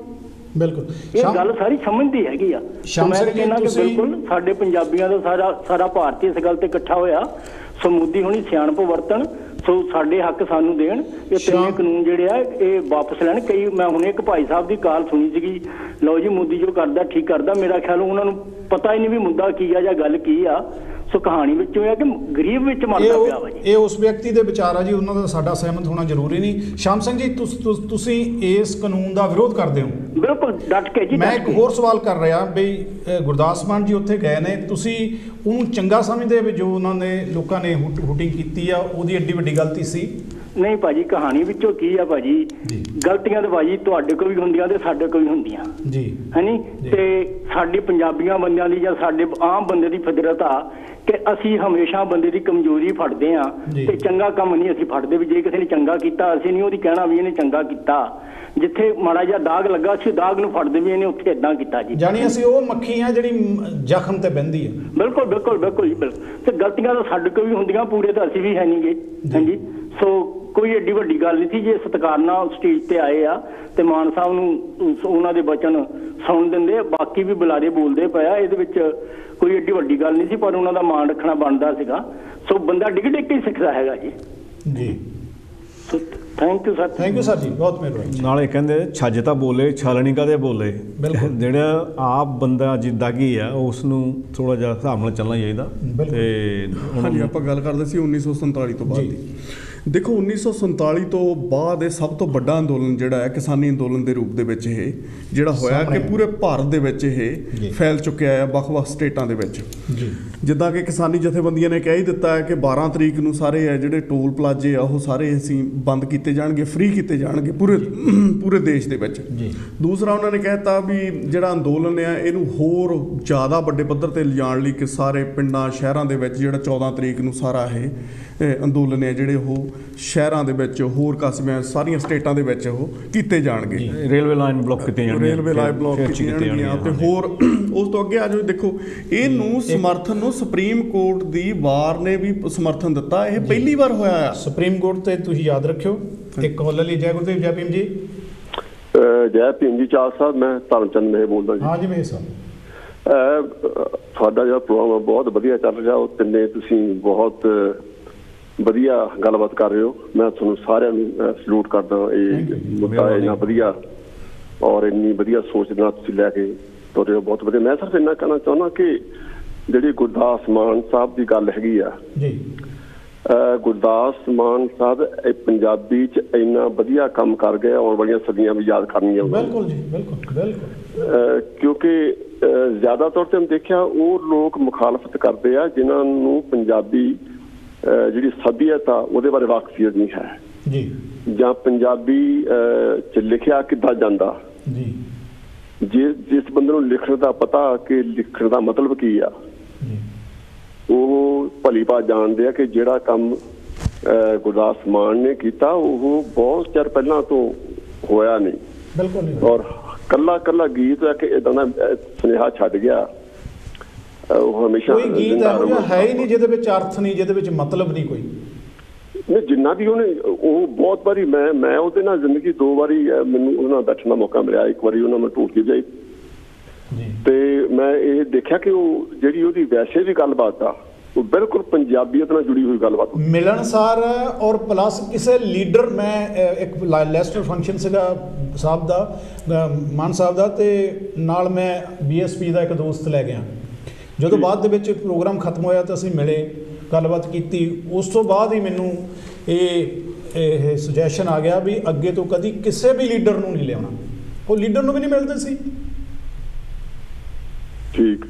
ਬਿਲਕੁਲ, ਇਹ ਗੱਲ ਸਾਰੀ ਸਮਝਦੀ ਹੈਗੀ ਆ। ਮੈਂ ਕਹਿੰਦਾ ਕਿ ਬਿਲਕੁਲ ਸਾਡੇ ਪੰਜਾਬੀਆਂ ਦਾ ਸਾਰਾ ਭਾਰਤੀ ਇਸ ਗੱਲ ਤੇ ਇਕੱਠਾ ਹੋਇਆ। ਸੋ ਮੋਦੀ ਹੁਣੀ ਸਿਆਣਪ ਵਰਤਣ, ਸੋ ਸਾਡੇ ਹੱਕ ਸਾਨੂੰ ਦੇਣ, ਇਹ ਤਿੰਨੇ ਕਾਨੂੰਨ ਜਿਹੜੇ ਆ ਇਹ ਵਾਪਸ ਲੈਣ। ਕਈ ਮੈਂ ਹੁਣੇ ਇੱਕ ਭਾਈ ਸਾਹਿਬ ਦੀ ਕਾਲ ਸੁਣੀ ਸੀਗੀ, ਲਓ ਜੀ ਮੋਦੀ ਜੋ ਕਰਦਾ ਠੀਕ ਕਰਦਾ। ਮੇਰਾ ਖਿਆਲ ਉਹਨਾਂ ਨੂੰ ਪਤਾ ਹੀ ਨਹੀਂ ਵੀ ਮੁੱਦਾ ਕੀ ਆ ਜਾਂ ਗੱਲ ਕੀ ਆ। ਸੋ ਕਹਾਣੀ ਵਿੱਚ ਹੋਇਆ ਕਿ ਗਰੀਬ ਵਿੱਚ ਮਰਦਾ ਪਿਆ ਵਾ ਜੀ। ਇਹ ਉਸ ਵਿਅਕਤੀ ਦੇ ਵਿਚਾਰ ਆ ਜੀ, ਉਹਨਾਂ ਦਾ ਸਾਡਾ ਸਹਿਮਤ ਹੋਣਾ ਜ਼ਰੂਰੀ ਨਹੀਂ। ਸ਼ਾਮ ਸਿੰਘ ਜੀ, ਤੁਸੀਂ ਇਸ ਕਾਨੂੰਨ ਦਾ ਵਿਰੋਧ ਕਰਦੇ ਹੋ? ਬਿਲਕੁਲ ਡਟ ਕੇ ਜੀ। ਮੈਂ ਇੱਕ ਹੋਰ ਸਵਾਲ ਕਰ ਰਿਹਾ ਬਈ, ਗੁਰਦਾਸ ਮਾਨ ਜੀ ਉੱਥੇ ਗਏ ਨੇ, ਤੁਸੀਂ ਉਹਨੂੰ ਚੰਗਾ ਸਮਝਦੇ ਵੀ ਜੋ ਉਹਨਾਂ ਨੇ ਲੋਕਾਂ ਨੇ ਹੁਟਿੰਗ ਕੀਤੀ ਆ ਉਹਦੀ ਐਡੀ ਵੱਡੀ ਗਲਤੀ ਸੀ? ਨਹੀਂ ਭਾਜੀ, ਕਹਾਣੀ ਵਿੱਚੋਂ ਕੀ ਆ ਭਾਜੀ, ਗਲਤੀਆਂ ਤਾਂ ਭਾਜੀ ਤੁਹਾਡੇ ਕੋਲ ਵੀ ਹੁੰਦੀਆਂ ਤੇ ਸਾਡੇ ਕੋਲ ਵੀ ਹੁੰਦੀਆਂ ਜੀ, ਹੈਨੀ। ਤੇ ਸਾਡੀ ਪੰਜਾਬੀਆਂ ਬੰਦਿਆਂ ਦੀ ਜਾਂ ਸਾਡੇ ਆਮ ਬੰਦੇ ਦੀ ਫਿਤਰਤ ਆ ਕਿ ਅਸੀਂ ਹਮੇਸ਼ਾ ਬੰਦੇ ਦੀ ਕਮਜ਼ੋਰੀ ਫੜਦੇ ਆ ਤੇ ਚੰਗਾ ਕੰਮ ਨਹੀਂ ਅਸੀਂ ਫੜਦੇ। ਵੀ ਜੇ ਕਿਸੇ ਨੇ ਚੰਗਾ ਕੀਤਾ ਅਸੀਂ ਨਹੀਂ ਉਹਦੀ ਕਹਿਣਾ ਵੀ ਇਹਨੇ ਚੰਗਾ ਕੀਤਾ। ਜਿੱਥੇ ਮਾੜਾ ਜਿਹਾ ਦਾਗ ਲੱਗਾ ਅਸੀਂ ਦਾਗ ਨੂੰ ਫੜਦੇ ਵੀ ਇਹਨੇ ਉੱਥੇ ਏਦਾਂ ਕੀਤਾ ਜੀ। ਜਾਣੀ ਅਸੀਂ ਉਹ ਮੱਖੀ ਆ ਜਿਹੜੀ ਜ਼ਖਮ ਤੇ ਬਹਿੰਦੀ ਹੈ। ਬਿਲਕੁਲ ਬਿਲਕੁਲ ਬਿਲਕੁਲ ਜੀ, ਬਿਲਕੁਲ। ਤੇ ਗਲਤੀਆਂ ਤਾਂ ਸਾਡੇ ਕੋਲ ਵੀ ਹੁੰਦੀਆਂ, ਪੂਰੇ ਤਾਂ ਅਸੀਂ ਵੀ ਹੈ ਨਹੀਂਗੇ। ਹਾਂਜੀ, ਸੋ ਕੋਈ ਏਡੀ ਵੱਡੀ ਗੱਲ ਨਹੀਂ ਸੀ। ਜੇ ਸਤਿਕਾਰ ਨਾਲ ਸਟੇਜ ਤੇ ਆਏ ਆ ਤੇ ਮਾਨ ਸਾਹਿਬ ਨੂੰ ਉਹਨਾਂ ਦੇ ਬਚਨ ਸੁਣ ਦਿੰਦੇ, ਬਾਕੀ ਵੀ ਬੁਲਾਰੇ ਬੋਲਦੇ ਪਿਆ, ਇਹਦੇ ਵਿੱਚ ਕੋਈ ਏਡੀ ਵੱਡੀ ਗੱਲ ਨਹੀਂ ਸੀ। ਪਰ ਉਹਨਾਂ ਦਾ ਮਾਣ ਰੱਖਣਾ ਬਣਦਾ ਸੀਗਾ। ਸੋ ਬੰਦਾ ਡਿੱਗ ਡਿੱਗ ਕੇ ਸਿੱਖਦਾ ਹੈਗਾ ਜੀ। ਜੀ, so thank you sir. Thank you sir ਜੀ, ਬਹੁਤ ਮਿਹਰਬਾਨੀ। ਨਾਲੇ ਕਹਿੰਦੇ ਛੱਜ ਤਾਂ ਬੋਲੇ, ਛਾਲਣੀ ਕਾਹਦੇ ਬੋਲੇ। ਜਿਹੜਾ ਆਪ ਬੰਦਾ ਜਿੱਦਾਂ ਕੀ ਆ ਉਸ ਨੂੰ ਥੋੜਾ ਜਿਹਾ ਹਿਸਾਬ ਨਾਲ ਚੱਲਣਾ ਚਾਹੀਦਾ। ਤੇ ਹਾਂਜੀ, ਆਪਾਂ ਗੱਲ ਕਰਦੇ ਸੀ 1947 ਤੋਂ ਬਾਅਦ ਦੀ। ਦੇਖੋ 1947 ਤੋਂ ਬਾਅਦ ਇਹ ਸਭ ਤੋਂ ਵੱਡਾ ਅੰਦੋਲਨ ਜਿਹੜਾ ਹੈ ਕਿਸਾਨੀ ਅੰਦੋਲਨ ਦੇ ਰੂਪ ਦੇ ਵਿੱਚ ਇਹ ਜਿਹੜਾ ਹੋਇਆ ਕਿ ਪੂਰੇ ਭਾਰਤ ਦੇ ਵਿੱਚ ਇਹ ਫੈਲ ਚੁੱਕਿਆ ਹੈ, ਵੱਖ-ਵੱਖ ਸਟੇਟਾਂ ਦੇ ਵਿੱਚ। ਜਿੱਦਾਂ ਕਿ ਕਿਸਾਨੀ ਜਥੇਬੰਦੀਆਂ ਨੇ ਕਹਿ ਹੀ ਦਿੱਤਾ ਹੈ ਕਿ 12 ਤਰੀਕ ਨੂੰ ਸਾਰੇ ਹੈ ਜਿਹੜੇ ਟੋਲ ਪਲਾਜ਼ੇ ਆ ਉਹ ਸਾਰੇ ਅਸੀਂ ਬੰਦ ਕੀਤੇ ਜਾਣਗੇ, ਫ੍ਰੀ ਕੀਤੇ ਜਾਣਗੇ ਪੂਰੇ ਦੇਸ਼ ਦੇ ਵਿੱਚ। ਦੂਸਰਾ ਉਹਨਾਂ ਨੇ ਕਹਿਤਾ ਵੀ ਜਿਹੜਾ ਅੰਦੋਲਨ ਆ ਇਹਨੂੰ ਹੋਰ ਜ਼ਿਆਦਾ ਵੱਡੇ ਪੱਧਰ ਤੇ ਲਿਜਾਣ ਲਈ ਕਿ ਸਾਰੇ ਪਿੰਡਾਂ ਸ਼ਹਿਰਾਂ ਦੇ ਵਿੱਚ ਜਿਹੜਾ 14 ਤਰੀਕ ਨੂੰ ਸਾਰਾ ਇਹ ਅੰਦੋਲਨ ਹੈ ਜਿਹੜੇ ਉਹ ਸ਼ਹਿਰਾਂ ਦੇ ਵਿੱਚ, ਹੋਰ ਕਸਬਿਆਂ, ਸਾਰੀਆਂ ਸਟੇਟਾਂ ਦੇ ਵਿੱਚ ਉਹ ਕੀਤੇ ਜਾਣਗੇ। ਰੇਲਵੇ ਲਾਈਨ ਬਲੌਕ ਕੀਤੀਆਂ ਜਾਣਗੀਆਂ, ਰੇਲਵੇ ਲਾਈਨ ਬਲੌਕ ਕੀਤੀਆਂ ਜਾਣਗੀਆਂ। ਤੇ ਹੋਰ ਉਸ ਤੋਂ ਅੱਗੇ ਆ ਜਾਓ, ਦੇਖੋ ਇਹਨੂੰ ਸਮਰਥਨ ਨੂੰ ਸੁਪਰੀਮ ਕੋਰਟ ਦੀ ਵਾਰ ਨੇ ਵੀ ਸਮਰਥਨ ਦਿੱਤਾ। ਇਹ ਪਹਿਲੀ ਵਾਰ ਹੋਇਆ ਆ ਸੁਪਰੀਮ ਕੋਰਟ ਤੇ। ਤੁਸੀਂ ਯਾਦ ਰੱਖਿਓ। ਇੱਕ ਕਾਲ ਲਈ ਜੈ ਗੁਰਦੇਵ ਜੈ ਭੀਮ ਜੀ। ਜੈ ਭੀਮ ਜੀ ਚਾਲ ਸਾਹਿਬ, ਮੈਂ ਧਰਮਚੰਦ ਮਹਿ ਬੋਲਦਾ ਜੀ। ਹਾਂ ਜੀ ਮਹਿ ਸਾਹਿਬ, ਤੁਹਾਡਾ ਜਿਹੜਾ ਪ੍ਰੋਗਰਾਮ ਬਹੁਤ ਵਧੀਆ ਚੱਲ ਰਿਹਾ, ਉਹ ਤਿੰਨੇ ਤੁਸੀਂ ਬਹੁਤ ਵਧੀਆ ਗੱਲਬਾਤ ਕਰ ਰਹੇ ਹੋ। ਮੈਂ ਤੁਹਾਨੂੰ ਸਾਰਿਆਂ ਨੂੰ ਸਲੂਟ ਕਰਦਾ। ਇਹ ਮੁੱਦਾ ਇੰਨਾ ਵਧੀਆ ਔਰ ਇੰਨੀ ਵਧੀਆ ਸੋਚ ਦੇ ਨਾਲ ਤੁਸੀਂ ਲੈ ਕੇ ਤੁਰ ਰਹੇ ਹੋ, ਬਹੁਤ ਵਧੀਆ। ਮੈਂ ਸਿਰਫ ਇੰਨਾ ਕਹਿਣਾ ਚਾਹੁੰਦਾ ਕਿ ਜਿਹੜੀ ਗੁਰਦਾਸ ਮਾਨ ਸਾਹਿਬ ਦੀ ਗੱਲ ਹੈਗੀ ਆ ਜੀ, ਗੁਰਦਾਸ ਮਾਨ ਸਾਹਿਬ ਪੰਜਾਬੀ 'ਚ ਇੰਨਾ ਵਧੀਆ ਕੰਮ ਕਰ ਗਏ, ਆਉਣ ਵਾਲੀਆਂ ਸਦੀਆਂ ਵੀ ਯਾਦ ਕਰਨੀਆਂ। ਬਿਲਕੁਲ ਜੀ, ਬਿਲਕੁਲ ਬਿਲਕੁਲ। ਕਿਉਂਕਿ ਜ਼ਿਆਦਾ ਤੌਰ 'ਤੇ ਦੇਖਿਆ ਉਹ ਲੋਕ ਮੁਖਾਲਫਤ ਕਰਦੇ ਆ ਜਿਨ੍ਹਾਂ ਨੂੰ ਪੰਜਾਬੀ ਜਿਹੜੀ ਸੱਭਿਅਤ ਆ ਉਹਦੇ ਬਾਰੇ ਵਾਕਫੀਅਤ ਨਹੀਂ ਹੈ ਜੀ, ਜਾਂ ਪੰਜਾਬੀ 'ਚ ਲਿਖਿਆ ਕਿੱਦਾਂ ਜਾਂਦਾ ਜੀ। ਜਿਸ ਬੰਦੇ ਨੂੰ ਲਿਖਣ ਦਾ ਪਤਾ ਕਿ ਲਿਖਣ ਦਾ ਮਤਲਬ ਕੀ ਆ, ਉਹ ਭਲੀ ਭਾਤ ਜਾਣਦੇ ਆ ਕਿ ਜਿਹੜਾ ਕੰਮ ਗੁਰਦਾਸ ਮਾਨ ਨੇ ਕੀਤਾ ਉਹ ਬਹੁਤ ਚਿਰ ਪਹਿਲਾਂ ਤੋਂ ਹੋਇਆ ਨਹੀਂ। ਬਿਲਕੁਲ ਨਹੀਂ। ਔਰ ਕੱਲਾ ਕੱਲਾ ਗੀਤ ਹੈ ਕਿ ਇਦਾਂ ਦਾ ਸੁਨੇਹਾ ਛੱਡ ਗਿਆ, ਉਹ ਹਮੇਸ਼ਾ ਕੋਈ ਗੀਤ ਇਹੋ ਜਿਹਾ ਹੈ ਹੀ ਨਹੀਂ ਜਿਹਦੇ ਵਿੱਚ ਅਰਥ ਨਹੀਂ, ਜਿਹਦੇ ਵਿੱਚ ਮਤਲਬ ਨਹੀਂ ਕੋਈ। ਨਹੀਂ, ਜਿੰਨਾ ਵੀ ਉਹਨੇ ਉਹ ਬਹੁਤ ਵਾਰੀ ਮੈਂ ਉਹਦੇ ਨਾਲ ਜ਼ਿੰਦਗੀ 2 ਵਾਰੀ ਮੈਨੂੰ ਉਹਨਾਂ ਨਾਲ ਬੈਠਣ ਦਾ ਮੌਕਾ ਮਿਲਿਆ। ਇੱਕ ਵਾਰੀ ਉਹਨਾਂ ਨੂੰ ਟੂਰ ਕੇ ਜਾਈ ਤੇ ਮੈਂ ਇਹ ਦੇਖਿਆ ਕਿ ਉਹ ਜਿਹੜੀ ਉਹਦੀ ਵੈਸੇ ਵੀ ਗੱਲਬਾਤ ਆ ਉਹ ਬਿਲਕੁਲ ਪੰਜਾਬੀਅਤ ਨਾਲ ਜੁੜੀ ਹੋਈ ਗੱਲਬਾਤ ਮਿਲਣਸਾਰ ਔਰ ਪਲੱਸ ਕਿਸੇ ਲੀਡਰ। ਮੈਂ ਇੱਕ ਲੈਸਟਰ ਫੰਕਸ਼ਨ ਸੀਗਾ ਸਾਹਿਬ ਦਾ, ਮਾਨ ਸਾਹਿਬ ਦਾ, ਤੇ ਨਾਲ ਮੈਂ BSP ਦਾ ਇੱਕ ਦੋਸਤ ਲੈ ਗਿਆ। ਜਦੋਂ ਬਾਅਦ ਦੇ ਵਿੱਚ ਪ੍ਰੋਗਰਾਮ ਖਤਮ ਹੋਇਆ ਤਾਂ ਅਸੀਂ ਮਿਲੇ, ਗੱਲਬਾਤ ਕੀਤੀ। ਉਸ ਤੋਂ ਬਾਅਦ ਹੀ ਮੈਨੂੰ ਇਹ ਸੁਜੈਸ਼ਨ ਆ ਗਿਆ ਵੀ ਅੱਗੇ ਤੋਂ ਕਦੀ ਕਿਸੇ ਵੀ ਲੀਡਰ ਨੂੰ ਨਹੀਂ ਲਿਆਉਣਾ। ਉਹ ਲੀਡਰ ਨੂੰ ਵੀ ਨਹੀਂ ਮਿਲਦੇ ਸੀ, ਠੀਕ,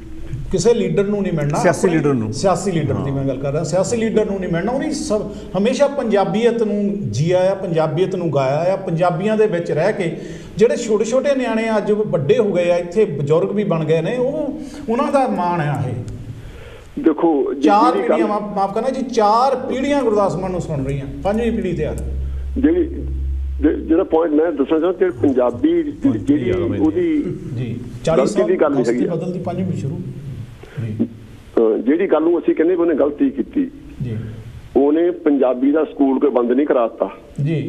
ਕਿਸੇ ਲੀਡਰ ਨੂੰ ਨਹੀਂ ਮਿਲਣਾ, ਸਿਆਸੀ ਲੀਡਰ ਨੂੰ, ਸਿਆਸੀ ਲੀਡਰ ਦੀ ਮੈਂ ਗੱਲ ਕਰ ਰਿਹਾ, ਸਿਆਸੀ ਲੀਡਰ ਨੂੰ ਨਹੀਂ ਮਿਲਣਾ। ਉਹਨੇ ਸਭ ਹਮੇਸ਼ਾ ਪੰਜਾਬੀਅਤ ਨੂੰ ਜੀਆ ਆ, ਪੰਜਾਬੀਅਤ ਨੂੰ ਗਾਇਆ ਆ। ਪੰਜਾਬੀਆਂ ਦੇ ਵਿੱਚ ਰਹਿ ਕੇ ਜਿਹੜੇ ਛੋਟੇ ਛੋਟੇ ਨਿਆਣੇ ਅੱਜ ਵੱਡੇ ਹੋ ਗਏ ਆ, ਇੱਥੇ ਬਜ਼ੁਰਗ ਵੀ ਬਣ ਗਏ ਨੇ, ਉਹਨਾਂ ਦਾ ਮਾਣ ਆ। ਇਹ ਦੇਖੋ 4 ਪੀੜ੍ਹੀਆਂ, ਮਾਫ ਕਰਨਾ ਜੀ, 4 ਪੀੜ੍ਹੀਆਂ ਗੁਰਦਾਸ ਮਾਨ ਨੂੰ ਸੁਣ ਰਹੀਆਂ, 5ਵੀਂ ਪੀੜ੍ਹੀ ਤੇ ਆ। ਜਿਹੜਾ ਪੁਆਇੰਟ ਮੈਂ ਦੱਸਣਾ ਚਾਹੁੰਦਾ ਕਿ ਪੰਜਾਬੀ ਜਿਹੜੀ ਉਹਦੀ ਜੀ 40 ਸਾਲ ਦੀ ਗੱਲ ਹੈਗੀ ਆ, ਬਦਲਦੀ 5ਵੀਂ ਸ਼ੁਰੂ ਜਿਹੜੀ ਗੱਲ ਨੂੰ ਅਸੀਂ ਕਹਿੰਦੇ ਉਹਨੇ ਗਲਤੀ ਕੀਤੀ ਜੀ, ਉਹਨੇ ਪੰਜਾਬੀ ਦਾ ਸਕੂਲ ਕੋਈ ਬੰਦ ਨਹੀਂ ਕਰਾਤਾ ਜੀ।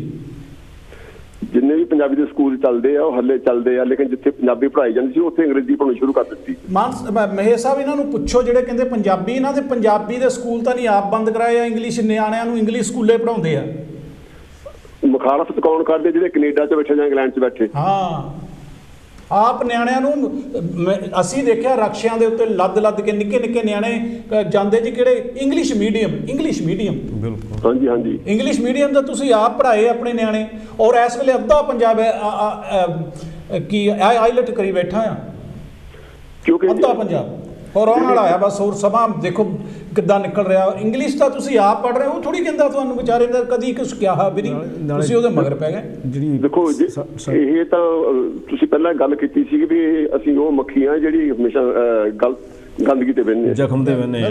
ਜਿੰਨੇ ਵੀ ਪੰਜਾਬੀ ਦੇ ਸਕੂਲ ਚੱਲਦੇ ਆ ਉਹ ਹੱਲੇ ਚੱਲਦੇ ਆ, ਲੇਕਿਨ ਜਿੱਥੇ ਪੰਜਾਬੀ ਪੜ੍ਹਾਈ ਜਾਂਦੀ ਸੀ ਉੱਥੇ ਅੰਗਰੇਜ਼ੀ ਪੜ੍ਹਾਉਣੀ ਸ਼ੁਰੂ ਕਰ ਦਿੱਤੀ। ਮਹੇਸ਼ ਸਾਹਿਬ ਇਹਨਾਂ ਨੂੰ ਪੁੱਛੋ ਜਿਹੜੇ ਕਹਿੰਦੇ ਪੰਜਾਬੀ, ਇਹਨਾਂ ਦੇ ਪੰਜਾਬੀ ਦੇ ਸਕੂਲ ਤਾਂ ਨਹੀਂ ਆਪ ਬੰਦ ਕਰਾਏ ਆ, ਇੰਗਲਿਸ਼ ਨਿਆਣਿਆਂ ਨੂੰ ਇੰਗਲਿਸ਼ ਸਕੂਲੇ ਪੜ੍ਹਾਉਂਦੇ ਆ। ਮੁਖਾਲਫਤ ਕੌਣ ਕਰਦੇ? ਜਿਹੜੇ ਕੈਨੇਡਾ 'ਚ ਬੈਠੇ ਜਾਂ ਇੰਗਲੈਂਡ 'ਚ ਬੈਠੇ। ਹਾਂ, ਆਪ ਨਿਆਣਿਆਂ ਨੂੰ ਅਸੀਂ ਦੇਖਿਆ ਰਕਸ਼ਿਆਂ ਦੇ ਉੱਤੇ ਲੱਦ ਕੇ ਨਿੱਕੇ ਨਿੱਕੇ ਨਿਆਣੇ ਜਾਂਦੇ ਜੀ, ਕਿਹੜੇ ਇੰਗਲਿਸ਼ ਮੀਡੀਅਮ ਬਿਲਕੁਲ, ਹਾਂਜੀ ਹਾਂਜੀ, ਇੰਗਲਿਸ਼ ਮੀਡੀਅਮ ਦਾ ਤੁਸੀਂ ਆਪ ਪੜ੍ਹਾਏ ਆਪਣੇ ਨਿਆਣੇ। ਔਰ ਇਸ ਵੇਲੇ ਅੱਧਾ ਪੰਜਾਬ ਕੀ ਆਈਲਟ ਕਰੀ ਬੈਠਾ ਆ, ਕਿਉਂਕਿ ਅੱਧਾ ਪੰਜਾਬ। ਔਰ ਆਉਣ ਵਾਲਾ ਆ ਬਸ, ਹੋਰ ਸਮਾਂ ਦੇਖੋ ਕਿੱਦਾਂ ਨਿਕਲ ਰਿਹਾ। ਇੰਗਲਿਸ਼ ਤਾਂ ਤੁਸੀਂ ਆਪ ਪੜ੍ਹ ਰਹੇ ਹੋ, ਥੋੜੀ ਕਹਿੰਦਾ ਤੁਹਾਨੂੰ ਵਿਚਾਰੇ ਦਾ ਕਦੀ ਕੁਛ ਕਿਹਾ ਵੀ ਨਹੀਂ, ਤੁਸੀਂ ਉਹਦੇ ਮਗਰ ਪੈ ਗਏ। ਜਿਹੜੀ ਦੇਖੋ ਇਹ ਤਾਂ ਤੁਸੀਂ ਪਹਿਲਾਂ ਗੱਲ ਕੀਤੀ ਸੀ ਵੀ ਅਸੀਂ ਉਹ ਮੱਖੀਆਂ ਜਿਹੜੀ ਹਮੇਸ਼ਾ ਗੰਦਗੀ ਤੇ ਬਹਿੰਦੇ, ਜ਼ਖਮ ਤੇ ਬਹਿੰਦੇ ਆ।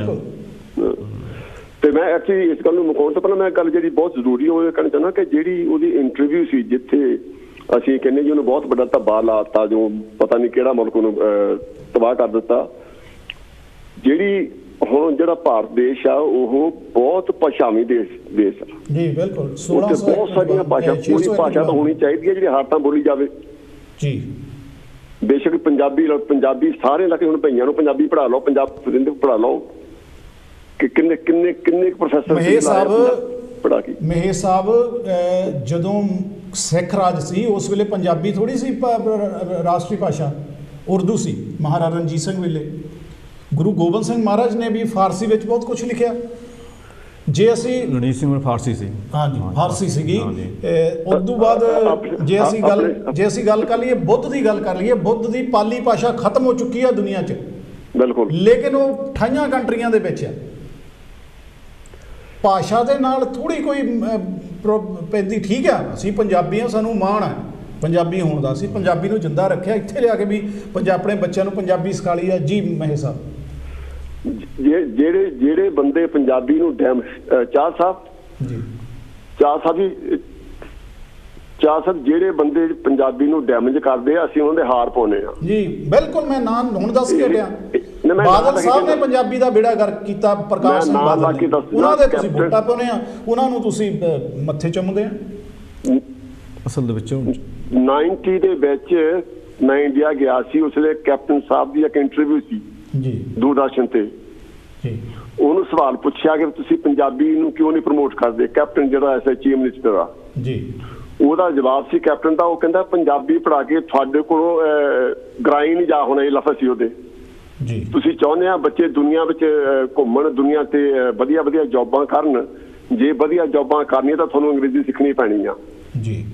ਤੇ ਮੈਂ ਐਕਚੁਅਲੀ ਇਸ ਗੱਲ ਨੂੰ ਮੁਕਾਉਣ ਤੋਂ ਪਹਿਲਾਂ ਮੈਂ ਗੱਲ ਜਿਹੜੀ ਬਹੁਤ ਜ਼ਰੂਰੀ ਉਹ ਕਹਿਣਾ ਚਾਹੁੰਦਾ ਕਿ ਜਿਹੜੀ ਉਹਦੀ ਇੰਟਰਵਿਊ ਸੀ ਜਿੱਥੇ ਅਸੀਂ ਕਹਿੰਦੇ ਜੀ ਉਹਨੂੰ ਬਹੁਤ ਵੱਡਾ ਧੱਬਾ ਲਾਤਾ, ਜੋ ਪਤਾ ਨਹੀਂ ਕਿਹੜਾ ਮੁਲਕ ਉਹਨੂੰ ਤਬਾਹ ਕਰ ਦਿੱਤਾ। ਜਿਹੜੀ ਹੁਣ ਜਿਹੜਾ ਭਾਰਤ ਦੇਸ਼ ਆ ਉਹ ਬਹੁਤ ਭਾਸ਼ਾਵੀ ਦੇਸ਼ ਆ ਜੀ, ਬਿਲਕੁਲ। ਬਹੁਤ ਸਾਰੀਆਂ ਭਾਸ਼ਾ, ਪੂਰੀ ਭਾਸ਼ਾ ਤਾਂ ਹੋਣੀ ਚਾਹੀਦੀ ਹੈ ਜਿਹੜੀ ਹਰ ਤਾਂ ਬੋਲੀ ਜਾਵੇ ਜੀ। ਬੇਸ਼ੱਕ ਪੰਜਾਬੀ ਸਾਰੇ ਇਲਾਕੇ, ਹੁਣ ਭਈਆਂ ਨੂੰ ਪੰਜਾਬੀ ਪੜ੍ਹਾ ਲਓ, ਪੰਜਾਬ ਪੜ੍ਹਾ ਲਓ, ਕਿ ਕਿੰਨੇ ਪ੍ਰੋਫੈਸਰ ਮਹੇਸ਼ ਪੜ੍ਹਾ ਕੇ। ਮਹੇਸ਼ ਸਾਹਿਬ ਜਦੋਂ ਸਿੱਖ ਰਾਜ ਸੀ ਉਸ ਵੇਲੇ ਪੰਜਾਬੀ ਥੋੜੀ ਸੀ ਰਾਸ਼ਟਰੀ ਭਾਸ਼ਾ, ਉਰਦੂ ਸੀ। ਮਹਾਰਾਜਾ ਰਣਜੀਤ ਸਿੰਘ ਵੇਲੇ ਗੁਰੂ ਗੋਬਿੰਦ ਸਿੰਘ ਮਹਾਰਾਜ ਨੇ ਵੀ ਫਾਰਸੀ ਵਿੱਚ ਬਹੁਤ ਕੁਝ ਲਿਖਿਆ। ਜੇ ਅਸੀਂ ਰਣਜੀਤ ਸਿੰਘ ਫਾਰਸੀ ਸੀ, ਹਾਂਜੀ ਫਾਰਸੀ ਸੀਗੀ। ਉਸ ਤੋਂ ਬਾਅਦ ਜੇ ਅਸੀਂ ਗੱਲ ਕਰ ਲਈਏ, ਬੁੱਧ ਦੀ ਗੱਲ ਕਰ ਲਈਏ, ਬੁੱਧ ਦੀ ਪਾਲੀ ਭਾਸ਼ਾ ਖਤਮ ਹੋ ਚੁੱਕੀ ਆ ਦੁਨੀਆ 'ਚ, ਬਿਲਕੁਲ, ਲੇਕਿਨ ਉਹ 28 ਕੰਟਰੀਆਂ ਦੇ ਵਿੱਚ ਆ। ਭਾਸ਼ਾ ਦੇ ਨਾਲ ਥੋੜੀ ਕੋਈ ਪੈਂਦੀ, ਠੀਕ ਆ, ਅਸੀਂ ਪੰਜਾਬੀ ਹਾਂ, ਸਾਨੂੰ ਮਾਣ ਹੈ ਪੰਜਾਬੀ ਹੋਣ ਦਾ, ਅਸੀਂ ਪੰਜਾਬੀ ਨੂੰ ਜਿੰਦਾ ਰੱਖਿਆ, ਇੱਥੇ ਲਿਆ ਕੇ ਵੀ ਆਪਣੇ ਬੱਚਿਆਂ ਨੂੰ ਪੰਜਾਬੀ ਸਿਖਾ ਲਈ ਆ ਜੀ। ਮਹੇਸ਼ ਸਾਹਿਬ ਜਿਹੜੇ ਬੰਦੇ ਪੰਜਾਬੀ ਨੂੰ ਚਾਹ ਸਾਹਿਬ ਜਿਹੜੇ ਬੰਦੇ ਪੰਜਾਬੀ ਨੂੰ ਡੈਮੇਜ ਕਰਦੇ ਆ, ਅਸੀਂ ਉਹਨਾਂ ਦੇ ਹਾਰ ਪਾਉਂਦੇ ਆ ਜੀ। ਬਿਲਕੁਲ, ਮੈਂ ਨਾਂ ਹੁਣ ਦੱਸ ਕੇ ਹਟਿਆ। ਬਾਦਲ ਸਾਹਿਬ ਨੇ ਪੰਜਾਬੀ ਦਾ ਬੇੜਾ ਗਰਕ ਕੀਤਾ, ਪ੍ਰਕਾਸ਼ ਸਿੰਘ ਬਾਦਲ ਨੇ, ਉਹਨਾਂ ਦੇ ਤੁਸੀਂ ਵੋਟਾਂ ਪਾਉਂਦੇ ਆ, ਉਹਨਾਂ ਨੂੰ ਤੁਸੀਂ ਮੱਥੇ ਚੁੰਮਦੇ ਆ। ਅਸਲ ਦੇ ਵਿੱਚ 90 ਦੇ ਵਿੱਚ ਮੈਂ ਇੰਡੀਆ ਗਿਆ ਸੀ, ਉਸ ਵੇਲੇ ਕੈਪਟਨ ਸਾਹਿਬ ਦੀ ਇੱਕ ਇੰਟਰਵਿਊ ਸੀ ਜੀ ਦੂਰਦਰਸ਼ਨ ਤੇ ਜੀ। ਉਹਨੂੰ ਸਵਾਲ ਪੁੱਛਿਆ ਕਿ ਤੁਸੀਂ ਪੰਜਾਬੀ ਨੂੰ ਕਿਉਂ ਨਹੀਂ ਪ੍ਰਮੋਟ ਕਰਦੇ, ਕੈਪਟਨ ਜਿਹੜਾ ਚੀਫ ਮਿਨਿਸਟਰ ਆ ਜੀ। ਉਹਦਾ ਜਵਾਬ ਸੀ ਕੈਪਟਨ ਦਾ, ਉਹ ਕਹਿੰਦਾ ਪੰਜਾਬੀ ਪੜ੍ਹਾ ਕੇ ਤੁਹਾਡੇ ਕੋਲੋਂ ਗਰਾਈ ਨਹੀਂ ਜਾ ਹੋਣਾ, ਇਹ ਲਫ਼ਜ਼ ਸੀ ਉਹਦੇ। ਜੀ ਤੁਸੀਂ ਚਾਹੁੰਦੇ ਆ ਬੱਚੇ ਦੁਨੀਆ ਵਿੱਚ ਘੁੰਮਣ, ਦੁਨੀਆ ਤੇ ਵਧੀਆ ਵਧੀਆ ਜੌਬਾਂ ਕਰਨ। ਜੇ ਵਧੀਆ ਜੌਬਾਂ ਕਰਨੀਆਂ ਤਾਂ ਤੁਹਾਨੂੰ ਅੰਗਰੇਜ਼ੀ ਸਿੱਖਣੀ ਪੈਣੀ ਆ ਜੀ।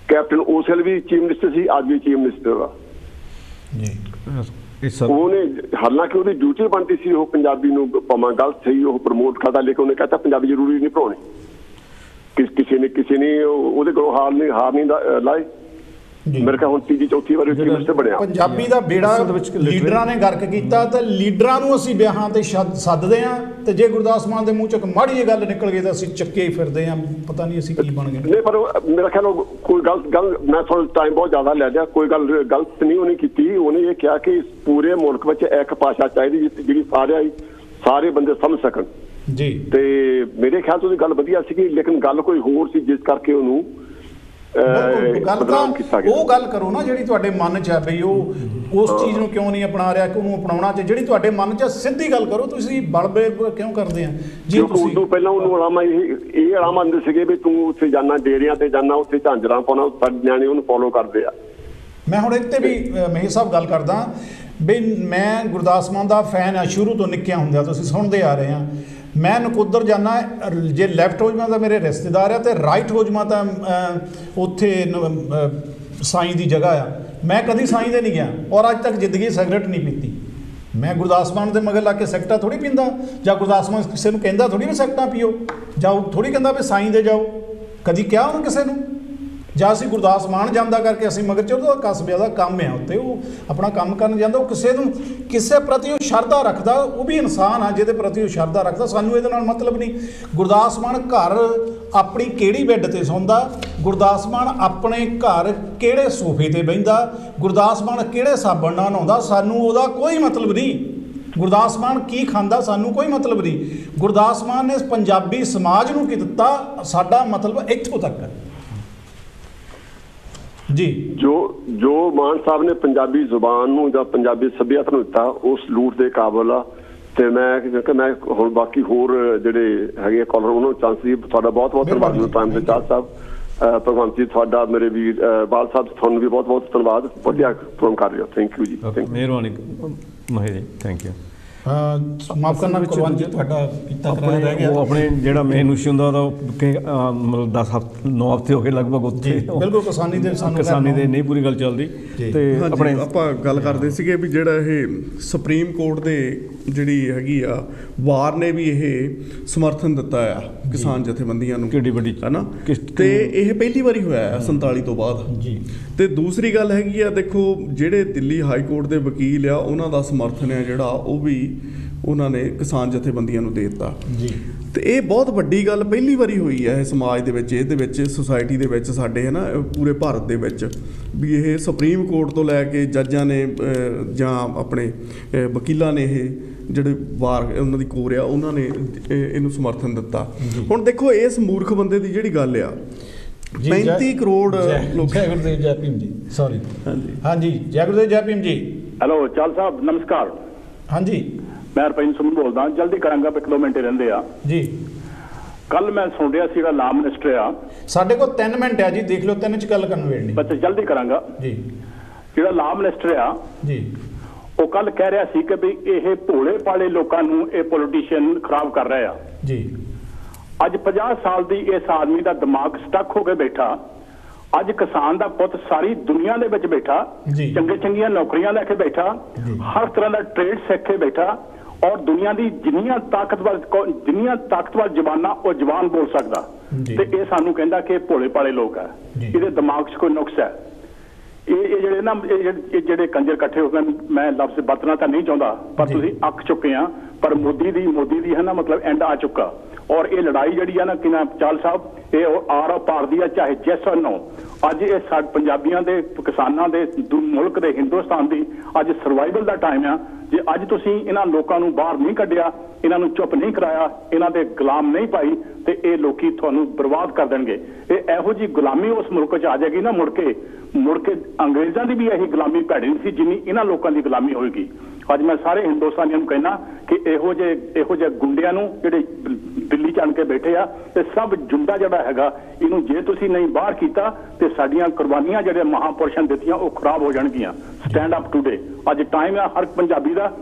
ਕੈਪਟਨ ਉਸ ਵੇਲੇ ਵੀ ਚੀਫ ਮਿਨਿਸਟਰ ਸੀ, ਅੱਜ ਵੀ ਚੀਫ ਮਿਨਿਸਟਰ ਆ ਜੀ। ਉਹਨੇ ਹਾਲਾਂਕਿ ਉਹਦੀ ਡਿਊਟੀ ਬਣਦੀ ਸੀ ਉਹ ਪੰਜਾਬੀ ਨੂੰ ਭਾਵੇਂ ਗਲਤ ਸਹੀ ਉਹ ਪ੍ਰਮੋਟ ਕਰਦਾ, ਲੇਕਿਨ ਉਹਨੇ ਕਹਿੰਦਾ ਪੰਜਾਬੀ ਜ਼ਰੂਰੀ ਨਹੀਂ ਪੜਾਉਣੀ। ਕਿਸੇ ਨੇ ਉਹਦੇ ਕੋਲ ਹਾਰ ਨਹੀਂ ਲਾਏ। ਮੇਰੇ ਖਿਆਲ ਹੁਣ ਤੀਜੀ ਚੌਥੀ ਵਾਰੀ ਚੀਫ ਮਿਨਿਸਟਰ ਬਣਿਆ। ਪੰਜਾਬੀ ਦਾ ਬੇੜਾ ਲੀਡਰਾਂ ਨੇ ਗਰਕ ਕੀਤਾ ਤੇ ਲੀਡਰਾਂ ਨੂੰ ਅਸੀਂ ਵਿਆਹਾਂ ਤੇ ਸੱਦਦੇ ਆ ਤੇ ਜੇ ਗੁਰਦਾਸ ਮਾਨ ਦੇ ਮੂੰਹ ਚੋਂ ਮਾੜੀ ਜਿਹੀ ਗੱਲ ਨਿਕਲ ਗਈ ਤਾਂ ਅਸੀਂ ਚੱਕੇ ਹੀ ਫਿਰਦੇ ਆ, ਪਤਾ ਨਹੀਂ ਅਸੀਂ ਕੀ ਬਣ ਗਏ। ਨਹੀਂ ਪਰ ਮੇਰਾ ਖਿਆਲ ਕੋਈ ਗੱਲ ਮੈਂ ਥੋੜਾ ਟਾਈਮ ਬਹੁਤ ਜ਼ਿਆਦਾ ਲੈ ਲਿਆ, ਕੋਈ ਗੱਲ ਗਲਤ ਨਹੀਂ ਉਹਨੇ ਕੀਤੀ। ਉਹਨੇ ਇਹ ਕਿਹਾ ਕਿ ਪੂਰੇ ਮੁਲਕ ਵਿੱਚ ਇੱਕ ਭਾਸ਼ਾ ਚਾਹੀਦੀ ਜਿਹੜੀ ਸਾਰੇ ਬੰਦੇ ਸਮਝ ਸਕਣ ਜੀ। ਤੇ ਮੇਰੇ ਖਿਆਲ 'ਚ ਉਹਦੀ ਗੱਲ ਵਧੀਆ ਸੀਗੀ, ਲੇਕਿਨ ਗੱਲ ਕੋਈ ਹੋਰ ਸੀ ਜਿਸ ਕਰਕੇ ਉਹਨੂੰ ਉਹ ਗੱਲ ਕਰੋ ਨਾ ਜਿਹੜੀ ਤੁਹਾਡੇ ਮਨ 'ਚ ਹੈ ਬਈ ਉਹ ਉਸ ਚੀਜ਼ ਨੂੰ ਕਿਉਂ ਨਹੀਂ ਅਪਣਾ ਰਿਹਾ, ਕਿ ਉਹਨੂੰ ਅਪਣਾਉਣਾ ਚਾਹੀਦਾ। ਜਿਹੜੀ ਤੁਹਾਡੇ ਮਨ 'ਚ ਸਿੱਧੀ ਗੱਲ ਕਰੋ, ਤੁਸੀਂ ਬਲਬੇ ਕਿਉਂ ਕਰਦੇ ਆ ਜੀ? ਉਦੋਂ ਪਹਿਲਾਂ ਉਹਨੂੰ ਅਲਾਮਾ ਇਹ ਅਲਾਮਾ ਹੁੰਦੇ ਸੀਗੇ ਵੀ ਤੂੰ ਉੱਥੇ ਜਾਣਾ, ਡੇਰਿਆਂ ਤੇ ਜਾਣਾ, ਉੱਥੇ ਝਾਂਜਰਾਂ ਪਾਉਣਾ, ਸਾਡੇ ਨਿਆਣੇ ਉਹਨੂੰ ਫੋਲੋ ਕਰਦੇ ਆ। ਮੈਂ ਹੁਣ ਇੱਥੇ ਵੀ ਮਹੇਸ਼ ਸਾਹਿਬ ਗੱਲ ਕਰਦਾ ਬਈ ਮੈਂ ਗੁਰਦਾਸ ਮਾਨ ਦਾ ਫੈਨ ਆ ਸ਼ੁਰੂ ਤੋਂ, ਨਿੱਕਿਆਂ ਹੁੰਦਿਆਂ ਤੁਸੀਂ ਸੁਣਦੇ ਆ ਰਹੇ ਆ। ਮੈਂ ਨਕੋਦਰ ਜਾਣਾ, ਜੇ ਲੈਫਟ ਹੋ ਜਾਵਾਂ ਤਾਂ ਮੇਰੇ ਰਿਸ਼ਤੇਦਾਰ ਆ ਤੇ ਰਾਈਟ ਹੋ ਜਾਵਾਂ ਤਾਂ ਉੱਥੇ ਸਾਈਂ ਦੀ ਜਗ੍ਹਾ ਆ। ਮੈਂ ਕਦੀ ਸਾਈਂ ਦੇ ਨਹੀਂ ਗਿਆ ਔਰ ਅੱਜ ਤੱਕ ਜ਼ਿੰਦਗੀ ਸਿਗਰਟ ਨਹੀਂ ਪੀਤੀ। ਮੈਂ ਗੁਰਦਾਸ ਮਾਨ ਦੇ ਮਗਰ ਲਾ ਕੇ ਸਿਗਰਟਾਂ ਥੋੜ੍ਹੀ ਪੀਂਦਾ, ਜਾਂ ਗੁਰਦਾਸ ਮਾਨ ਕਿਸੇ ਨੂੰ ਕਹਿੰਦਾ ਥੋੜ੍ਹੀ ਵੀ ਸਿਗਰਟਾਂ ਪੀਓ, ਜਾਓ ਥੋੜ੍ਹੀ ਕਹਿੰਦਾ ਵੀ ਸਾਈਂ ਦੇ ਜਾਓ। ਕਦੀ ਕਿਹਾ ਉਹਨੂੰ ਕਿਸੇ ਨੂੰ? ਜਾਂ ਅਸੀਂ ਗੁਰਦਾਸ ਮਾਨ ਜਾਂਦਾ ਕਰਕੇ ਅਸੀਂ ਮਗਰ ਚਲੋ ਕਸਬੇ ਦਾ ਕੰਮ ਆ ਉੱਤੇ ਉਹ ਆਪਣਾ ਕੰਮ ਕਰਨ ਜਾਂਦਾ। ਉਹ ਕਿਸੇ ਪ੍ਰਤੀ ਉਹ ਸ਼ਰਧਾ ਰੱਖਦਾ, ਉਹ ਵੀ ਇਨਸਾਨ ਆ ਜਿਹਦੇ ਪ੍ਰਤੀ ਉਹ ਸ਼ਰਧਾ ਰੱਖਦਾ। ਸਾਨੂੰ ਇਹਦੇ ਨਾਲ ਮਤਲਬ ਨਹੀਂ। ਗੁਰਦਾਸ ਮਾਨ ਘਰ ਆਪਣੀ ਕਿਹੜੀ ਬੈੱਡ ਤੇ ਸੌਂਦਾ, ਗੁਰਦਾਸ ਮਾਨ ਆਪਣੇ ਘਰ ਕਿਹੜੇ ਸੋਫੇ ਤੇ ਬਹਿੰਦਾ, ਗੁਰਦਾਸ ਮਾਨ ਕਿਹੜੇ ਸਾਬਣ ਨਾਲ ਨਹਾਉਂਦਾ, ਸਾਨੂੰ ਉਹਦਾ ਕੋਈ ਮਤਲਬ ਨਹੀਂ। ਗੁਰਦਾਸ ਮਾਨ ਕੀ ਖਾਂਦਾ ਸਾਨੂੰ ਕੋਈ ਮਤਲਬ ਨਹੀਂ। ਗੁਰਦਾਸ ਮਾਨ ਨੇ ਪੰਜਾਬੀ ਸਮਾਜ ਨੂੰ ਕੀ ਦਿੱਤਾ, ਸਾਡਾ ਮਤਲਬ ਇੱਥੋਂ ਤੱਕ ਹੈ ਜੀ। ਜੋ ਮਾਨ ਸਾਹਿਬ ਨੇ ਪੰਜਾਬੀ ਜ਼ੁਬਾਨ ਨੂੰ ਜਾਂ ਪੰਜਾਬੀ ਸੱਭਿਅਤਾ ਨੂੰ ਦਿੱਤਾ, ਉਸ ਲੂਟ ਦੇ ਕਾਬਲ ਆ। ਤੇ ਮੈਂ ਹੁਣ ਬਾਕੀ ਹੋਰ ਜਿਹੜੇ ਹੈਗੇ ਕਾਲਰ ਉਹਨਾਂ ਨੂੰ ਚਾਂਸ ਦੀ ਤੁਹਾਡਾ ਬਹੁਤ ਬਹੁਤ ਧੰਨਵਾਦ। ਟਾਈਮ ਦੇ ਚਾਰ ਸਾਹਿਬ, ਭਗਵੰਤ ਜੀ ਤੁਹਾਡਾ, ਮੇਰੇ ਵੀਰ ਬਾਲ ਸਾਹਿਬ ਤੁਹਾਨੂੰ ਵੀ ਬਹੁਤ ਬਹੁਤ ਧੰਨਵਾਦ। ਵਧੀਆ ਪ੍ਰੋਗਰਾਮ ਕਰ ਰਹੇ ਹੋ। ਥੈਂਕ ਯੂ ਜੀ। ਮਿਹਰਬਾਨੀ ਮਹੇਸ਼ ਜੀ, ਥੈਂਕ ਯੂ। ਮਾਫ ਕਰਨਾ ਕੁਲਵੰਤ ਜੀ, ਤੁਹਾਡਾ ਕੀਤਾ ਕਰਾਇਆ ਰਹਿ ਗਿਆ। ਉਹ ਆਪਣੇ ਜਿਹੜਾ ਮੇਨ ਇਸ਼ੂ ਹੁੰਦਾ ਉਹਦਾ ਮਤਲਬ 9 ਹਫ਼ਤੇ ਹੋ ਗਏ ਲਗਭਗ ਉੱਥੇ। ਬਿਲਕੁਲ ਕਿਸਾਨੀ ਦੇ ਨਹੀਂ ਪੂਰੀ ਗੱਲ ਚੱਲਦੀ। ਤੇ ਆਪਣੇ ਆਪਾਂ ਗੱਲ ਕਰਦੇ ਸੀਗੇ ਵੀ ਜਿਹੜਾ ਇਹ ਸੁਪਰੀਮ ਕੋਰਟ ਦੇ ਜਿਹੜੀ ਹੈਗੀ ਆ ਵਾਰ ਨੇ ਵੀ ਇਹ ਸਮਰਥਨ ਦਿੱਤਾ ਆ ਕਿਸਾਨ ਜਥੇਬੰਦੀਆਂ ਨੂੰ, ਕਿੱਡੀ ਵੱਡੀ ਹੈ ਨਾ। ਤੇ ਇਹ ਪਹਿਲੀ ਵਾਰੀ ਹੋਇਆ ਆ 47 ਤੋਂ ਬਾਅਦ ਜੀ। ਤੇ ਦੂਸਰੀ ਗੱਲ ਹੈਗੀ ਆ, ਦੇਖੋ ਜਿਹੜੇ ਦਿੱਲੀ ਹਾਈ ਕੋਰਟ ਦੇ ਵਕੀਲ ਆ ਉਹਨਾਂ ਦਾ ਸਮਰਥਨ ਆ ਜਿਹੜਾ ਉਹ ਵੀ ਉਹਨਾਂ ਨੇ ਕਿਸਾਨ ਜਥੇਬੰਦੀਆਂ ਨੂੰ ਦੇ ਦਿੱਤਾ ਜੀ। ਤੇ ਇਹ ਬਹੁਤ ਵੱਡੀ ਗੱਲ ਪਹਿਲੀ ਵਾਰੀ ਹੋਈ ਹੈ ਸਮਾਜ ਦੇ ਵਿੱਚ, ਇਹਦੇ ਵਿੱਚ ਸੁਸਾਇਟੀ ਦੇ ਵਿੱਚ ਸਾਡੇ ਹੈ ਨਾ ਪੂਰੇ ਭਾਰਤ ਦੇ ਵਿੱਚ ਵੀ ਇਹ ਸੁਪਰੀਮ ਕੋਰਟ ਤੋਂ ਲੈ ਕੇ ਜੱਜਾਂ ਨੇ ਜਾਂ ਆਪਣੇ ਵਕੀਲਾਂ ਨੇ ਇਹ ਜਿਹੜੇ ਵਾਰ ਉਹਨਾਂ ਦੀ ਕੋਰ ਆ ਉਹਨਾਂ ਨੇ ਇਹਨੂੰ ਸਮਰਥਨ ਦਿੱਤਾ। ਹੁਣ ਦੇਖੋ ਇਸ ਮੂਰਖ ਬੰਦੇ ਦੀ ਜਿਹੜੀ ਗੱਲ ਆ 35 ਕਰੋੜ ਲੋਕ। ਜੈ ਗੁਰਦੇਵ ਜੈ ਭੀਮ ਜੀ। ਸੌਰੀ ਹਾਂਜੀ ਜੈ ਗੁਰਦੇਵ ਜੈ ਭੀਮ ਜੀ। ਹੈਲੋ ਚਾਲ ਸਾਹਿਬ ਨਮਸਕਾਰ। ਹਾਂਜੀ ਮੈਂ ਰਪਿੰਦਰ ਸਿੰਘ ਬੋਲਦਾ, ਜਲਦੀ ਕਰਾਂਗਾ 1-2 ਮਿੰਟ ਰਹਿੰਦੇ ਆ ਜੀ। ਕੱਲ ਮੈਂ ਸੁਣ ਰਿਹਾ ਸੀ ਜਿਹੜਾ ਲਾ ਮਿਨਿਸਟਰ ਆ, ਸਾਡੇ ਕੋਲ 3 ਮਿੰਟ ਆ ਜੀ, ਦੇਖ ਲਓ 3 ਚ ਗੱਲ ਕਰਨ ਵੇੜਨੀ। ਬੱਚੇ ਜਲਦੀ ਕਰਾਂਗਾ ਜੀ। ਜਿਹੜਾ ਲਾ ਮਿਨਿਸਟਰ ਆ ਜੀ, ਉਹ ਕੱਲ ਕਹਿ ਰਿਹਾ ਸੀ ਕਿ ਵੀ ਇਹ ਭੋਲੇ ਭਾਲੇ ਲੋਕਾਂ ਨੂੰ ਇਹ ਪੋਲੀਟੀਸ਼ੀਅਨ ਖਰਾਬ ਕਰ ਰਹੇ ਆ ਜੀ। ਅੱਜ 50 ਸਾਲ ਦੀ ਇਸ ਆਦਮੀ ਦਾ ਦਿਮਾਗ ਸਟਕ ਹੋ ਕੇ ਬੈਠਾ। ਅੱਜ ਕਿਸਾਨ ਦਾ ਪੁੱਤ ਸਾਰੀ ਦੁਨੀਆ ਦੇ ਵਿੱਚ ਬੈਠਾ, ਚੰਗੀਆਂ ਨੌਕਰੀਆਂ ਲੈ ਕੇ ਬੈਠਾ, ਹਰ ਤਰ੍ਹਾਂ ਦਾ ਟ੍ਰੇਡ ਸਿੱਖ ਕੇ ਬੈਠਾ, ਔਰ ਦੁਨੀਆ ਦੀ ਜਿੰਨੀਆਂ ਤਾਕਤਵਰ ਜ਼ਬਾਨਾਂ ਉਹ ਜ਼ਬਾਨ ਬੋਲ ਸਕਦਾ। ਤੇ ਇਹ ਸਾਨੂੰ ਕਹਿੰਦਾ ਕਿ ਭੋਲੇ ਭਾਲੇ ਲੋਕ ਆ, ਇਹਦੇ ਦਿਮਾਗ 'ਚ ਕੋਈ ਨੁਕਸ ਹੈ। ਇਹ ਜਿਹੜੇ ਨਾ ਇਹ ਜਿਹੜੇ ਕੰਜਰ ਇਕੱਠੇ ਹੋ ਗਏ, ਮੈਂ ਲਫ਼ਜ਼ ਵਰਤਣਾ ਤਾਂ ਨਹੀਂ ਚਾਹੁੰਦਾ, ਪਰ ਤੁਸੀਂ ਅੱਕ ਚੁੱਕੇ ਆ। ਪਰ ਮੋਦੀ ਦੀ ਹੈ ਨਾ ਮਤਲਬ ਐਂਡ ਆ ਚੁੱਕਾ। ਔਰ ਇਹ ਲੜਾਈ ਜਿਹੜੀ ਆ ਨਾ ਕਿ ਨਾ ਚਾਲ ਸਾਹਿਬ, ਇਹ ਆਰ ਪਾਰ ਦੀ ਆ, ਚਾਹੇ ਯੈਸ ਔਰ ਨੋ। ਅੱਜ ਇਹ ਸਾਡੇ ਪੰਜਾਬੀਆਂ ਦੇ, ਕਿਸਾਨਾਂ ਦੇ, ਮੁਲਕ ਦੇ, ਹਿੰਦੁਸਤਾਨ ਦੀ ਅੱਜ ਸਰਵਾਈਵਲ ਦਾ ਟਾਈਮ ਆ। ਜੇ ਅੱਜ ਤੁਸੀਂ ਇਹਨਾਂ ਲੋਕਾਂ ਨੂੰ ਬਾਹਰ ਨਹੀਂ ਕੱਢਿਆ, ਇਹਨਾਂ ਨੂੰ ਚੁੱਪ ਨਹੀਂ ਕਰਾਇਆ, ਇਹਨਾਂ ਦੇ ਗੁਲਾਮ ਨਹੀਂ ਪਾਈ, ਤੇ ਇਹ ਲੋਕੀ ਤੁਹਾਨੂੰ ਬਰਬਾਦ ਕਰ ਦੇਣਗੇ। ਇਹ ਇਹੋ ਜਿਹੀ ਗੁਲਾਮੀ ਉਸ ਮੁਲਕ 'ਚ ਆ ਜਾਏਗੀ ਨਾ, ਮੁੜ ਕੇ ਅੰਗਰੇਜ਼ਾਂ ਦੀ ਵੀ ਇਹੀ ਗੁਲਾਮੀ ਭੈੜੀ ਨਹੀਂ ਸੀ ਜਿੰਨੀ ਇਹਨਾਂ ਲੋਕਾਂ ਦੀ ਗੁਲਾਮੀ ਹੋਏਗੀ। ਅੱਜ ਮੈਂ ਸਾਰੇ ਹਿੰਦੁਸਤਾਨੀਆਂ ਨੂੰ ਕਹਿਣਾ ਕਿ ਇਹੋ ਜਿਹੇ ਗੁੰਡਿਆਂ ਨੂੰ ਜਿਹੜੇ ਦਿੱਲੀ 'ਚ ਚਣ ਕੇ ਬੈਠੇ ਆ ਤੇ ਸਭ ਜੁੰਡਾ ਜਿਹੜਾ ਹੈਗਾ ਇਹਨੂੰ ਜੇ ਤੁਸੀਂ ਨਹੀਂ ਬਾਹਰ ਕੀਤਾ ਤੇ ਸਾਡੀਆਂ ਕੁਰਬਾਨੀਆਂ ਜਿਹੜੇ ਮਹਾਂਪੁਰਸ਼ਾਂ ਦਿੱਤੀਆਂ ਉਹ ਖਰਾਬ ਹੋ ਜਾਣਗੀਆਂ। ਸਟੈਂਡ ਅਪ ਟੂਡੇ, ਅੱਜ ਟਾਈਮ ਆ ਹਰ ਪੰਜਾਬੀ ਦਾ।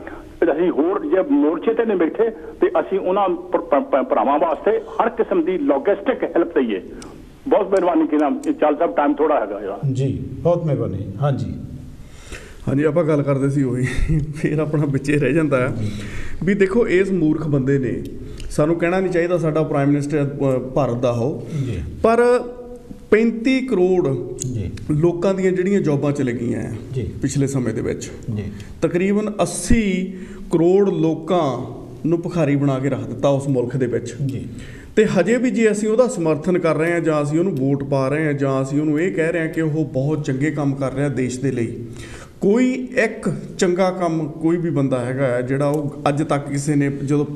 ਅਸੀਂ ਹੋਰ ਜੇ ਮੋਰਚੇ ਤੇ ਨਹੀਂ ਬੈਠੇ ਤੇ ਅਸੀਂ ਉਹਨਾਂ ਭਰਾਵਾਂ ਵਾਸਤੇ ਹਰ ਕਿਸਮ ਦੀ ਲੌਜਿਸਟਿਕ ਹੈਲਪ ਦਈਏ। ਬਹੁਤ ਮਿਹਰਬਾਨੀ ਕਿਨਾ ਚਾਲ ਸਾਹਿਬ, ਟਾਈਮ ਥੋੜਾ ਹੈਗਾ ਜੀ, ਬਹੁਤ ਮਿਹਰਬਾਨੀ। ਹਾਂਜੀ ਹਾਂਜੀ, ਆਪਾਂ ਗੱਲ ਕਰਦੇ ਸੀ ਉਹੀ ਫਿਰ ਆਪਣਾ ਵਿੱਚੇ ਰਹਿ ਜਾਂਦਾ ਆ ਵੀ ਦੇਖੋ ਇਸ ਮੂਰਖ ਬੰਦੇ ਨੇ, ਸਾਨੂੰ ਕਹਿਣਾ ਨਹੀਂ ਚਾਹੀਦਾ ਸਾਡਾ ਪ੍ਰਾਈਮ ਮਿਨਿਸਟਰ ਭਾਰਤ ਦਾ ਹੋ, ਪਰ 35 ਕਰੋੜ ਲੋਕਾਂ ਦੀਆਂ ਜਿਹੜੀਆਂ ਜੌਬਾਂ ਚਲੇ ਗਈਆਂ ਆ ਪਿਛਲੇ ਸਮੇਂ ਦੇ ਵਿੱਚ, ਤਕਰੀਬਨ 80 ਕਰੋੜ ਲੋਕਾਂ ਨੂੰ ਭਿਖਾਰੀ ਬਣਾ ਕੇ ਰੱਖ ਦਿੱਤਾ ਉਸ ਮੁਲਕ ਦੇ ਵਿੱਚ। ਤੇ ਹਜੇ ਵੀ ਜੇ ਅਸੀਂ ਉਹਦਾ ਸਮਰਥਨ ਕਰ ਰਹੇ ਹਾਂ ਜਾਂ ਅਸੀਂ ਉਹਨੂੰ ਵੋਟ ਪਾ ਰਹੇ ਹਾਂ ਜਾਂ ਅਸੀਂ ਉਹਨੂੰ ਇਹ ਕਹਿ ਰਹੇ ਹਾਂ ਕਿ ਉਹ ਬਹੁਤ ਚੰਗੇ ਕੰਮ ਕਰ ਰਿਹਾ ਦੇਸ਼ ਦੇ ਲਈ, ਕੋਈ ਇੱਕ ਚੰਗਾ ਕੰਮ ਕੋਈ ਵੀ ਬੰਦਾ ਹੈਗਾ ਹੈ ਜਿਹੜਾ ਉਹ ਅੱਜ ਤੱਕ ਕਿਸੇ ਨੇ ਜਦੋਂ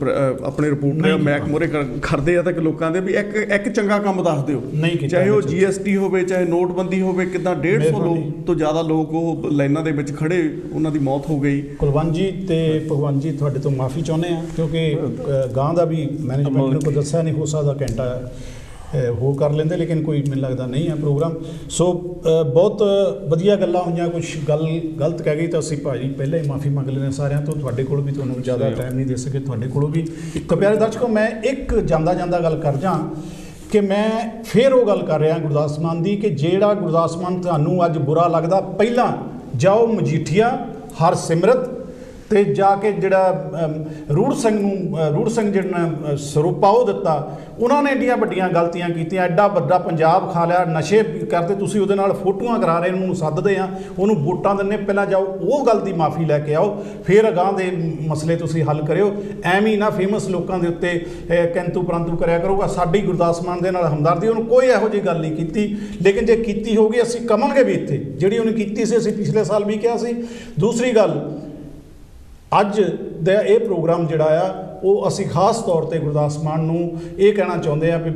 ਆਪਣੇ ਰਿਪੋਰਟਰ ਮੈਕ ਮੋਰੇ ਕਰਦੇ ਆ ਤਾਂ ਲੋਕਾਂ ਦੇ ਵੀ ਇੱਕ ਚੰਗਾ ਕੰਮ ਦੱਸ ਦਿਓ, ਚਾਹੇ ਉਹ GST ਹੋਵੇ ਚਾਹੇ ਨੋਟਬੰਦੀ ਹੋਵੇ, ਕਿੱਦਾਂ 150 ਲੋਕ ਤੋਂ ਜ਼ਿਆਦਾ ਲੋਕ ਉਹ ਲਾਈਨਾਂ ਦੇ ਵਿੱਚ ਖੜੇ ਉਹਨਾਂ ਦੀ ਮੌਤ ਹੋ ਗਈ। ਕੁਲਵੰਤ ਜੀ ਤੇ ਭਗਵੰਤ ਜੀ ਤੁਹਾਡੇ ਤੋਂ ਮਾਫੀ ਚਾਹੁੰਦੇ ਹਾਂ ਕਿਉਂਕਿ ਗਾਂ ਦਾ ਵੀ ਮੈਨੇਜਮੈਂਟ ਨੂੰ ਕੋਈ ਦੱਸਿਆ ਨਹੀਂ, ਹੋ ਸਕਦਾ ਘੰਟਾ ਹੋਰ ਕਰ ਲੈਂਦੇ, ਲੇਕਿਨ ਕੋਈ ਮੈਨੂੰ ਲੱਗਦਾ ਨਹੀਂ ਹੈ ਪ੍ਰੋਗਰਾਮ। ਸੋ ਬਹੁਤ ਵਧੀਆ ਗੱਲਾਂ ਹੋਈਆਂ, ਕੁਛ ਗੱਲ ਗਲਤ ਕਹਿ ਗਈ ਤਾਂ ਅਸੀਂ ਭਾਜੀ ਪਹਿਲਾਂ ਹੀ ਮਾਫੀ ਮੰਗ ਲੈਂਦੇ ਸਾਰਿਆਂ ਤੋਂ, ਤੁਹਾਡੇ ਕੋਲ ਵੀ ਤੁਹਾਨੂੰ ਜ਼ਿਆਦਾ ਟਾਈਮ ਨਹੀਂ ਦੇ ਸਕੇ, ਤੁਹਾਡੇ ਕੋਲੋਂ ਵੀ। ਤਾਂ ਪਿਆਰੇ ਦਰਸ਼ਕੋ, ਮੈਂ ਇੱਕ ਜਾਂਦਾ ਗੱਲ ਕਰ ਜਾਂ ਕਿ ਮੈਂ ਫਿਰ ਉਹ ਗੱਲ ਕਰ ਰਿਹਾ ਗੁਰਦਾਸ ਮਾਨ ਦੀ ਕਿ ਜਿਹੜਾ ਗੁਰਦਾਸ ਮਾਨ ਤੁਹਾਨੂੰ ਅੱਜ ਬੁਰਾ ਲੱਗਦਾ, ਪਹਿਲਾਂ ਜਾਓ ਮਜੀਠੀਆ, ਹਰਸਿਮਰਤ ਤੇ ਜਾ ਕੇ ਜਿਹੜਾ ਰੂੜ ਸਿੰਘ ਜਿਹੜਾ ਸਰੂਪਾ ਉਹ ਦਿੱਤਾ, ਉਹਨਾਂ ਨੇ ਐਡੀਆਂ ਵੱਡੀਆਂ ਗਲਤੀਆਂ ਕੀਤੀਆਂ, ਐਡਾ ਵੱਡਾ ਪੰਜਾਬ ਖਾ ਲਿਆ, ਨਸ਼ੇ ਕਰਦੇ, ਤੁਸੀਂ ਉਹਦੇ ਨਾਲ ਫੋਟੋਆਂ ਕਰਾ ਰਹੇ, ਉਹਨੂੰ ਸੱਦਦੇ ਆ, ਉਹਨੂੰ ਵੋਟਾਂ ਦਿੰਦੇ, ਪਹਿਲਾਂ ਜਾਓ ਉਹ ਗੱਲ ਦੀ ਮਾਫੀ ਲੈ ਕੇ ਆਓ, ਫਿਰ ਅਗਾਂਹ ਦੇ ਮਸਲੇ ਤੁਸੀਂ ਹੱਲ ਕਰਿਓ। ਐਵੇਂ ਨਾ ਫੇਮਸ ਲੋਕਾਂ ਦੇ ਉੱਤੇ ਕਿੰਤੂ ਪਰੰਤੂ ਕਰਿਆ ਕਰੋਗਾ। ਸਾਡੀ ਗੁਰਦਾਸ ਮਾਨ ਦੇ ਨਾਲ ਹਮਦਰਦੀ, ਉਹਨੂੰ ਕੋਈ ਇਹੋ ਜਿਹੀ ਗੱਲ ਨਹੀਂ ਕੀਤੀ, ਲੇਕਿਨ ਜੇ ਕੀਤੀ ਹੋਊਗੀ ਅਸੀਂ ਕਵਾਂਗੇ ਵੀ ਇੱਥੇ ਜਿਹੜੀ ਉਹਨੇ ਕੀਤੀ ਸੀ, ਅਸੀਂ ਪਿਛਲੇ ਸਾਲ ਵੀ ਕਿਹਾ ਸੀ। ਦੂਸਰੀ ਗੱਲ, ਅੱਜ ਦਾ ਇਹ ਪ੍ਰੋਗਰਾਮ ਜਿਹੜਾ ਆ ਉਹ ਅਸੀਂ ਖਾਸ ਤੌਰ 'ਤੇ ਗੁਰਦਾਸ ਮਾਨ ਨੂੰ ਇਹ ਕਹਿਣਾ ਚਾਹੁੰਦੇ ਆ ਵੀ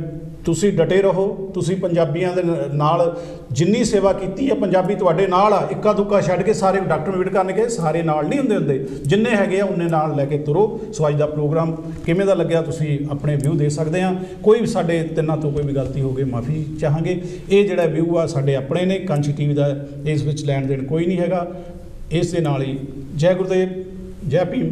ਤੁਸੀਂ ਡਟੇ ਰਹੋ, ਤੁਸੀਂ ਪੰਜਾਬੀਆਂ ਦੇ ਨਾਲ ਜਿੰਨੀ ਸੇਵਾ ਕੀਤੀ ਹੈ, ਪੰਜਾਬੀ ਤੁਹਾਡੇ ਨਾਲ ਆ, ਇੱਕਾ ਦੁੱਕਾ ਛੱਡ ਕੇ ਸਾਰੇ ਡਾਕਟਰ ਵਿਜ਼ਿਟ ਕਰਨ ਗਏ, ਸਾਰੇ ਨਾਲ ਨਹੀਂ ਹੁੰਦੇ, ਜਿੰਨੇ ਹੈਗੇ ਆ ਉਹਨੇ ਨਾਲ ਲੈ ਕੇ ਤੁਰੋ। ਸੋ ਅੱਜ ਦਾ ਪ੍ਰੋਗਰਾਮ ਕਿਵੇਂ ਦਾ ਲੱਗਿਆ ਤੁਸੀਂ ਆਪਣੇ ਵਿਊ ਦੇ ਸਕਦੇ ਆ। ਕੋਈ ਵੀ ਸਾਡੇ ਤਿੰਨਾਂ ਤੋਂ ਕੋਈ ਵੀ ਗਲਤੀ ਹੋ ਗਈ ਮਾਫੀ ਚਾਹਾਂਗੇ। ਇਹ ਜਿਹੜਾ ਵਿਊ ਆ ਸਾਡੇ ਆਪਣੇ ਨੇ, ਕਾਂਚੀ TV ਦਾ, ਇਸ ਵਿੱਚ ਲੈਣ ਦੇਣ ਕੋਈ ਨਹੀਂ ਹੈਗਾ। ਇਸ ਦੇ ਨਾਲ ਹੀ ਜੈ ਗੁਰਦੇਵ, ਜੈ ਭੀਮ।